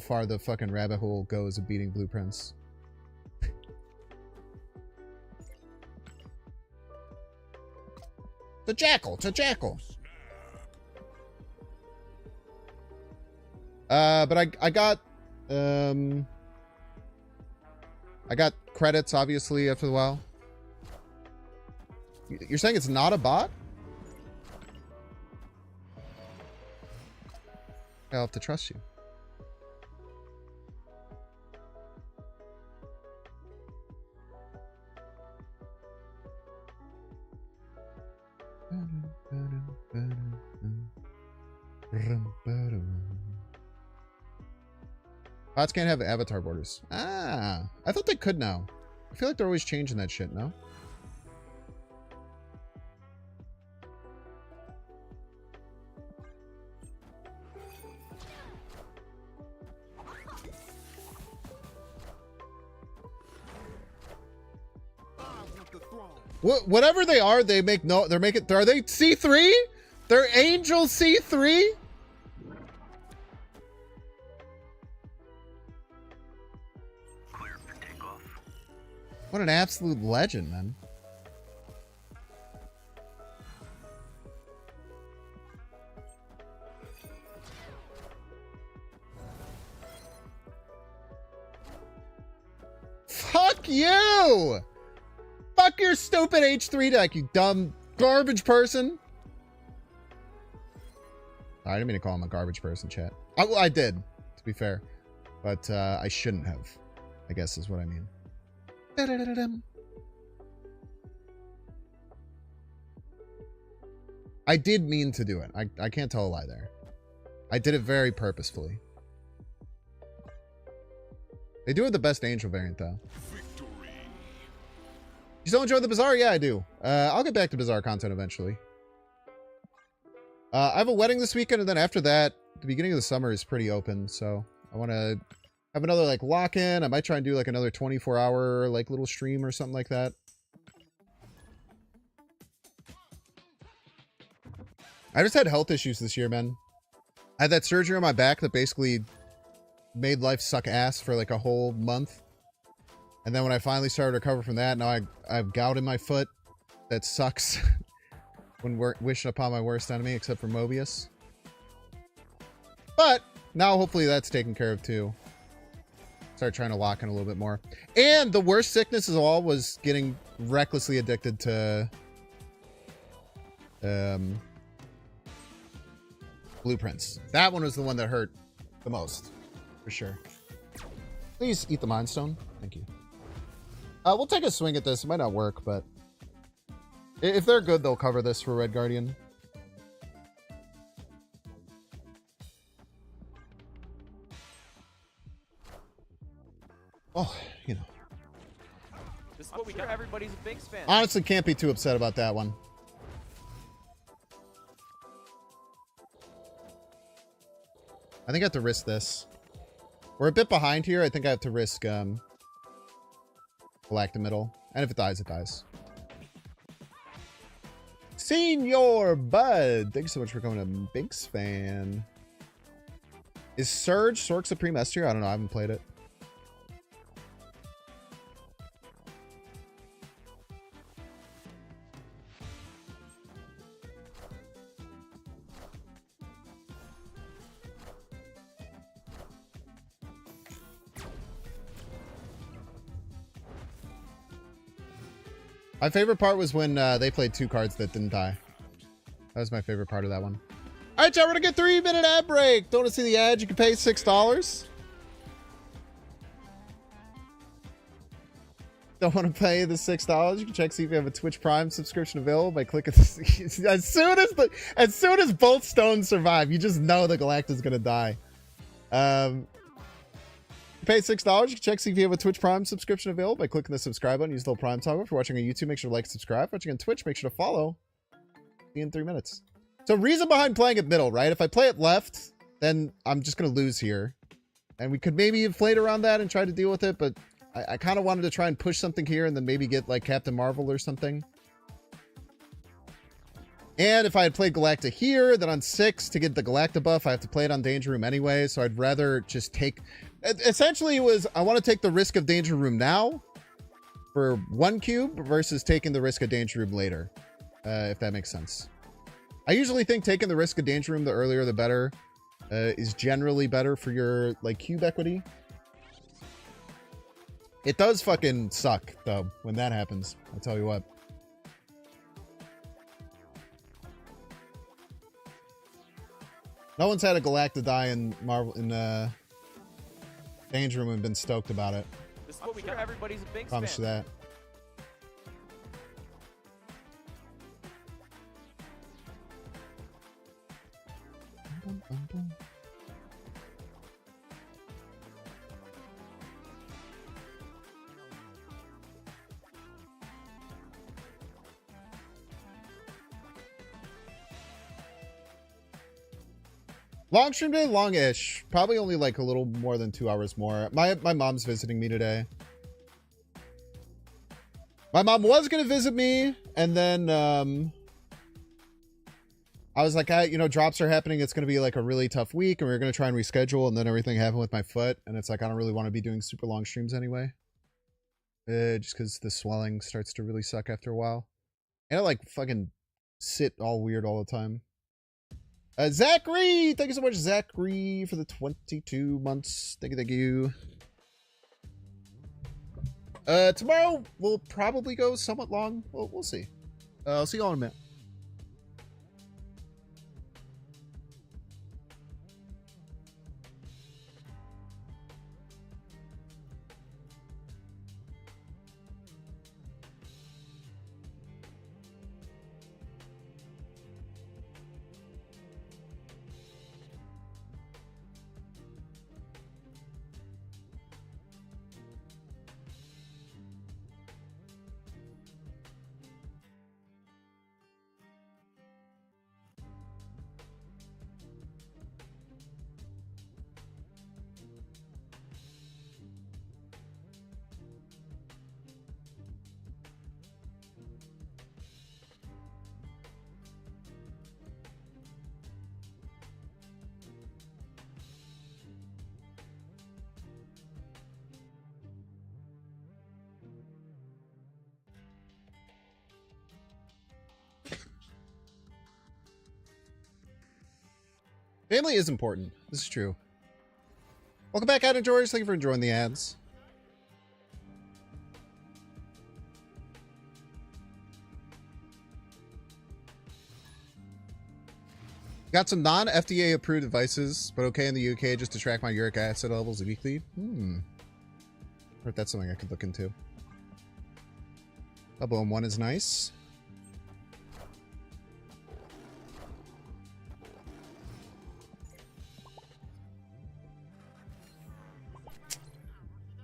far the fucking rabbit hole goes of beating Blueprints. The jackal, it's a jackal. But I got credits obviously after a while. You're saying it's not a bot? I'll have to trust you. Bots can't have avatar borders. Ah, I thought they could now. I feel like they're always changing that shit, no? Whatever they are, they make no. They're making. Are they C3? They're Angel C3. Clear for takeoff. What an absolute legend, man. Fuck you! Fuck your stupid H3 deck, you dumb garbage person. I didn't mean to call him a garbage person, chat. Well, I did, to be fair. But I shouldn't have, I guess is what I mean. Da-da-da-da-dum. I did mean to do it. I can't tell a lie there. I did it very purposefully. They do have the best Angel variant, though. You still enjoy the Bazaar? Yeah, I do. I'll get back to Bazaar content eventually. I have a wedding this weekend, and then after that, the beginning of the summer is pretty open, so I want to have another, like, lock-in. I might try and do, like, another 24-hour, like, little stream or something like that. I just had health issues this year, man. I had that surgery on my back that basically made life suck ass for, like, a whole month. And then when I finally started to recover from that, now I have gout in my foot. That sucks. When wishing upon my worst enemy, except for Mobius. But now hopefully that's taken care of too. Start trying to lock in a little bit more. And the worst sickness of all was getting recklessly addicted to blueprints. That one was the one that hurt the most, for sure. Please eat the Mind Stone. Thank you. We'll take a swing at this. It might not work, but if they're good, they'll cover this for Red Guardian. Oh, you know. This is what we got. Everybody's a Binks fan. Honestly, can't be too upset about that one. I think I have to risk this. We're a bit behind here. I think I have to risk Galactamiddle. And if it dies, it dies. Senior Bud, thanks so much for coming to Binks fan. Is Surge Sork Supreme S tier? I don't know. I haven't played it. My favorite part was when they played 2 cards that didn't die. That was my favorite part of that one. All right, y'all, we're going to get 3-minute ad break. Don't want to see the ad? You can pay $6. Don't want to pay the $6? You can check see if you have a Twitch Prime subscription available by clicking this. as soon as both stones survive, you just know the Galacta's going to die. Pay $6. You can check see if you have a Twitch Prime subscription available by clicking the subscribe button. Use the little Prime toggle. If you're watching on YouTube, make sure to like, subscribe. If you're watching on Twitch, make sure to follow. See you in 3 minutes. So reason behind playing it middle, right? If I play it left, then I'm just going to lose here. And we could maybe have played around that and tried to deal with it, but I kind of wanted to try and push something here and then maybe get like Captain Marvel or something. And if I had played Galacta here, then on 6 to get the Galacta buff, I have to play it on Danger Room anyway. So I'd rather just take... Essentially, it was I want to take the risk of Danger Room now for 1 cube versus taking the risk of Danger Room later, if that makes sense. I usually think taking the risk of Danger Room the earlier the better is generally better for your like cube equity. It does fucking suck though when that happens. I'll tell you what. No one's had a Galacta die in Marvel in Danger Room and been stoked about it. This is what we got. Everybody's a Binks Promise fan. you that. Long stream day, long-ish. Probably only like a little more than 2 hours more. My mom's visiting me today. My mom was gonna visit me, and then I was like, you know, drops are happening. It's gonna be like a really tough week, and we are gonna try and reschedule. And then everything happened with my foot, and it's like I don't really want to be doing super long streams anyway. Just because the swelling starts to really suck after a while, and I like fucking sit all weird all the time. Zachary, thank you so much, Zachary, for the 22 months. Thank you, thank you. Tomorrow will probably go somewhat long. We'll see. I'll see you all in a minute. Family is important. This is true. Welcome back, Ad Enjoyers. Thank you for enjoying the ads. Got some non-FDA approved devices, but okay in the UK just to track my uric acid levels weekly. Heard that's something I could look into. Double M1 is nice.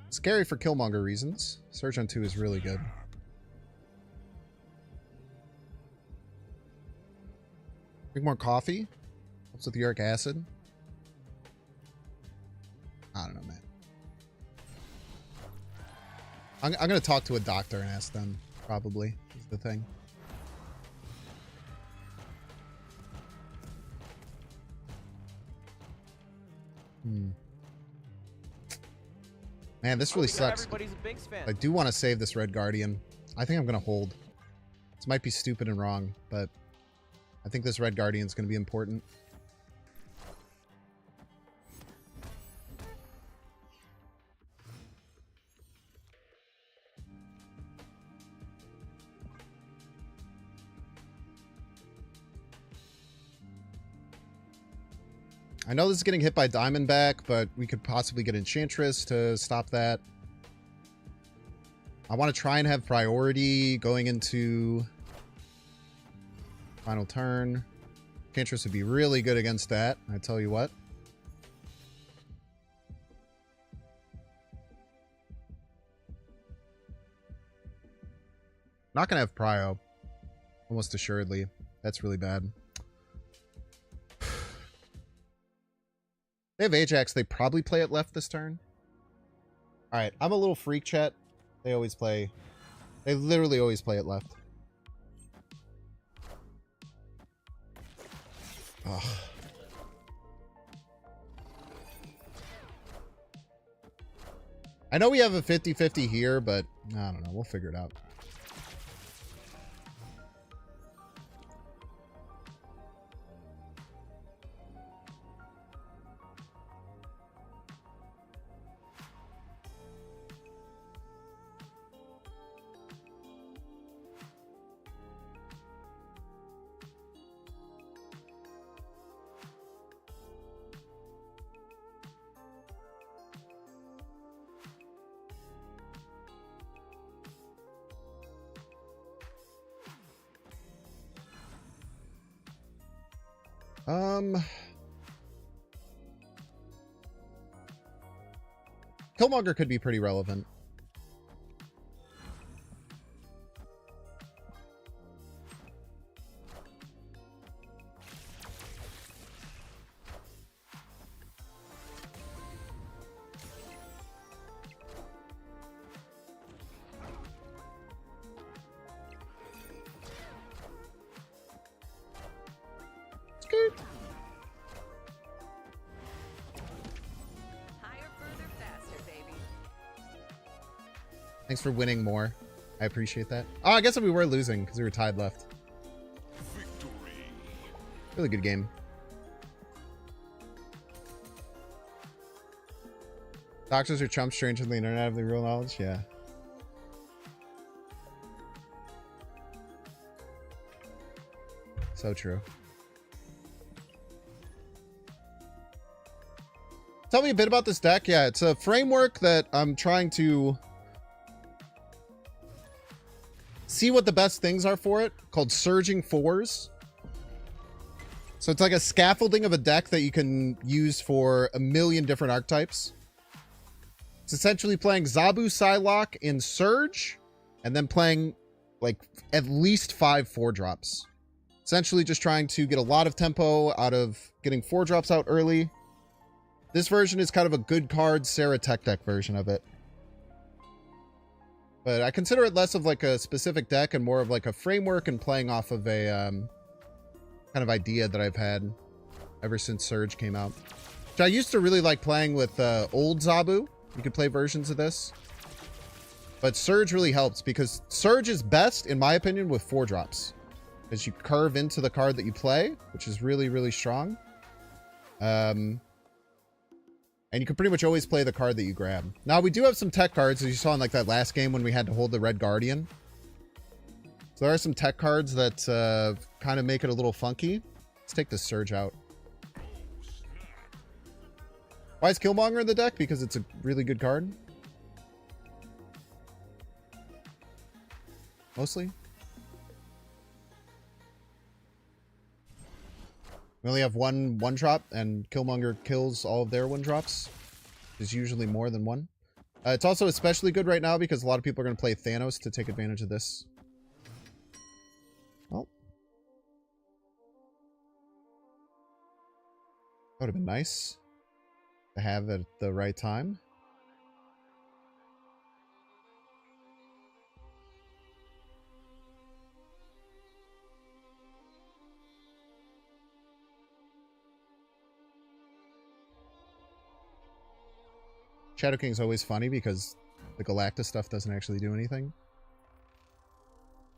Scary for Killmonger reasons. Surge on 2 is really good. Drink more coffee. Helps with uric acid. I don't know, man. I'm going to talk to a doctor and ask them, probably, is the thing. Man, this really sucks. Everybody's a Binks fan. I do want to save this Red Guardian. I think I'm going to hold. This might be stupid and wrong, but I think this Red Guardian is going to be important. I know this is getting hit by Diamondback, but we could possibly get Enchantress to stop that. I want to try and have priority going into final turn. Enchantress would be really good against that, I tell you what. Not going to have Prio. Almost assuredly. That's really bad. They have Ajax. They probably play it left this turn. Alright, I'm a little freak, chat. They always play... They literally always play it left. Ugh. I know we have a 50-50 here, but I don't know. We'll figure it out. Killmonger could be pretty relevant. Skirt. Thanks for winning more. I appreciate that. Oh, I guess we were losing because we were tied left. Victory. Really good game. Doctors are chumps strange on the internet have the real knowledge. Yeah. So true. Tell me a bit about this deck. Yeah, it's a framework that I'm trying to see what the best things are for it, called Surging Fours. So it's like a scaffolding of a deck that you can use for a million different archetypes. It's essentially playing Zabu Psylocke in Surge, and then playing like at least 5 4-drops. Essentially just trying to get a lot of tempo out of getting 4-drops out early. This version is kind of a good card Sarah Tech deck version of it. But I consider it less of like a specific deck and more of like a framework and playing off of a kind of idea that I've had ever since Surge came out. Which I used to really like playing with old Zabu. You could play versions of this. But Surge really helps because Surge is best, in my opinion, with 4-drops. Because you curve into the card that you play, which is really, really strong. And And you can pretty much always play the card that you grab. Now, we do have some tech cards, as you saw in like that last game when we had to hold the Red Guardian. So there are some tech cards that kind of make it a little funky. Let's take the Surge out. Why is Killmonger in the deck? Because it's a really good card. Mostly. We only have one drop, and Killmonger kills all of their 1-drops. There's usually more than one. It's also especially good right now because a lot of people are going to play Thanos to take advantage of this. Well. That would have been nice to have at the right time. Shadow King's always funny because the Galactus stuff doesn't actually do anything.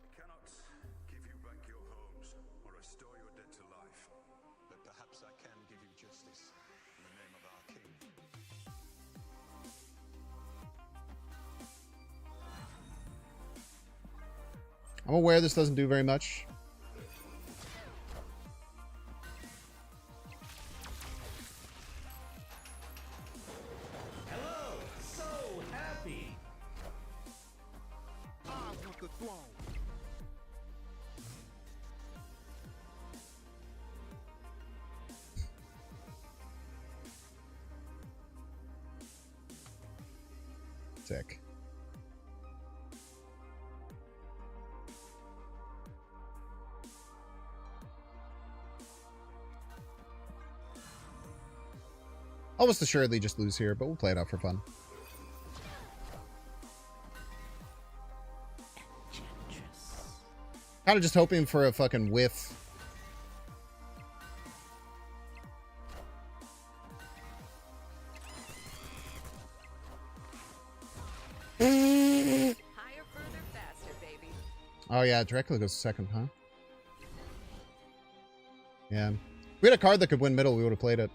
I cannot give you back your homes or restore your dead to life, but perhaps I can give you justice in the name of our king. I'm aware this doesn't do very much. Sick. Almost assuredly just lose here, but we'll play it out for fun. Kind of just hoping for a fucking whiff. Higher, further, faster, baby. Oh yeah, Dracula goes second, huh? Yeah. If we had a card that could win middle, we would have played it.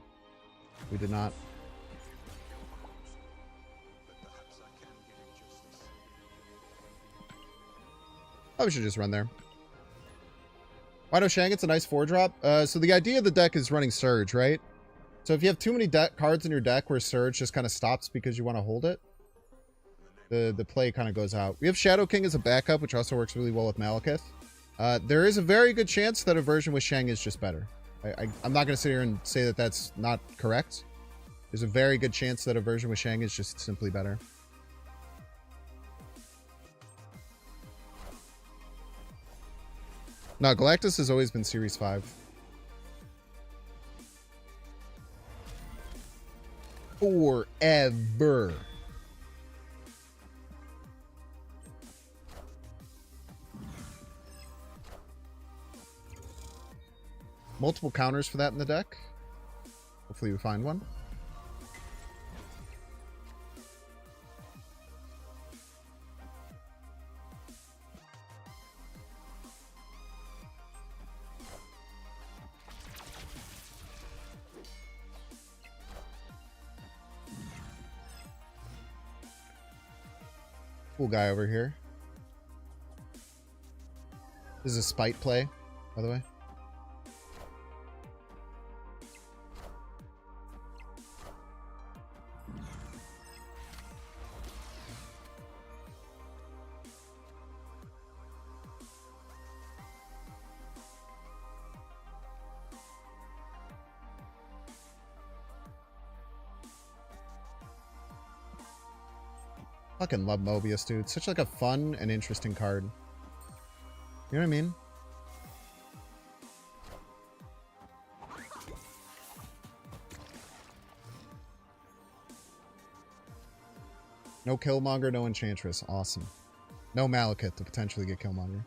We did not. Oh, we should just run there. Why don't Shang? It's a nice 4-drop. So the idea of the deck is running Surge, right? So if you have too many cards in your deck where Surge just kind of stops because you want to hold it, the play kind of goes out. We have Shadow King as a backup, which also works really well with Malekith. There is a very good chance that a version with Shang is just better. I'm not going to sit here and say that that's not correct. There's a very good chance that a version with Shang is just simply better. No, Galactus has always been Series 5. Forever. Multiple counters for that in the deck. Hopefully we find one. Cool guy over here. This is a spite play, by the way. Fucking love Mobius, dude. Such like a fun and interesting card. You know what I mean? No Killmonger, no Enchantress. Awesome. No Malekith to potentially get Killmonger.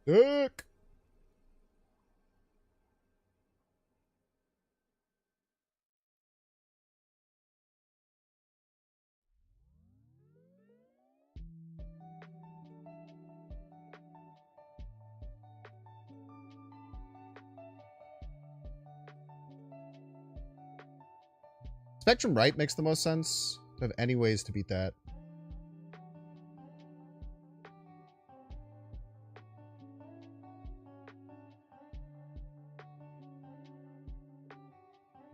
Dick! Spectrum Right makes the most sense. I have any ways to beat that.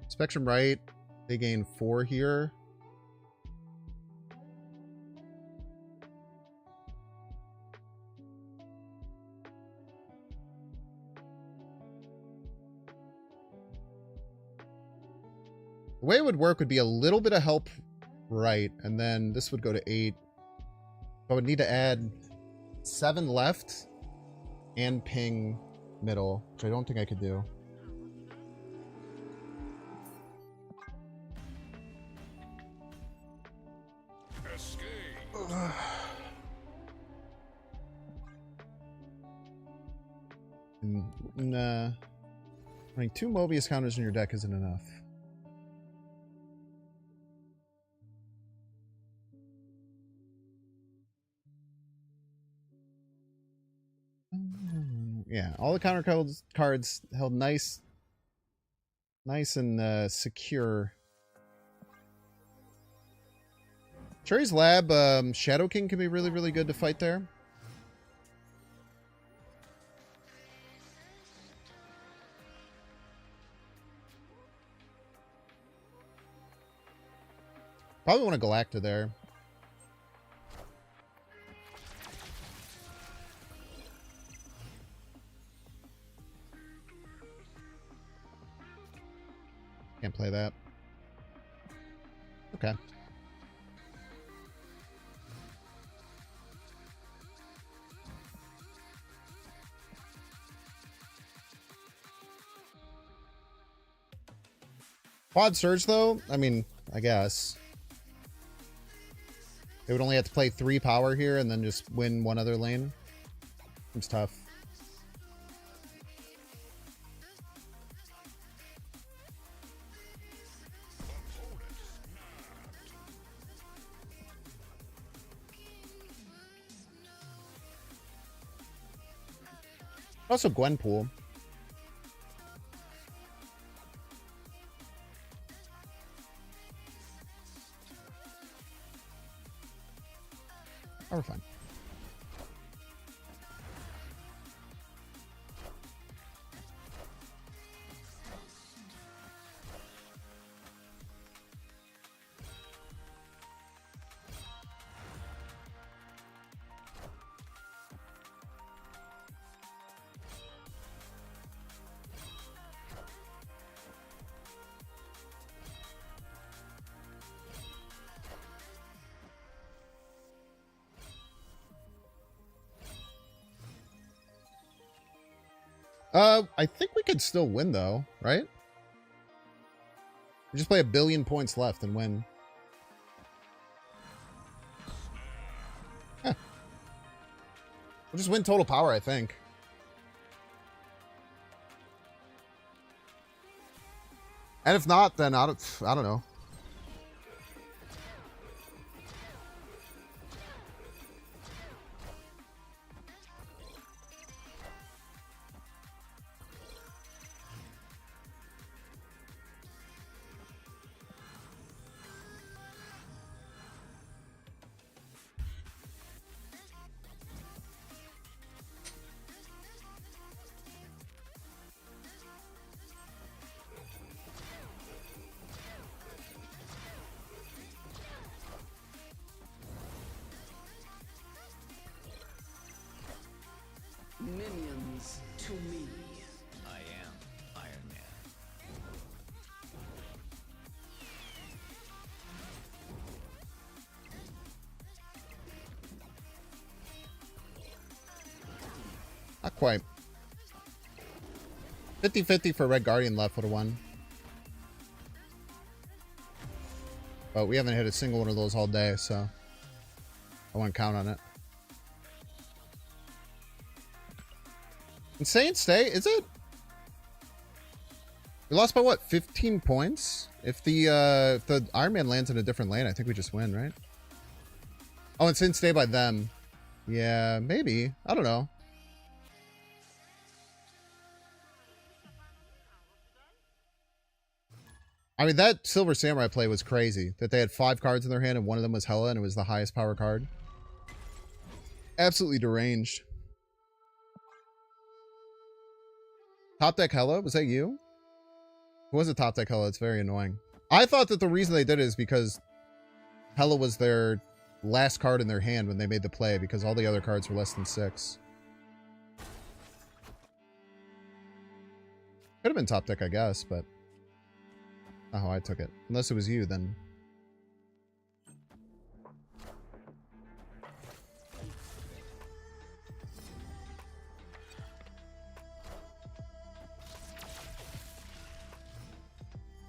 Spectrum Right, they gain 4 here. The way it would work would be a little bit of help right, and then this would go to 8. I would need to add 7 left and ping middle, which I don't think I could do. Nah. Running 2 Mobius counters in your deck isn't enough. Yeah, all the counter cards held nice and secure. Cherry's Lab, Shadow King can be really, really good to fight there. Probably want a Galacta there. Can't play that. Okay. Quad Surge, though? I mean, I guess. They would only have to play 3 power here and then just win one other lane. Seems tough. Also Gwenpool. Oh, we're fine. I think we could still win though, right? We just play 1 billion points left and win. Huh. We'll just win total power, I think. And if not, then I don't know. Minions to me. I am Iron Man. Not quite. 50-50 for Red Guardian left would have won. But we haven't hit a single one of those all day, so I want to count on it. Insane Stay, is it? We lost by what, 15 points? If the Iron Man lands in a different lane, I think we just win, right? Oh, Insane Stay by them. Yeah, maybe. I don't know. I mean, that Silver Samurai play was crazy. That they had 5 cards in their hand and one of them was Hela and it was the highest power card. Absolutely deranged. Top deck Hela? Was that you? It was a top deck Hela. It's very annoying. I thought that the reason they did it is because Hela was their last card in their hand when they made the play because all the other cards were less than 6. Could have been top deck, I guess, but not how I took it. Unless it was you, then.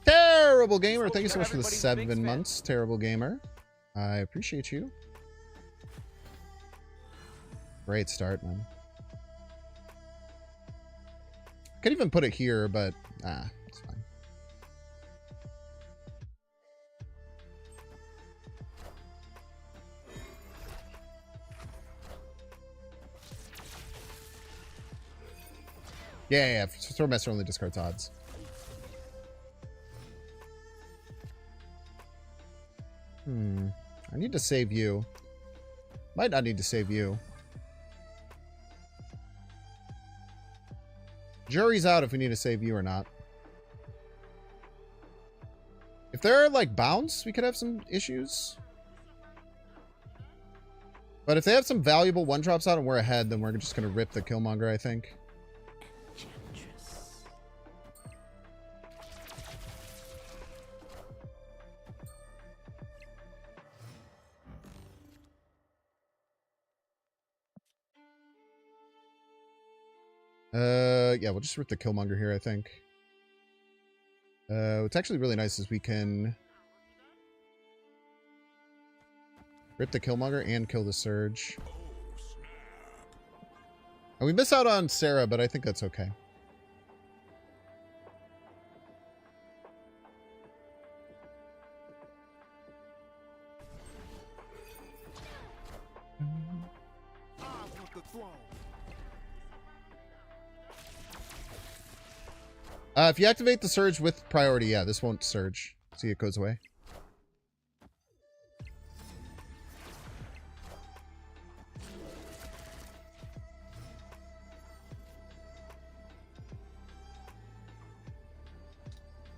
Terrible Gamer, thank you so much for the 7 months. Terrible Gamer. I appreciate you. Great start, man. Could even put it here, but it's fine. Yeah. Swordmaster only discards odds. I need to save you. Might not need to save you. Jury's out if we need to save you or not. If there are like bounce, we could have some issues. But if they have some valuable 1-drops out and we're ahead, then we're just going to rip the Killmonger, I think. Yeah, we'll just rip the Killmonger here, I think. What's actually really nice is we can rip the Killmonger and kill the Surge. And we miss out on Sarah, but I think that's okay. If you activate the Surge with priority, yeah, this won't Surge. See, it goes away.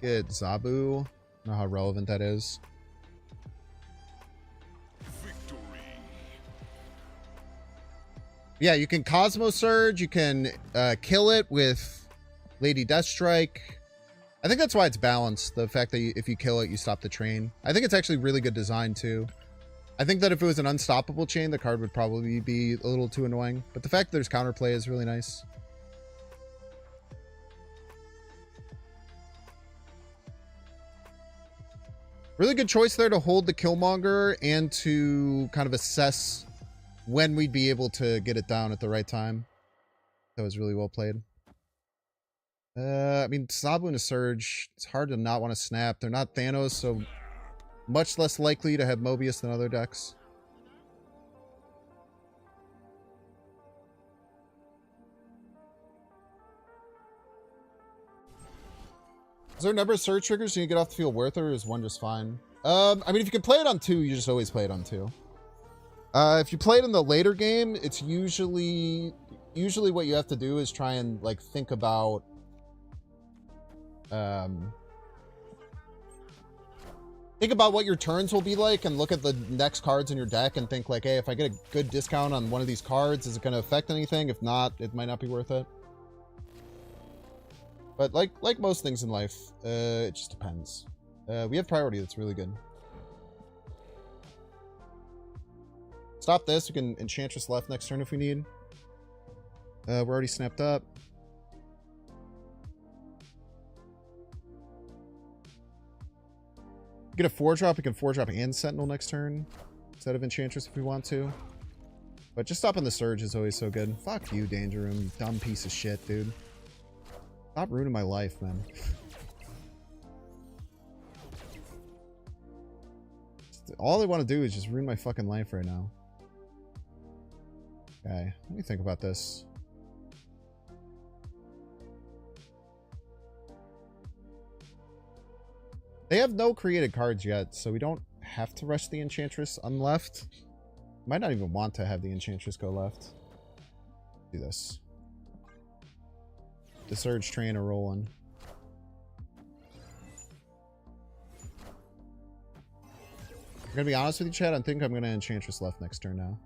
Good. Zabu. I don't know how relevant that is. Yeah, you can Cosmo Surge. You can kill it with Lady Deathstrike. I think that's why it's balanced. The fact that if you kill it, you stop the train. I think it's actually really good design too. I think that if it was an unstoppable chain, the card would probably be a little too annoying. But the fact that there's counterplay is really nice. Really good choice there to hold the Killmonger and to kind of assess when we'd be able to get it down at the right time. That was really well played. I mean, Sabu and a Surge, it's hard to not want to snap. They're not Thanos, so much less likely to have Mobius than other decks. Is there a number of Surge triggers you get off the field worth, or is one just fine? I mean, if you can play it on 2, you just always play it on 2. If you play it in the later game, it's usually what you have to do is try and like think about what your turns will be like and look at the next cards in your deck and think like, hey, if I get a good discount on one of these cards, is it going to affect anything? If not, it might not be worth it. But like most things in life, it just depends. We have priority. That's really good. Stop this. We can Enchantress left next turn if we need. We're already snapped up. Get a 4-drop. We can 4-drop and Sentinel next turn instead of Enchantress if we want to. But just stopping the Surge is always so good. Fuck you, Danger Room. You dumb piece of shit, dude. Stop ruining my life, man. All they want to do is just ruin my fucking life right now. Okay, let me think about this. They have no created cards yet, so we don't have to rush the Enchantress unleft. Might not even want to have the Enchantress go left. Do this. The Surge Train are rolling. I'm gonna be honest with you, Chad. I think I'm gonna Enchantress left next turn now.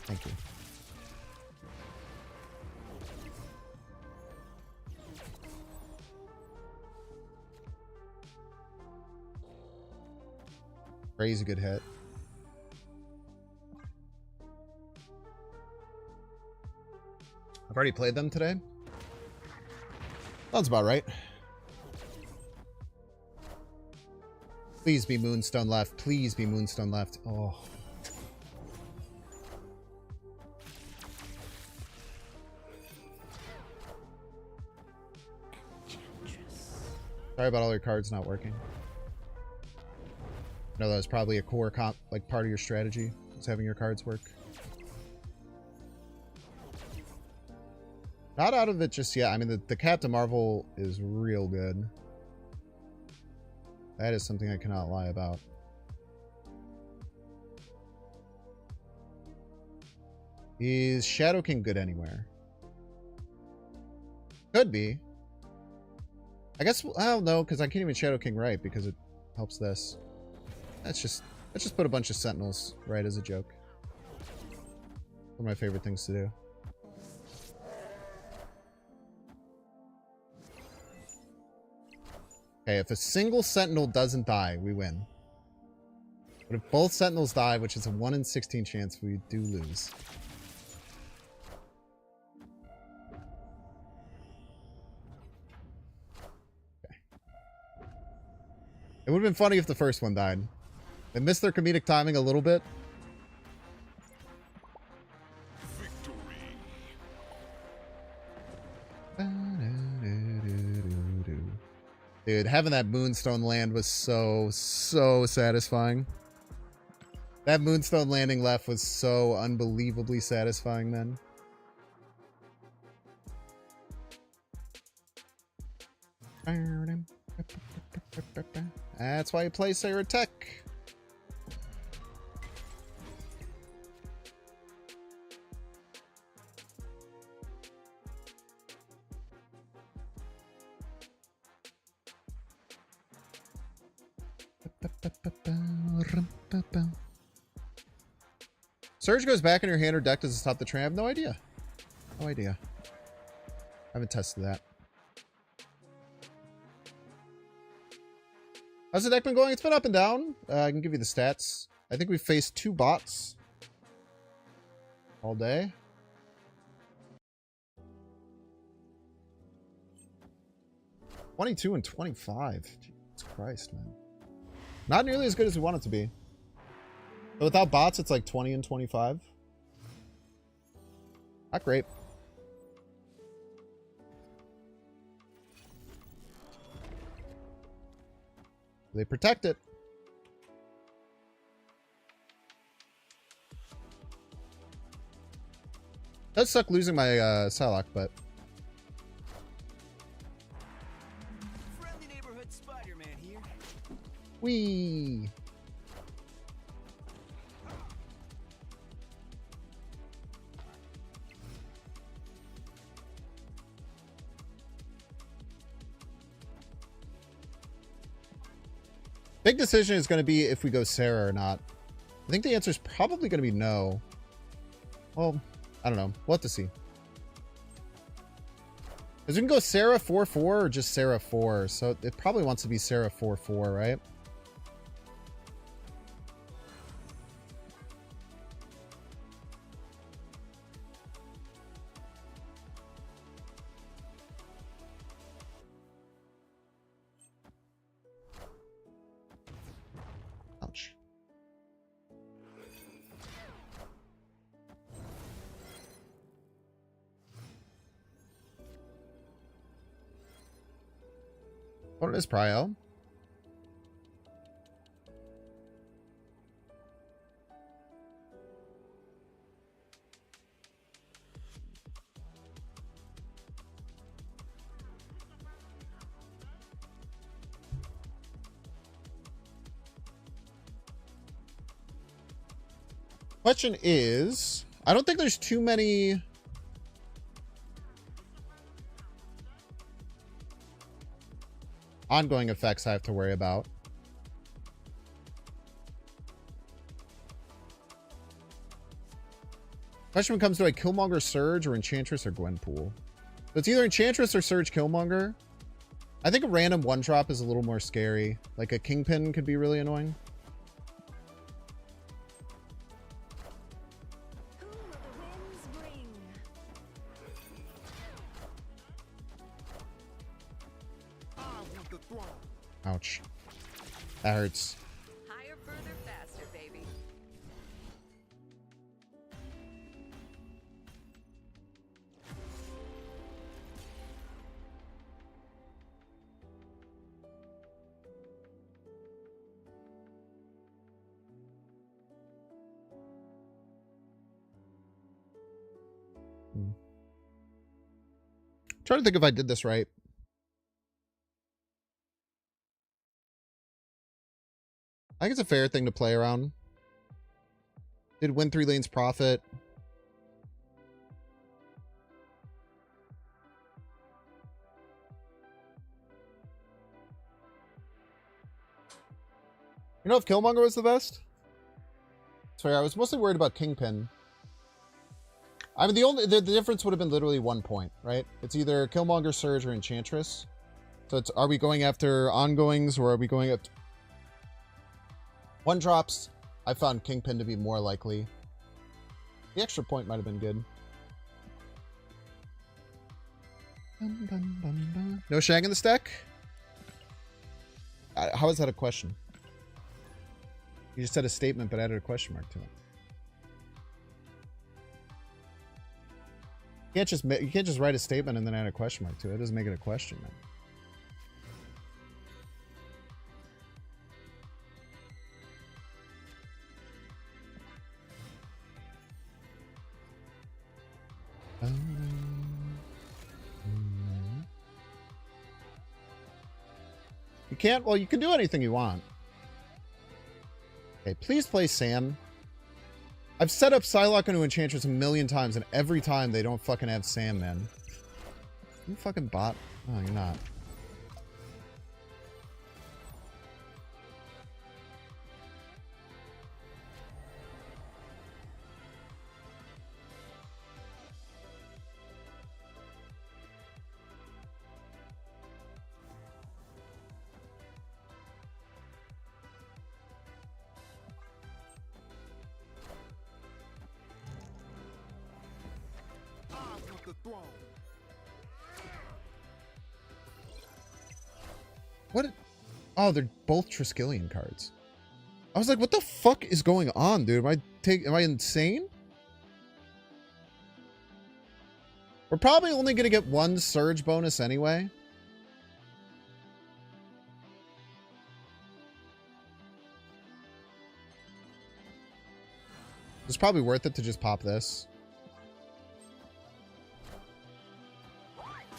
Thank you. Crazy good hit. I've already played them today. Sounds about right. Please be Moonstone left. Please be Moonstone left. Oh. Sorry about all your cards not working. I know that was probably a core like part of your strategy, was having your cards work. Not out of it just yet. I mean, the Captain Marvel is real good. That is something I cannot lie about. Is Shadow King good anywhere? Could be. I guess, well, no, because I can't even Shadow King right because it helps this. Let's just put a bunch of Sentinels right as a joke. One of my favorite things to do. Okay, if a single Sentinel doesn't die, we win. But if both Sentinels die, which is a 1 in 16 chance, we do lose. Okay. It would have been funny if the first one died. They missed their comedic timing a little bit. Dude, having that Moonstone land was so satisfying. That Moonstone landing left was so unbelievably satisfying then. That's why you play Sarah Tech. Surge goes back in your hand or deck. Does it stop the train? I have no idea. No idea. I haven't tested that. How's the deck been going? It's been up and down. I can give you the stats. I think we've faced 2 bots all day. $22 and $25. Jesus Christ, man. Not nearly as good as we want it to be. But without bots, it's like 20 and 25. Not great. They protect it. Does suck losing my Psylocke, but Friendly neighborhood Spider-Man here. whee. Big decision is going to be if we go Sarah or not. I think the answer is probably going to be no. Well, I don't know. We'll have to see. Because we can go Sarah 4-4 or just Sarah 4. So it probably wants to be Sarah 4-4, right? Ouch. What is Prio? Question is, I don't think there's too many ongoing effects I have to worry about. Question comes, do I Killmonger Surge or Enchantress or Gwenpool? So it's either Enchantress or Surge Killmonger. I think a random one drop is a little more scary. Like a Kingpin could be really annoying. Who will the winds bring? Ouch. That hurts. Higher, further, faster, baby. Trying to think if I did this right. I think it's a fair thing to play around. Did win 3 lanes profit. You know if Killmonger was the best? Sorry, I was mostly worried about Kingpin. I mean, the difference would have been literally 1 point, right? It's either Killmonger, Surge, or Enchantress. So it's, are we going after ongoings or are we going after one drops? I found Kingpin to be more likely. The extra point might have been good. No Shang in the stack? How is that a question? You just said a statement but added a question mark to it. You can't just write a statement and then add a question mark to it. It doesn't make it a question, man. You can't, well, you can do anything you want. Okay, please play Sam. I've set up Psylocke into Enchantress a million times, and every time they don't fucking have Sam, man. You fucking bot? Oh, you're not. What? Oh, they're both Triskelion cards. I was like, what the fuck is going on, dude? Am I insane? We're probably only going to get 1 Surge bonus anyway. It's probably worth it to just pop this.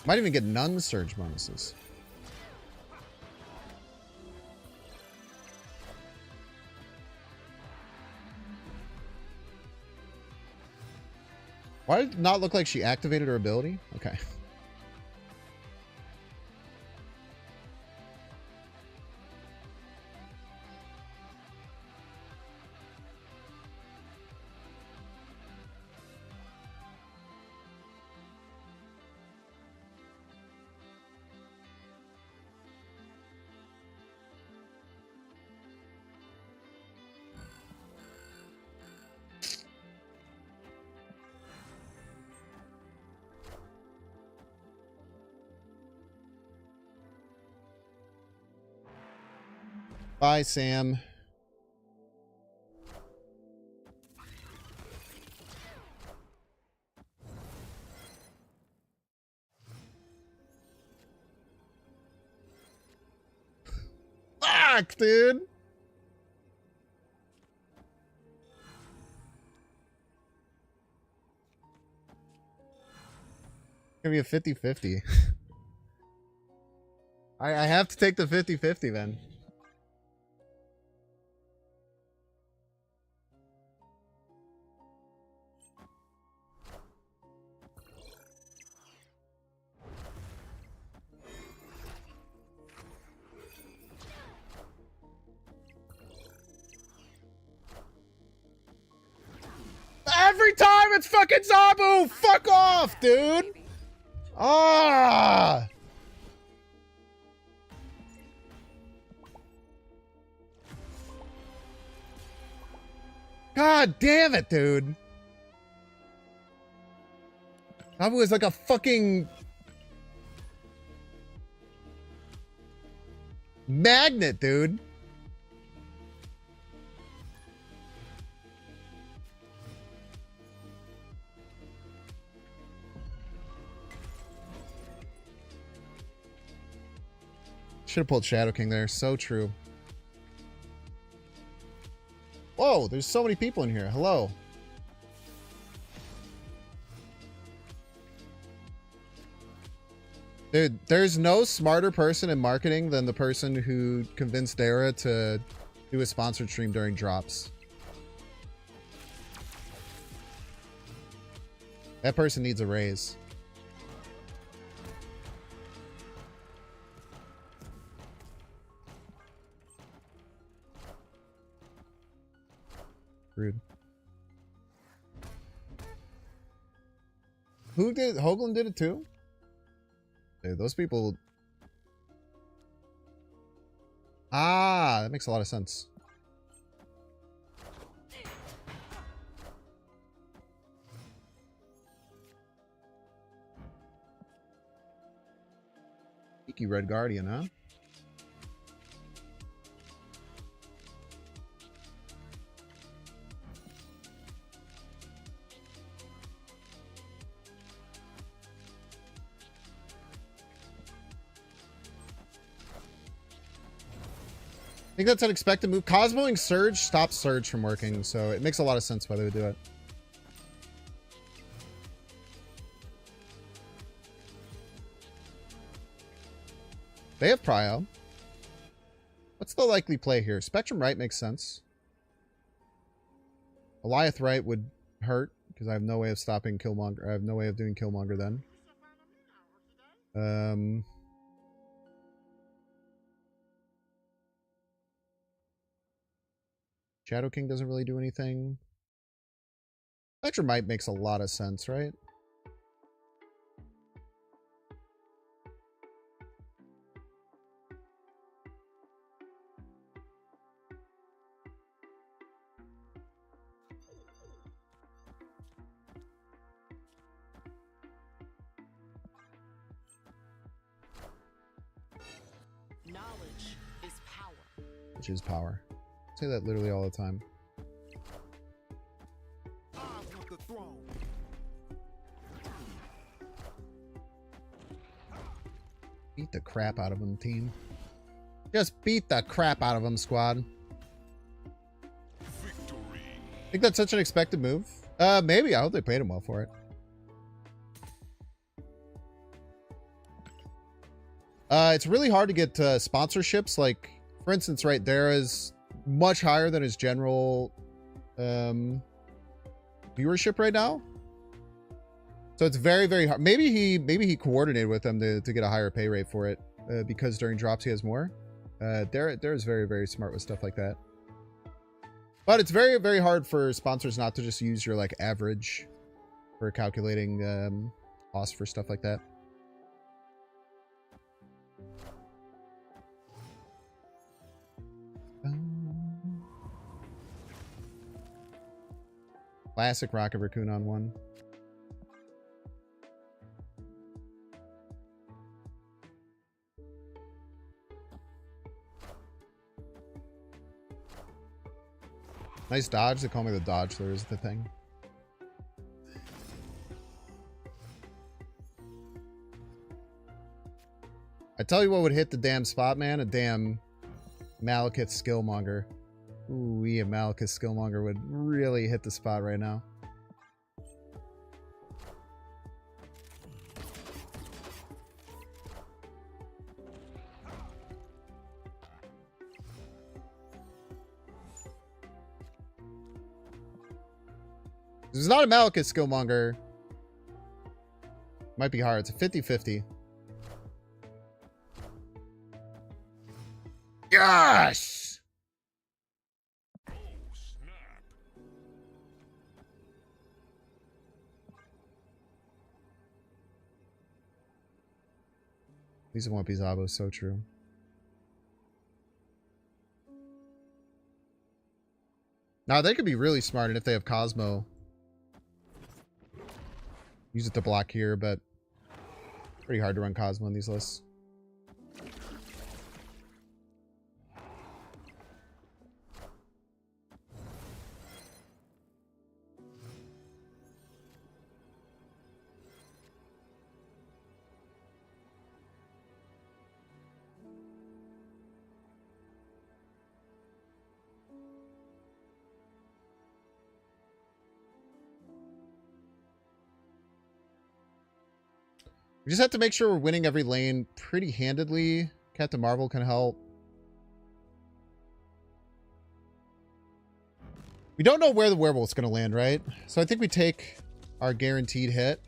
Might even get none Surge bonuses. Why did it not look like she activated her ability? Okay. Bye, Sam. Fuck, dude. Gonna be a 50-50. I have to take the 50-50 then. every time it's fucking Zabu! Fuck off, dude! Ah! God damn it, dude. That was like a fucking magnet, dude. Should have pulled Shadow King there. So true. Whoa, there's so many people in here. Hello. Dude, there's no smarter person in marketing than the person who convinced Dara to do a sponsored stream during drops. That person needs a raise. Rude. Who did? Hoagland did it too? Dude, those people... Ah, that makes a lot of sense. Cheeky Red Guardian, huh? I think that's an expected move. Cosmoing Surge stops Surge from working, so it makes a lot of sense why they would do it. They have Prio. What's the likely play here? Spectrum Right makes sense. Goliath Right would hurt, because I have no way of stopping Killmonger. I have no way of doing Killmonger then. Shadow King doesn't really do anything. Spectrum Might makes a lot of sense, right? Knowledge is power. Which is power. I say that literally all the time. I want the throne. Beat the crap out of them, team. Just beat the crap out of them, squad. Victory. Think that's such an expected move? Maybe. I hope they paid him well for it. It's really hard to get sponsorships. Like, for instance, right there is much higher than his general viewership right now. So it's very, very hard. Maybe he coordinated with them to get a higher pay rate for it because during drops he has more. Dara's very, very smart with stuff like that. But it's very, very hard for sponsors not to just use your like average for calculating cost for stuff like that. Classic Rocket Raccoon on one. Nice dodge. They call me the Dodger is the thing. I tell you what would hit the damn spot, man. A damn Malekith Skillmonger. Ooh, yeah, Malekith Skillmonger would really hit the spot right now. If it's not a Malekith Skillmonger, might be hard. It's a 50-50. Yes! Oh, snap. These won't be Zabo, so true. Now they could be really smart, and if they have Cosmo, use it to block here, but pretty hard to run Cosmo in these lists. We just have to make sure we're winning every lane pretty handedly. Captain Marvel can help. We don't know where the werewolf's going to land, right? So I think we take our guaranteed hit.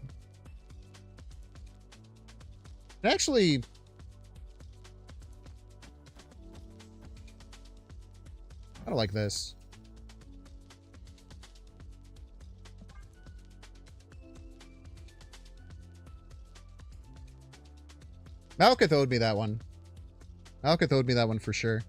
And actually, I don't like this. Malekith owed me that one. Malekith owed me that one for sure.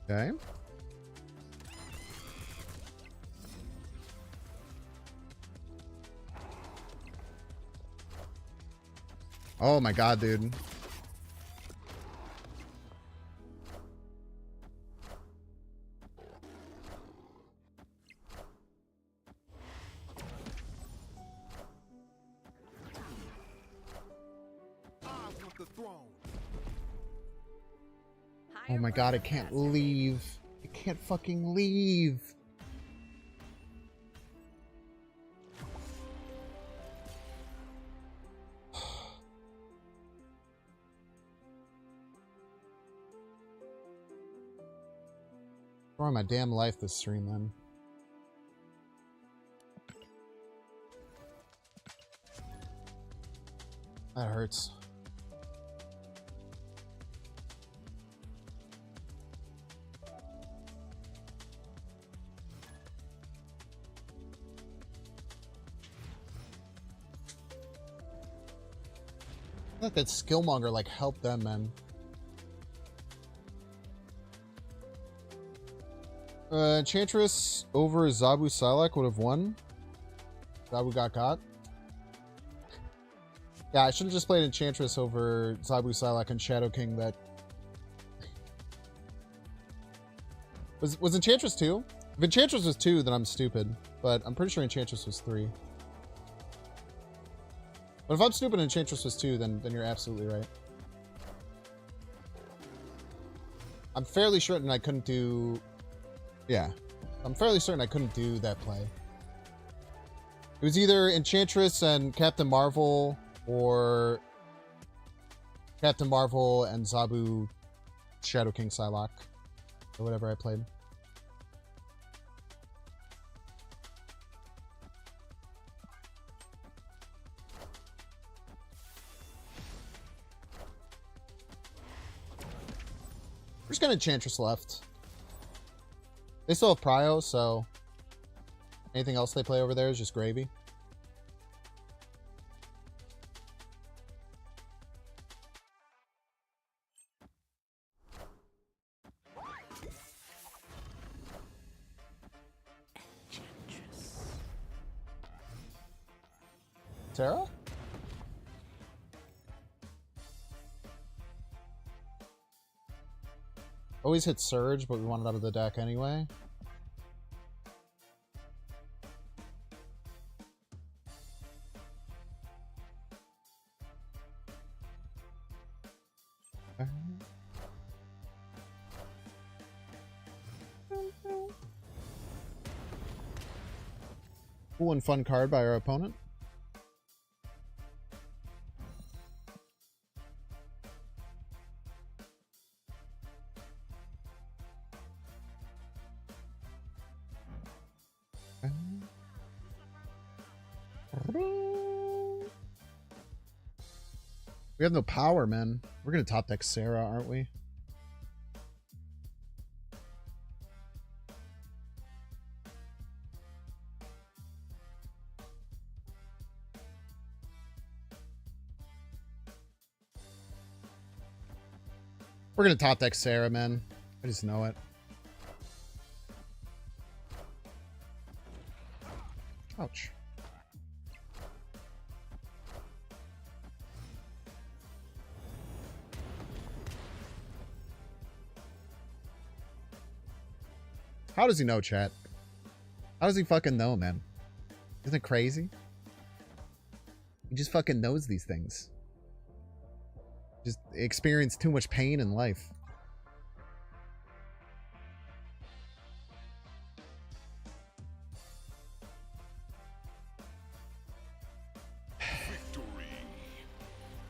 Okay. Oh my god, dude. Oh my god, it can't leave. It can't fucking leave. Throwing my damn life this stream, then. That hurts. I thought that Skillmonger like helped them, man. Enchantress over Zabu Salak would have won. Zabu got caught. Yeah, I should have just played Enchantress over Zabu Salak and Shadow King. That was Enchantress 2? If Enchantress was 2, then I'm stupid. But I'm pretty sure Enchantress was 3. But if I'm stupid and Enchantress was 2, then you're absolutely right. I'm fairly certain I couldn't do... Yeah. I'm fairly certain I couldn't do that play. It was either Enchantress and Captain Marvel, or Captain Marvel and Zabu Shadow King Psylocke, or whatever I played. We're just gonna Enchantress left. They still have Prio, so anything else they play over there is just gravy. Sarah? Always hit Surge, but we want it out of the deck anyway. Cool and fun card by our opponent. We have no power, man. We're gonna top deck Sarah, aren't we? We're gonna top deck Sarah, man. I just know it. Ouch. How does he know, chat? How does he fucking know, man? Isn't it crazy? He just fucking knows these things. Just experienced too much pain in life.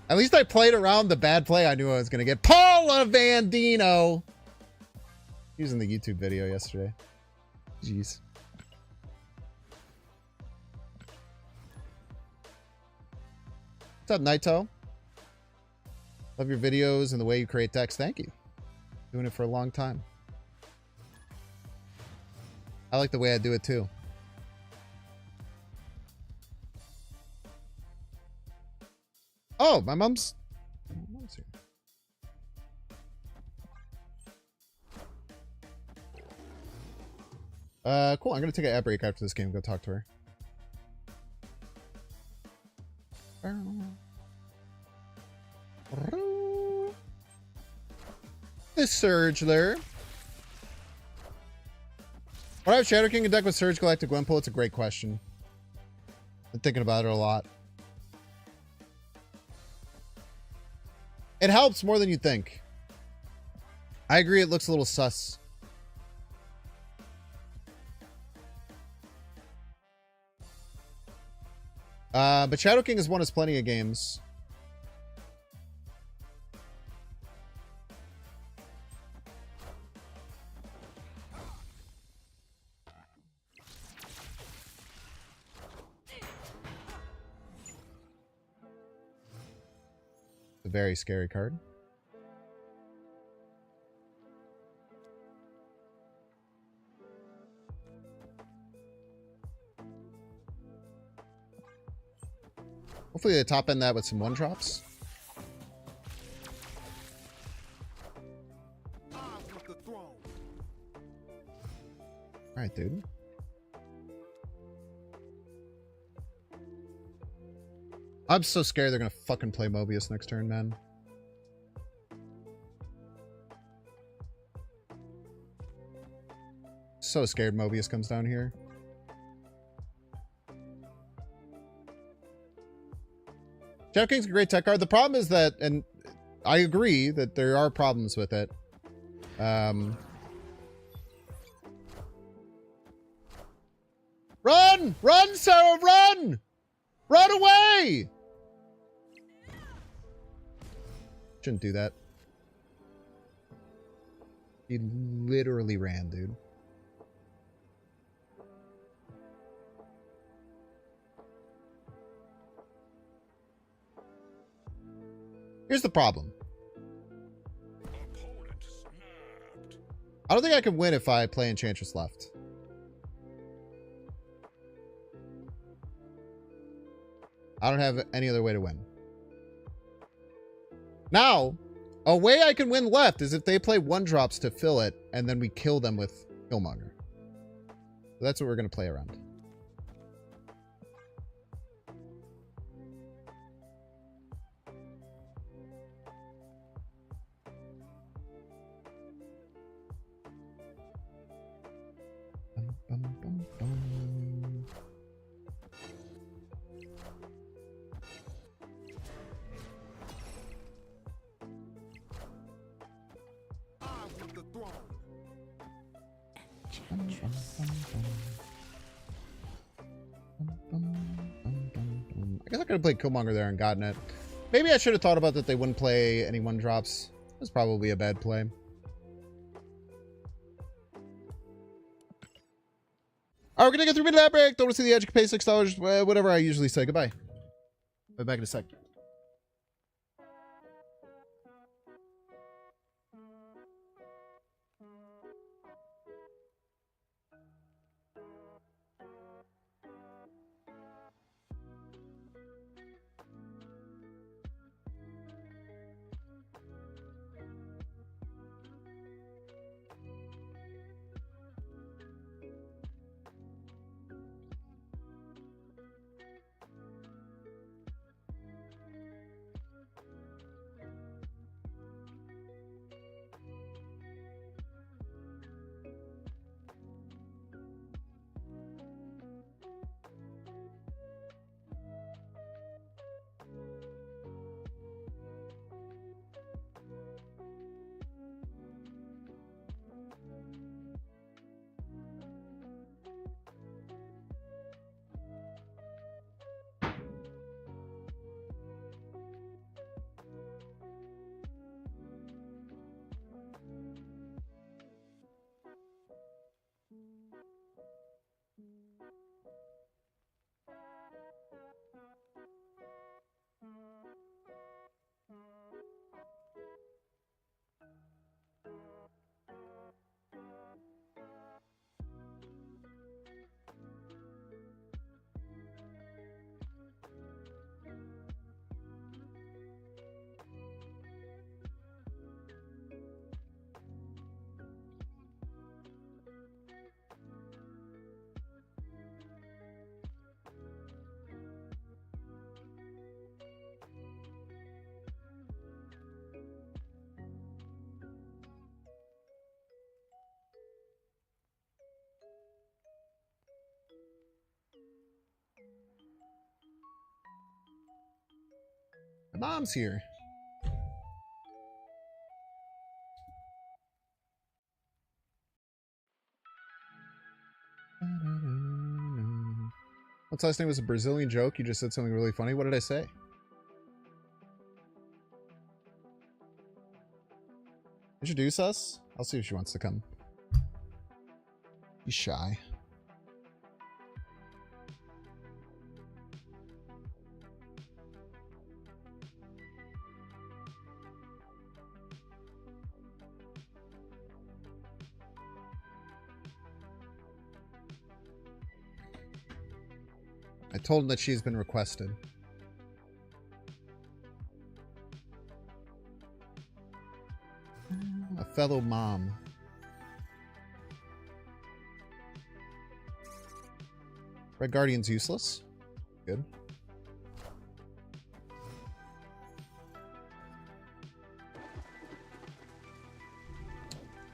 At least I played around the bad play I knew I was going to get. Paula Vandino! He was in the YouTube video yesterday. Jeez. What's up, Naito? Love your videos and the way you create decks. Thank you. Doing it for a long time. I like the way I do it too. Oh, my mom's here. Cool. I'm gonna take an ad break after this game. Go talk to her. The Surge there. Would I have Shadow King in deck with Surge, Galactic Gwenpool? It's a great question. Been thinking about it a lot. It helps more than you think. I agree, it looks a little sus. But Shadow King has won us plenty of games. A very scary card. Hopefully they top end that with some one drops. Alright, dude. I'm so scared they're gonna fucking play Mobius next turn, man. So scared Mobius comes down here. Shadow King's a great tech card. The problem is that, and I agree that there are problems with it. Run! Run, Sarah, run! Run away! Shouldn't do that. He literally ran, dude. Here's the problem. I don't think I can win if I play Enchantress left. I don't have any other way to win. Now, a way I can win left is if they play one drops to fill it, and then we kill them with Killmonger. So that's what we're going to play around. I guess I could have played Killmonger there and gotten it. Maybe I should have thought about that they wouldn't play any one drops. That's probably a bad play. All right, we're gonna get through that break. Don't want to see the edge. You can pay $6. Whatever I usually say. Goodbye. I'll be back in a sec. My mom's here. What's last name was a Brazilian joke. You just said something really funny. What did I say? Introduce us? I'll see if she wants to come. He's shy. I told him that she's been requested. A fellow mom. Red Guardian's useless. Good.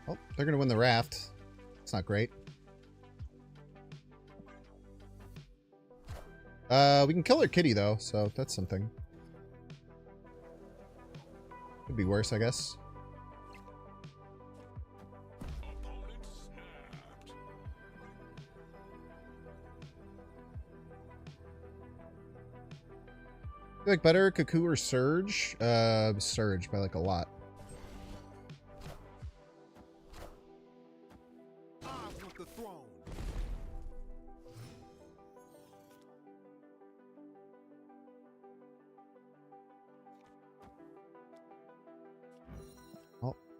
Oh, they're gonna win the raft. It's not great. We can kill their kitty though, so that's something. Could be worse, I guess. You like better Cuckoo or Surge? Surge by like a lot.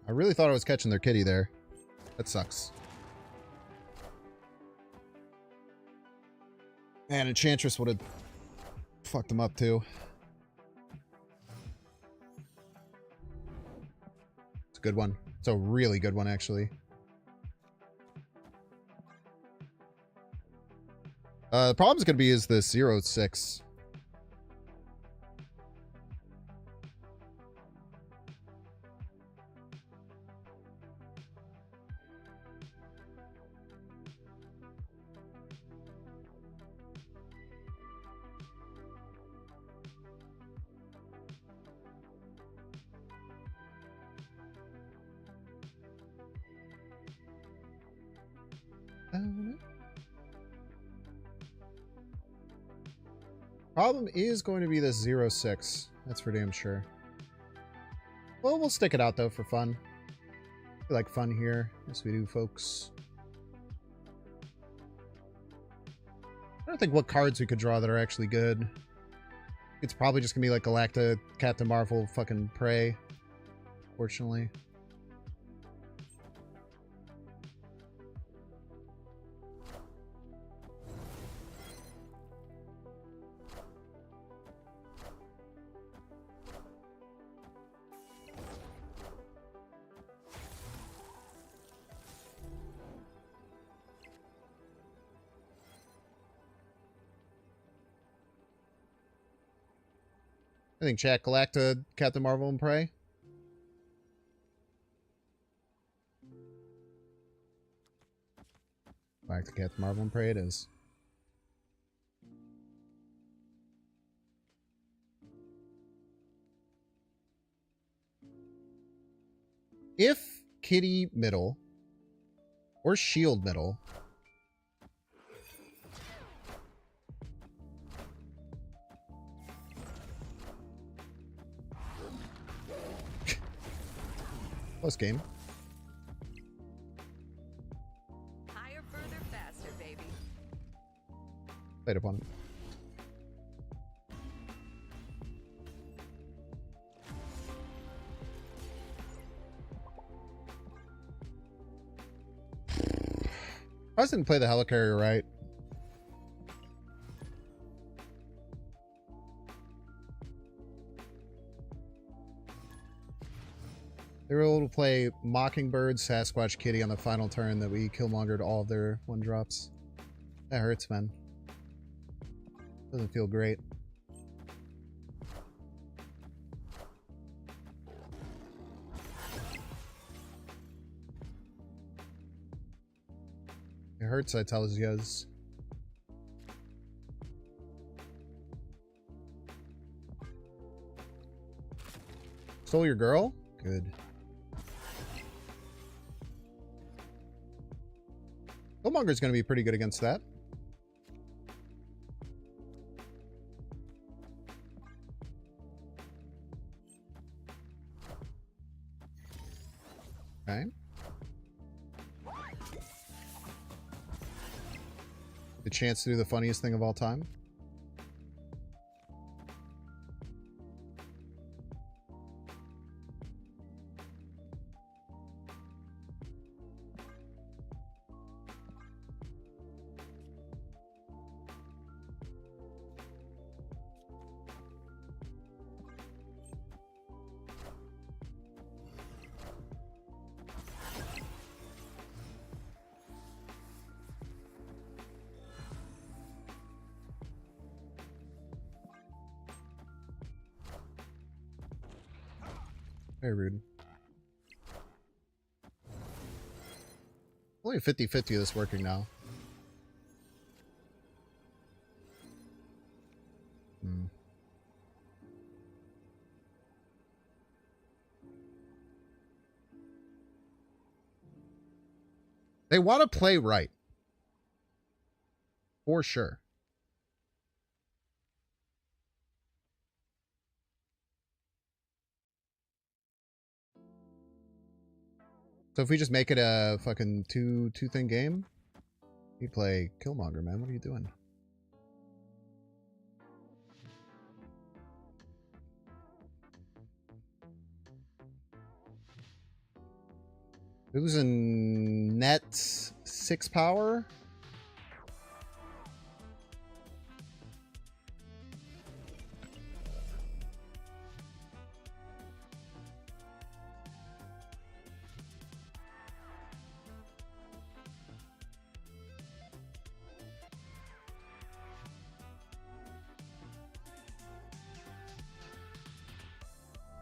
I really thought I was catching their kitty there. That sucks. Man, Enchantress would have fucked them up too. It's a good one. It's a really good one, actually. The problem's going to be is this 0-6. Problem is going to be this 0-6. That's for damn sure. Well, we'll stick it out though for fun. We like fun here. Yes, we do, folks. I don't think what cards we could draw that are actually good. It's probably just gonna be like Galacta, Captain Marvel, fucking Prey. Fortunately. I think chat Galacta, Captain Marvel, and Prey. Back to Captain Marvel and Prey it is. If Kitty middle or Shield middle, close game. Higher, further, faster, baby. Played opponent. I didn't play the helicarrier right. They were able to play Mockingbird, Sasquatch, Kitty on the final turn that we Killmongered all of their 1-drops. That hurts, man. Doesn't feel great. It hurts, I tell yous. Stole your girl? Good. Killmonger's going to be pretty good against that. Okay. The chance to do the funniest thing of all time. Very rude. Only 50-50 of this working now. They want to play right. For sure. So if we just make it a fucking two-thing game, you play Killmonger, man. What are you doing? Losing net 6 power.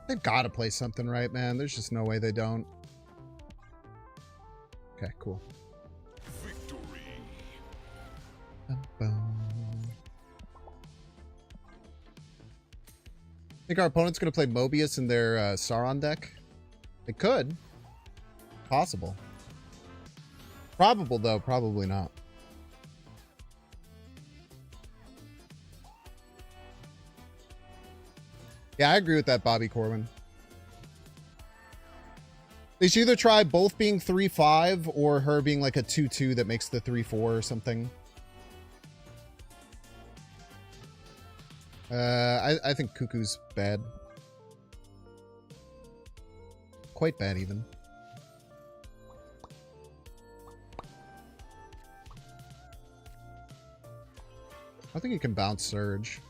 They've got to play something right, man. There's just no way they don't. Okay, cool. Victory. Think our opponent's going to play Mobius in their Sauron deck? They could. Possible. Probable, though. Probably not. Yeah, I agree with that, Bobby Corwin. They should either try both being 3-5 or her being like a 2-2 that makes the 3-4 or something. I think Cuckoo's bad. Quite bad, even. I think he can bounce Surge.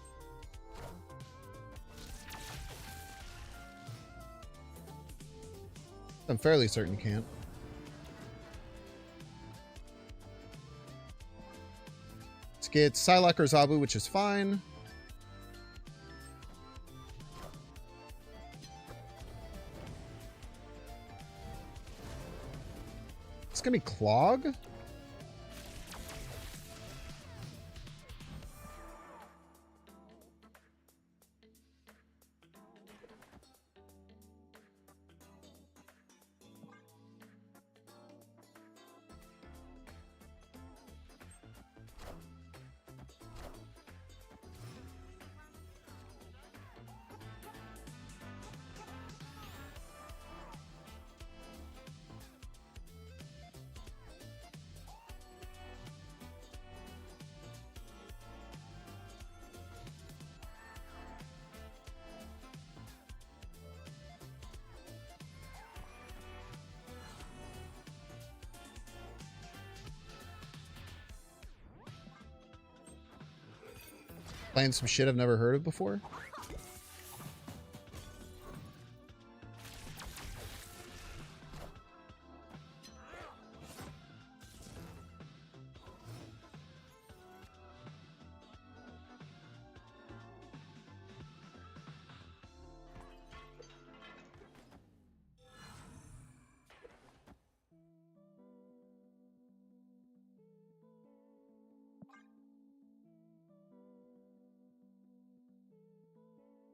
I'm fairly certain he can't. Let's get Psylocke or Zabu, which is fine. It's gonna be Clog? Playing some shit I've never heard of before.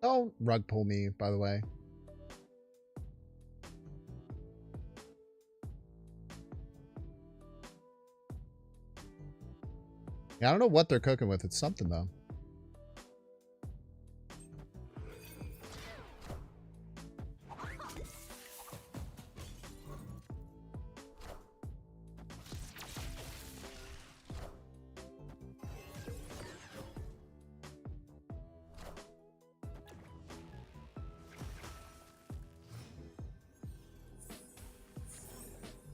Don't rug pull me, by the way. Yeah, I don't know what they're cooking with. It's something, though.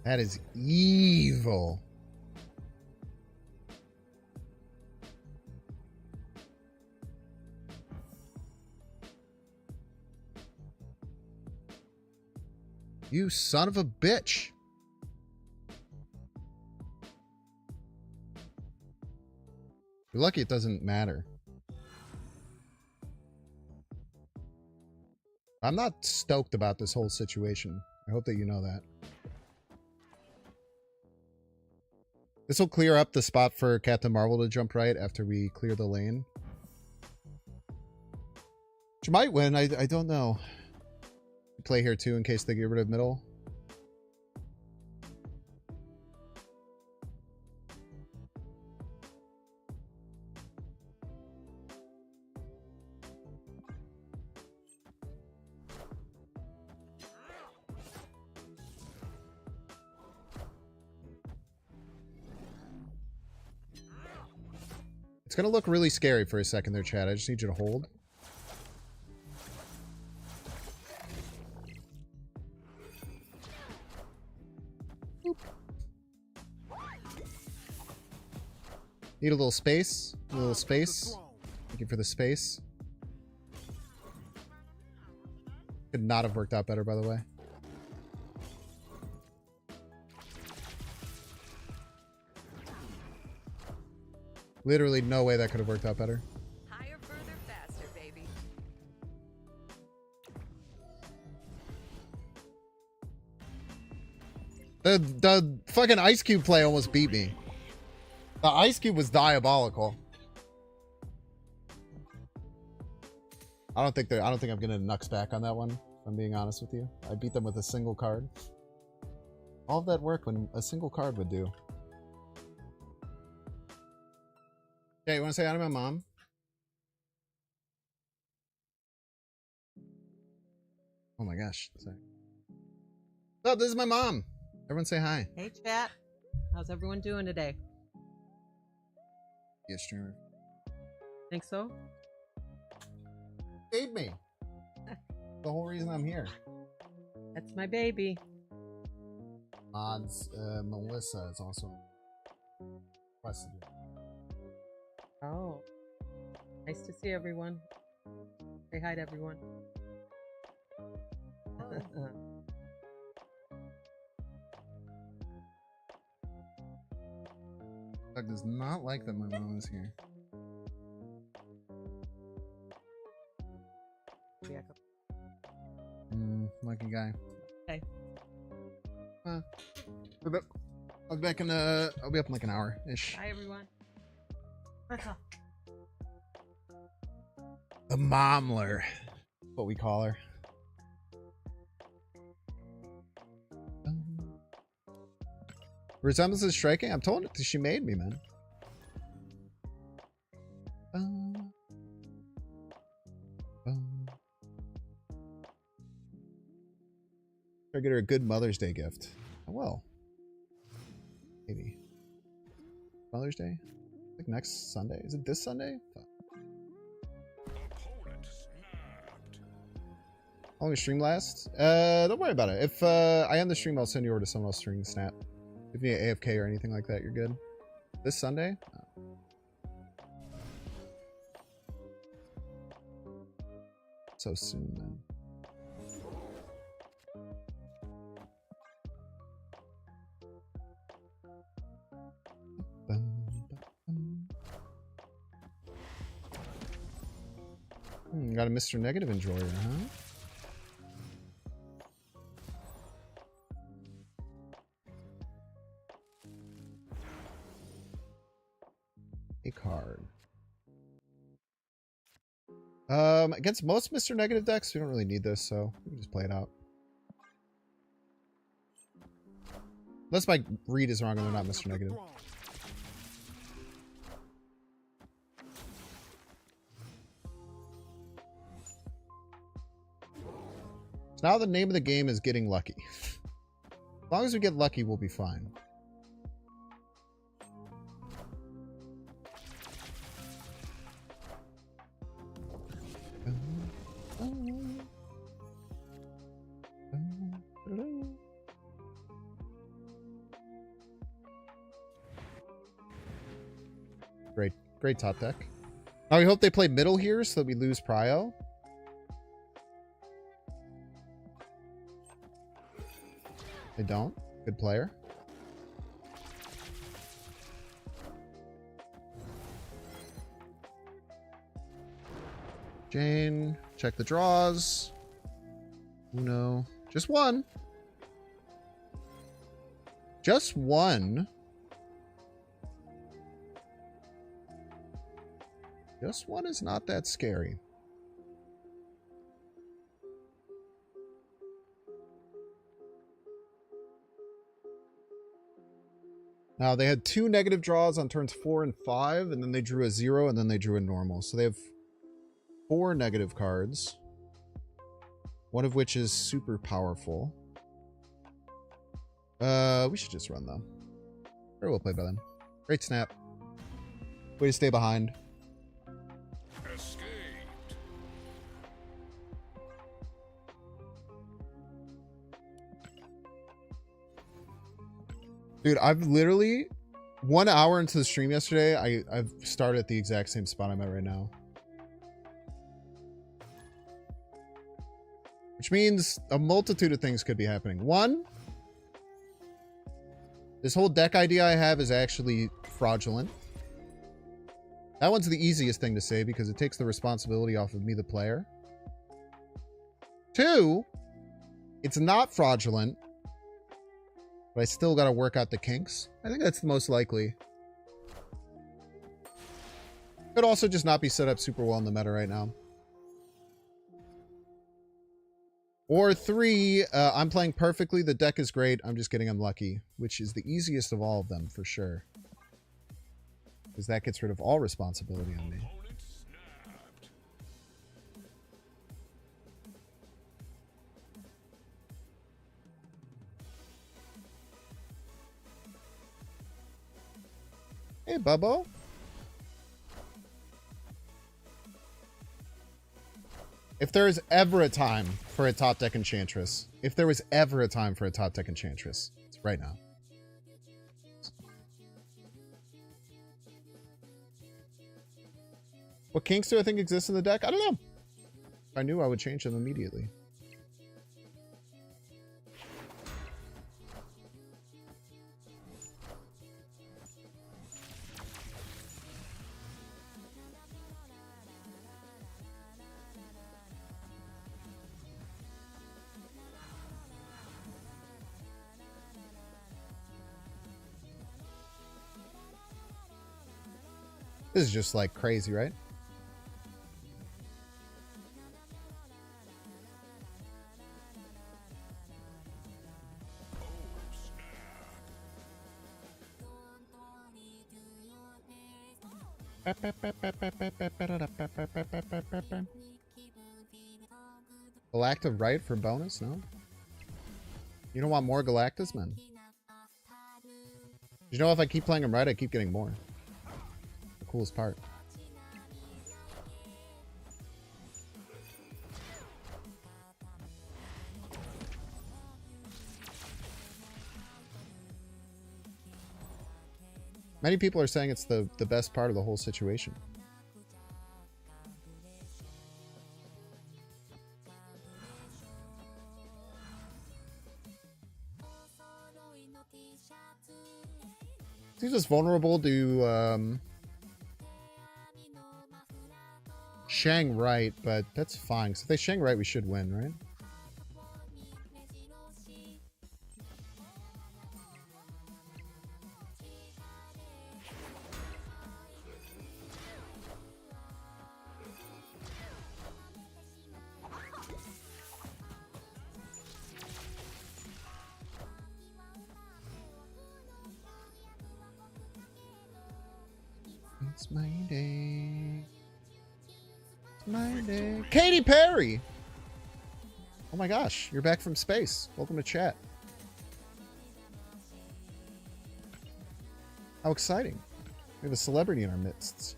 That is evil. You son of a bitch. You're lucky it doesn't matter. I'm not stoked about this whole situation. I hope that you know that. This will clear up the spot for Captain Marvel to jump right after we clear the lane. Which might win, I don't know. Play here too in case they get rid of middle. It's gonna look really scary for a second there, Chad. I just need you to hold. Boop. Need a little space. A little space. Thank you for the space. Could not have worked out better, by the way. Literally no way that could have worked out better. Higher, further, faster, baby. The fucking Ice Cube play almost beat me. The Ice Cube was diabolical. I don't think I'm gonna Nux back on that one, if I'm being honest with you. I beat them with a single card. All of that work when a single card would do. Okay, you wanna say hi to my mom? Oh my gosh. Sorry. Oh, this is my mom. Everyone say hi. Hey, chat. How's everyone doing today? Yeah, streamer. Think so? paid me. The whole reason I'm here. That's my baby. Odds, Melissa is also requested it. Oh. Nice to see everyone. Say hi to everyone. Doug does not like that my mom is here. Yeah. Lucky guy. Okay. I'll be back in I'll be up in like an hour ish. Bye, everyone. The momler, what we call her. Resemblance is striking. I'm told she made me, man. Try to get her a good Mother's Day gift. I will. Maybe. Mother's Day? Like next Sunday? Is it this Sunday? Fuck. How long your stream lasts? Don't worry about it. If I end the stream, I'll send you over to someone else streaming Snap. If you need AFK or anything like that, you're good. This Sunday? Oh. So soon, man. Got a Mr. Negative enjoyer, huh? A card. Against most Mr. Negative decks, we don't really need this, so we can just play it out. Unless my read is wrong and they're not Mr. Negative. So now the name of the game is getting lucky. As long as we get lucky, we'll be fine. Great top deck. Now we hope they play middle here so that we lose Prio. They don't. Good player. Jane, check the draws. Uno. Just one. Just one. Just one is not that scary. Now, they had 2 negative draws on turns 4 and 5, and then they drew a 0, and then they drew a normal. So they have 4 negative cards, one of which is super powerful. We should just run, though. Very well played by them. Great snap. Way to stay behind. Dude, I've literally 1 hour into the stream yesterday, I've started at the exact same spot I'm at right now. Which means a multitude of things could be happening. One, this whole deck idea I have is actually fraudulent. That one's the easiest thing to say because it takes the responsibility off of me, the player. 2, it's not fraudulent. But I still got to work out the kinks. I think that's the most likely. Could also just not be set up super well in the meta right now. Or 3, I'm playing perfectly. The deck is great. I'm just getting unlucky, which is the easiest of all of them for sure. Because that gets rid of all responsibility on me. Hey, Bubbo. If there is ever a time for a top deck Enchantress, if there was ever a time for a top deck Enchantress, it's right now. What kinks do I think exist in the deck? I don't know. If I knew, I would change them immediately. This is just like crazy, right? Galactic right for bonus? No? You don't want more Galactus, man? You know, if I keep playing them right, I keep getting more. The coolest part. Many people are saying it's the best part of the whole situation. He's just vulnerable to Shang right, but that's fine. So if they Shang right, we should win, right? It's my day. It's my day. Katy Perry! Oh my gosh, you're back from space. Welcome to chat. How exciting. We have a celebrity in our midst.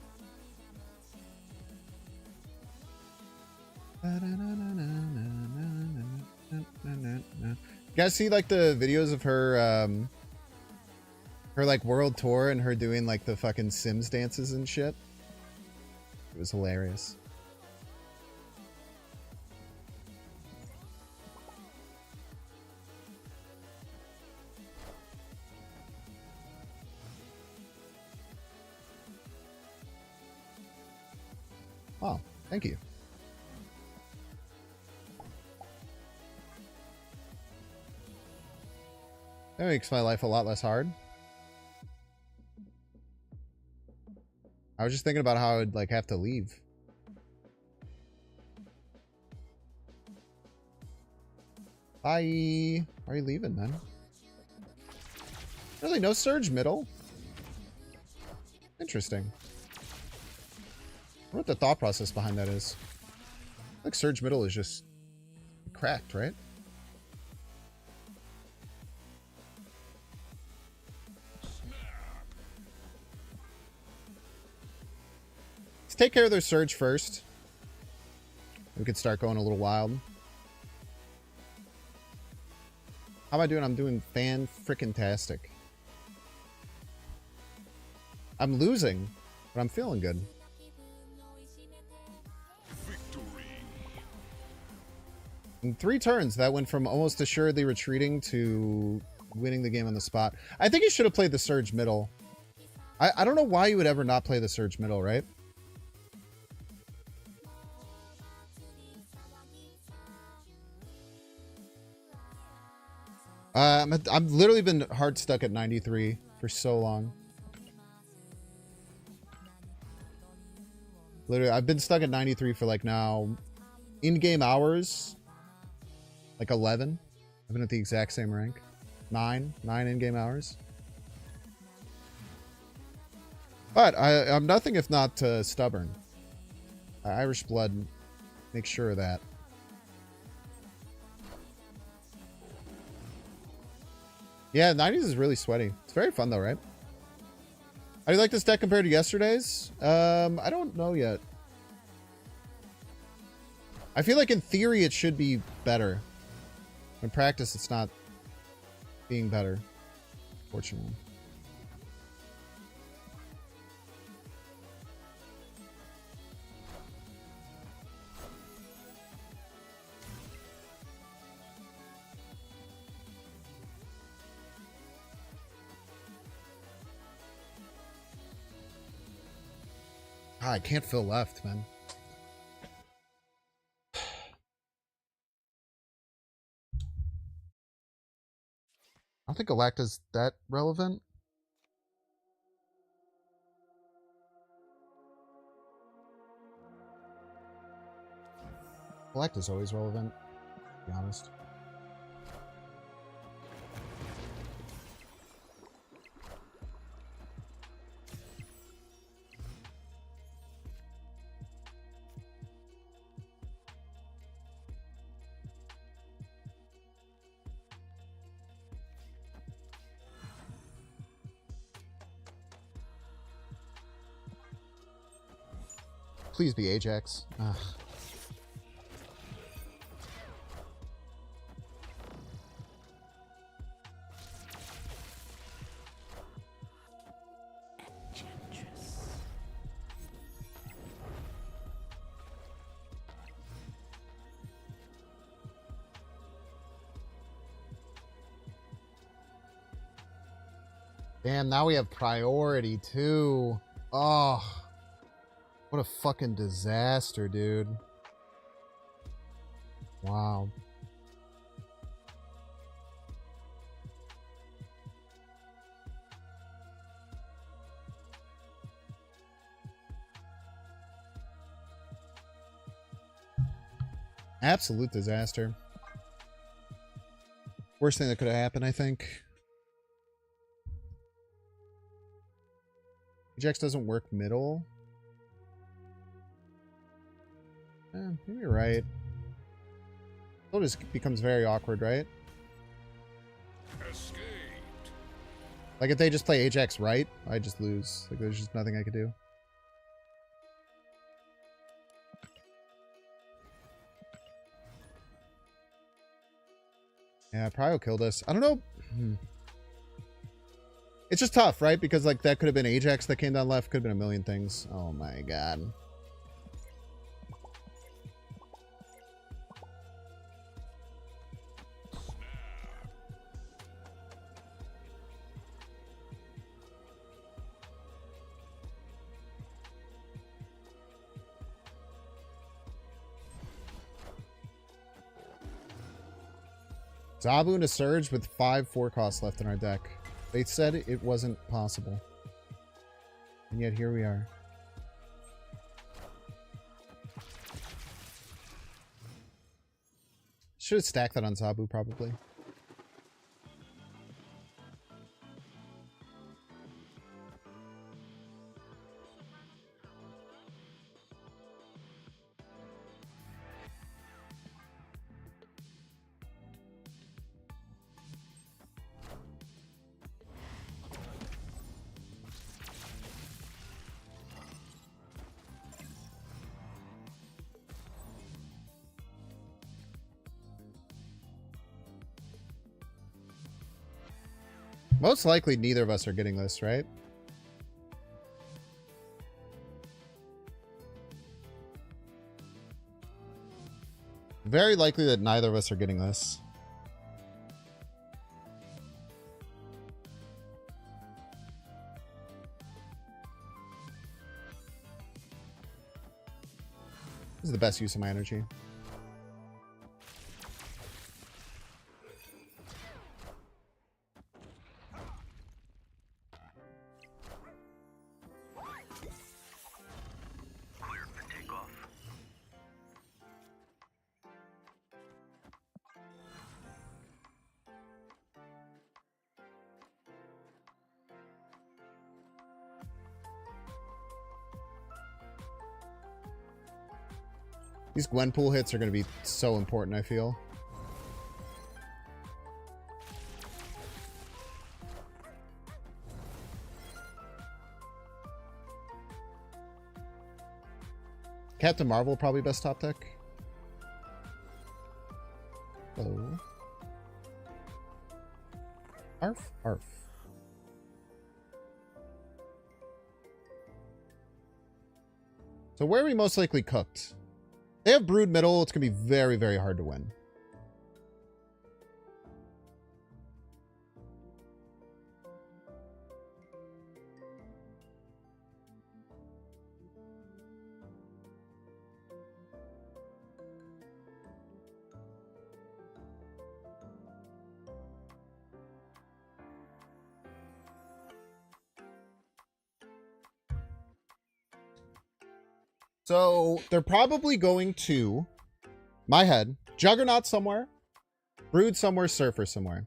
You guys see like the videos of her her like world tour and her doing like the fucking Sims dances and shit? It was hilarious. Oh, thank you. That makes my life a lot less hard. I was just thinking about how I would like have to leave. Bye. Why are you leaving, man? Really, no surge middle? Interesting. I wonder what the thought process behind that is. Like surge middle is just cracked, right? Let's take care of their surge first. We could start going a little wild. How am I doing? I'm doing fan-frickin-tastic. I'm losing, but I'm feeling good. In 3 turns, that went from almost assuredly retreating to winning the game on the spot. I think you should have played the surge middle. I don't know why you would ever not play the surge middle, right? I've literally been hard stuck at 93 for so long. Literally, I've been stuck at 93 for like now in-game hours, like 11. I've been at the exact same rank. 9 in-game hours. But I'm nothing if not stubborn. Irish blood makes sure of that. Yeah, 90s is really sweaty. It's very fun though, right? How do you like this deck compared to yesterday's? I don't know yet. I feel like in theory it should be better. In practice, it's not being better, fortunately. I can't fill left, man. I don't think Galacta's that relevant. Galacta's always relevant, to be honest. Please be Ajax. Ugh. Damn, now we have priority too. Oh. What a fucking disaster, dude. Wow. Absolute disaster. Worst thing that could have happened, I think. Ajax doesn't work middle. Maybe you're right. It just becomes very awkward, right? Escaped. Like if they just play Ajax right, I just lose. Like there's just nothing I could do. Yeah, Prio killed us. I don't know. It's just tough, right? Because like that could have been Ajax that came down left. Could have been a million things. Oh my god. Zabu and a Surge with 5 4-costs left in our deck. They said it wasn't possible. And yet here we are. Should have stacked that on Zabu probably. Most likely neither of us are getting this, right? Very likely that neither of us are getting this. This is the best use of my energy. These Gwenpool hits are going to be so important, I feel. Captain Marvel, probably best top deck. Hello. Arf, arf. So where are we most likely cooked? They have brood middle. It's going to be very, very hard to win. So they're probably going to, my head, Juggernaut somewhere, Brood somewhere, Surfer somewhere.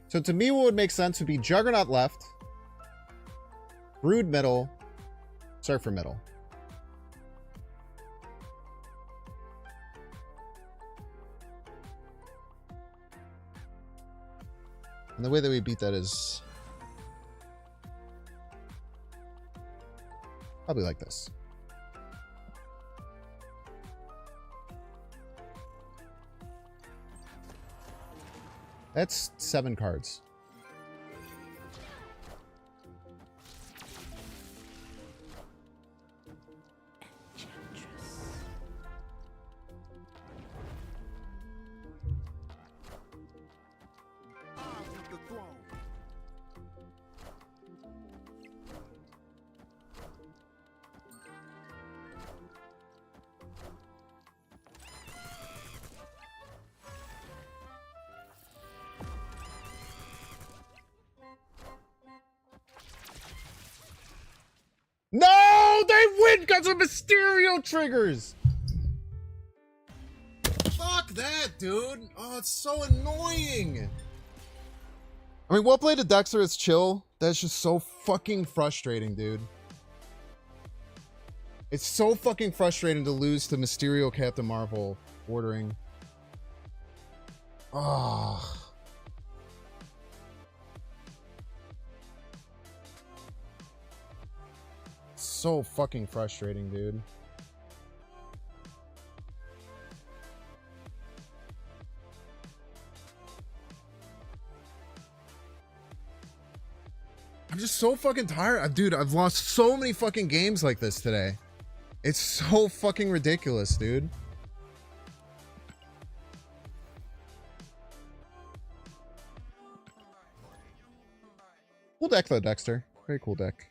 So to me, what would make sense would be Juggernaut left, Brood middle, Surfer middle. And the way that we beat that is probably like this. That's 7 cards. No, they win because of Mysterio triggers. Fuck that, dude. Oh, it's so annoying. I mean, well played to Dexter is chill. That's just so fucking frustrating, dude. It's so fucking frustrating to lose to Mysterio Captain Marvel ordering. Oh. So fucking frustrating, dude. I'm just so fucking tired. Dude, I've lost so many fucking games like this today. It's so fucking ridiculous, dude. Cool deck though, Dexter. Very cool deck.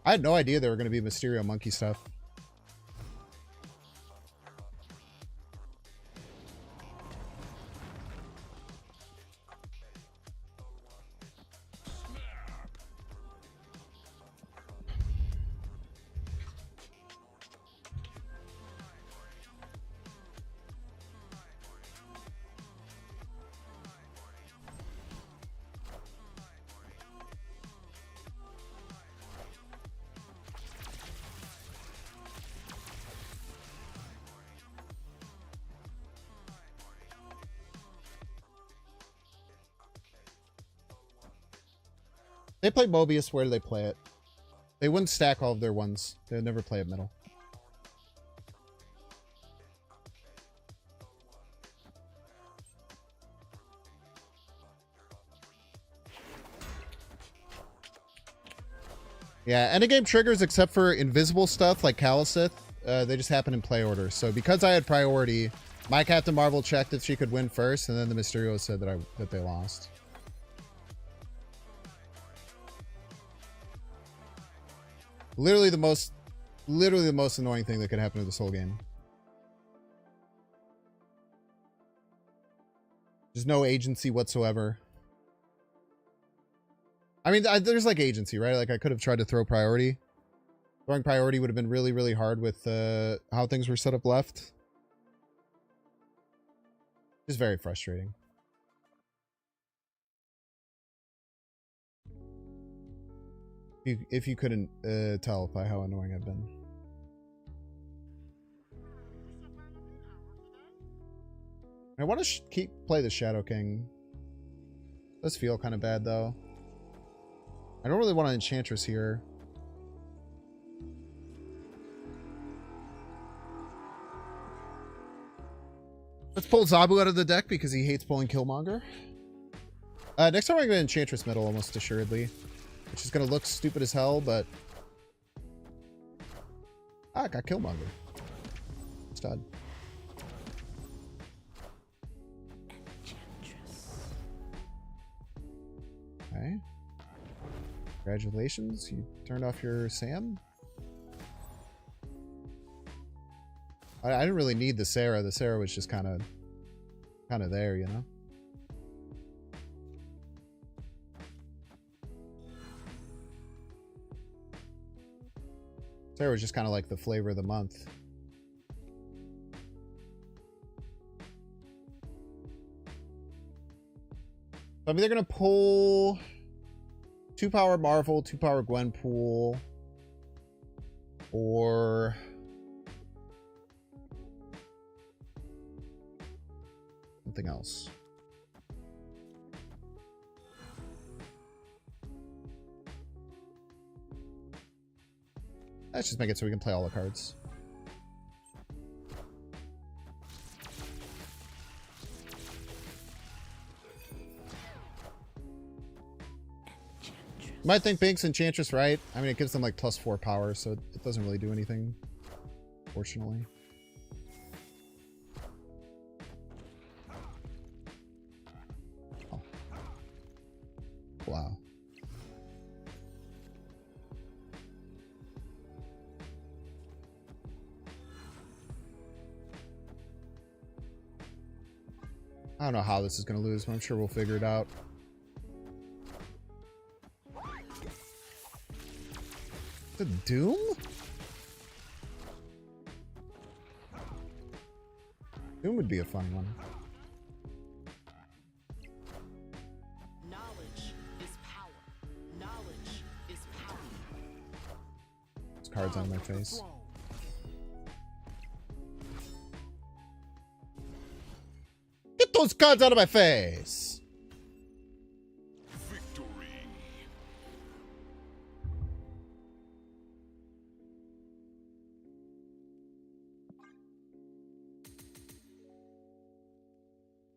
I had no idea there were going to be Mysterio monkey stuff. They play Mobius. Where do they play it? They wouldn't stack all of their ones. They would never play it middle. Yeah, endgame triggers except for invisible stuff like Calisith, they just happen in play order. So because I had priority, my Captain Marvel checked if she could win first, and then the Mysterio said that they lost. Literally the most annoying thing that could happen to this whole game. There's no agency whatsoever. I mean, there's like agency, right? Like I could have tried to throw priority. Throwing priority would have been really, really hard with how things were set up left. It's very frustrating. If you couldn't tell by how annoying I've been. I want to play the Shadow King. Does feel kind of bad though. I don't really want an Enchantress here. Let's pull Zabu out of the deck because he hates pulling Killmonger. Next time I'm going to Enchantress Middle almost assuredly. Which is going to look stupid as hell, but... Ah, I got Killmonger. Stud. Okay. Congratulations, you turned off your Sam. I didn't really need the Sarah. The Sarah was just kind of there, you know? Sarah was just kind of like the flavor of the month. I mean, they're going to pull 2-power Marvel, 2-power Gwenpool, or something else. Let's just make it so we can play all the cards. You might think Binks Enchantress, right? I mean, it gives them like +4 power, so it doesn't really do anything, fortunately. Oh. Wow. I don't know how this is going to lose, but I'm sure we'll figure it out. The Doom? Doom would be a fun one. Knowledge is power. Knowledge is power. This card's on my face. Get those cards out of my face!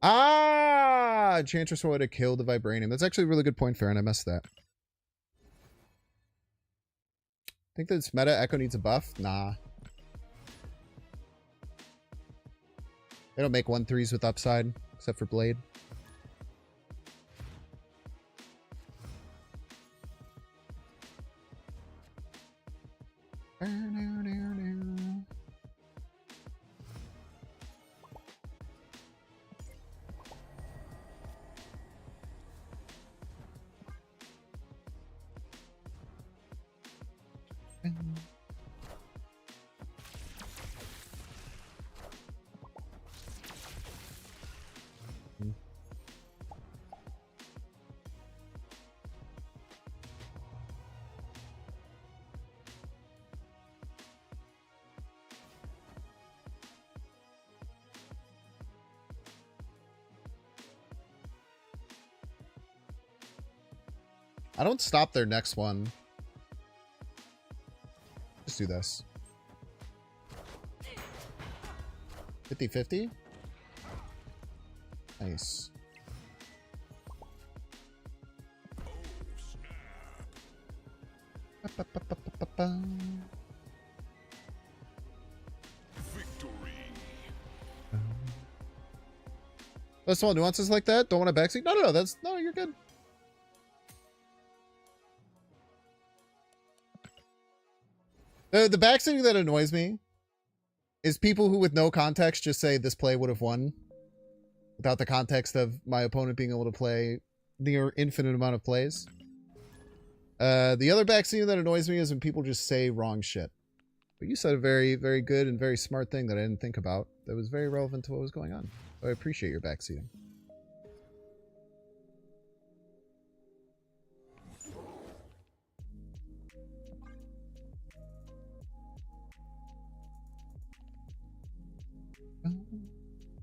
Ah! Enchantress would have killed the Vibranium. That's actually a really good point, Farron. I missed that. Think that it's meta. Echo needs a buff? Nah. They don't make 1/3s with upside, except for Blade. I don't stop their next one. Just do this. 50-50? Nice. That's all nuances like that? Don't want to backseat? No, that's... No, you're good. The backseating that annoys me is people who with no context just say this play would have won without the context of my opponent being able to play near infinite amount of plays. The other backseating that annoys me is when people just say wrong shit. But you said a very, very good and very smart thing that I didn't think about that was very relevant to what was going on. So I appreciate your backseating.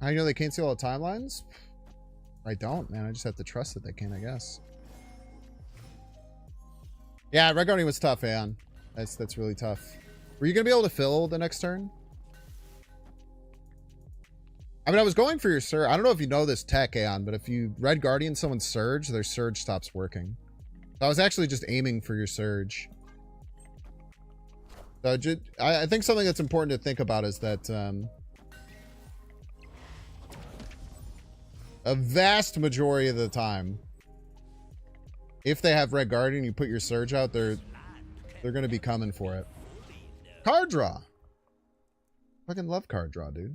How you know they can't see all the timelines? I don't, man. I just have to trust that they can, I guess. Yeah, Red Guardian was tough, Aeon. That's really tough. Were you gonna be able to fill the next turn? I mean, I was going for your Surge. I don't know if you know this tech, Aeon, but if you Red Guardian someone's Surge, their Surge stops working. So I was actually just aiming for your Surge. So I think something that's important to think about is that a vast majority of the time, if they have Red Guardian, you put your Surge out, they're going to be coming for it. Card draw. Fucking love card draw, dude.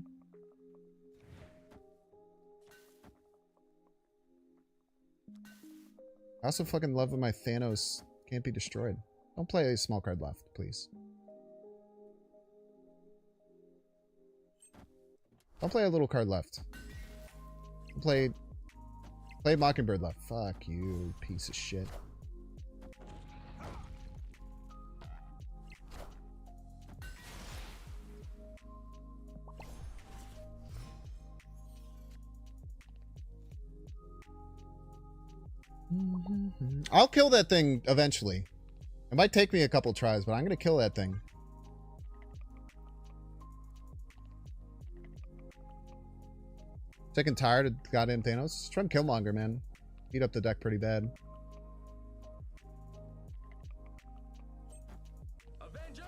I also fucking love when my Thanos can't be destroyed. Don't play a small card left, please. Don't play a little card left. Play Mockingbird left. Fuck you, piece of shit. I'll kill that thing eventually. It might take me a couple tries, but I'm gonna kill that thing. Sick and tired of goddamn Thanos. Try and Killmonger, man. Beat up the deck pretty bad. Avengers!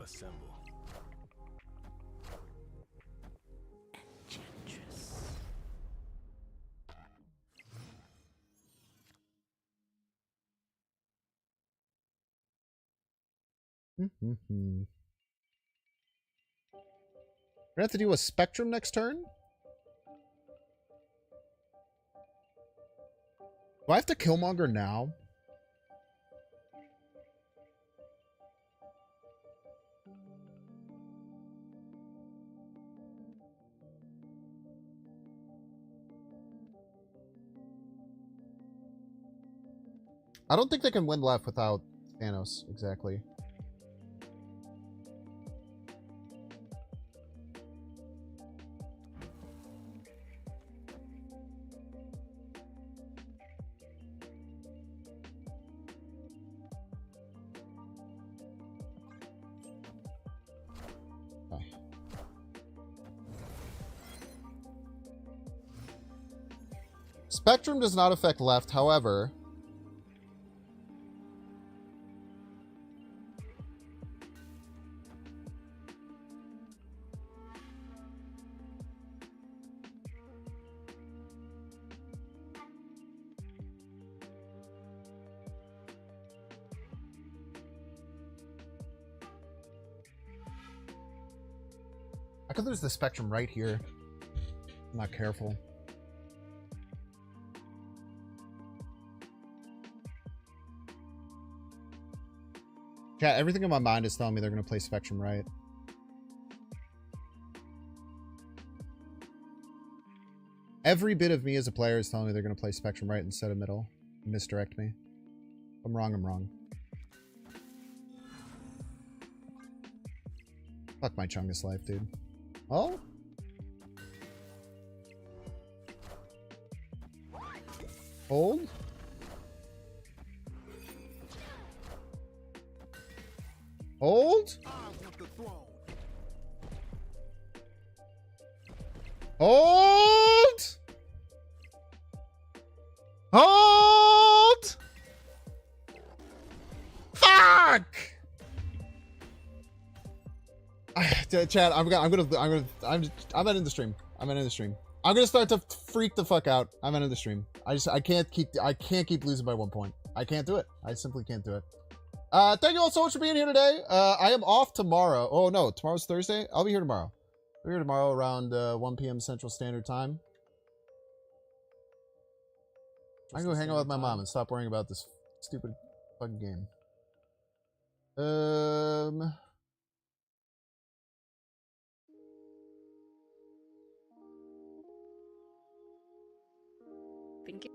Assemble. We're gonna have to do a Spectrum next turn? Do I have to Killmonger now? I don't think they can win left without Thanos, exactly. Spectrum does not affect left, however... I could lose the Spectrum right here. I'm not careful. Chat, everything in my mind is telling me they're going to play Spectrum right. Every bit of me as a player is telling me they're going to play Spectrum right instead of middle. Misdirect me. If I'm wrong, I'm wrong. Fuck my Chungus life, dude. Oh? Hold? Hold? Hold? Hold? Fuck! Chad, I'm ending the stream. I'm ending the stream. I'm gonna start to freak the fuck out. I'm ending the stream. I can't keep losing by 1 point. I can't do it. I simply can't do it. Thank you all so much for being here today. I am off tomorrow. Oh no, tomorrow's Thursday. I'll be here tomorrow. I'll be here tomorrow around 1 p.m. Central Standard Time. I'm gonna go hang out with my mom and stop worrying about this stupid fucking game. Thank you.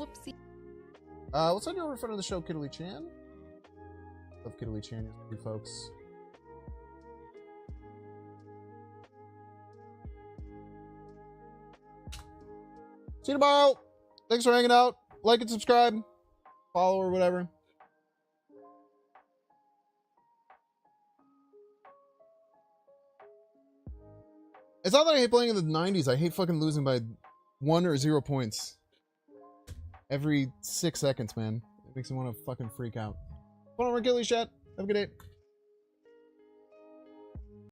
Whoopsie. What's on your front of the show, Kiddly Chan? Love Kiddly Chan, you folks. See you tomorrow. Thanks for hanging out. Like and subscribe. Follow or whatever. It's not that I hate playing in the 90s. I hate fucking losing by 1 or 0 points every 6 seconds, man. It makes me want to fucking freak out. Hold on, Gilly chat. Have a good day.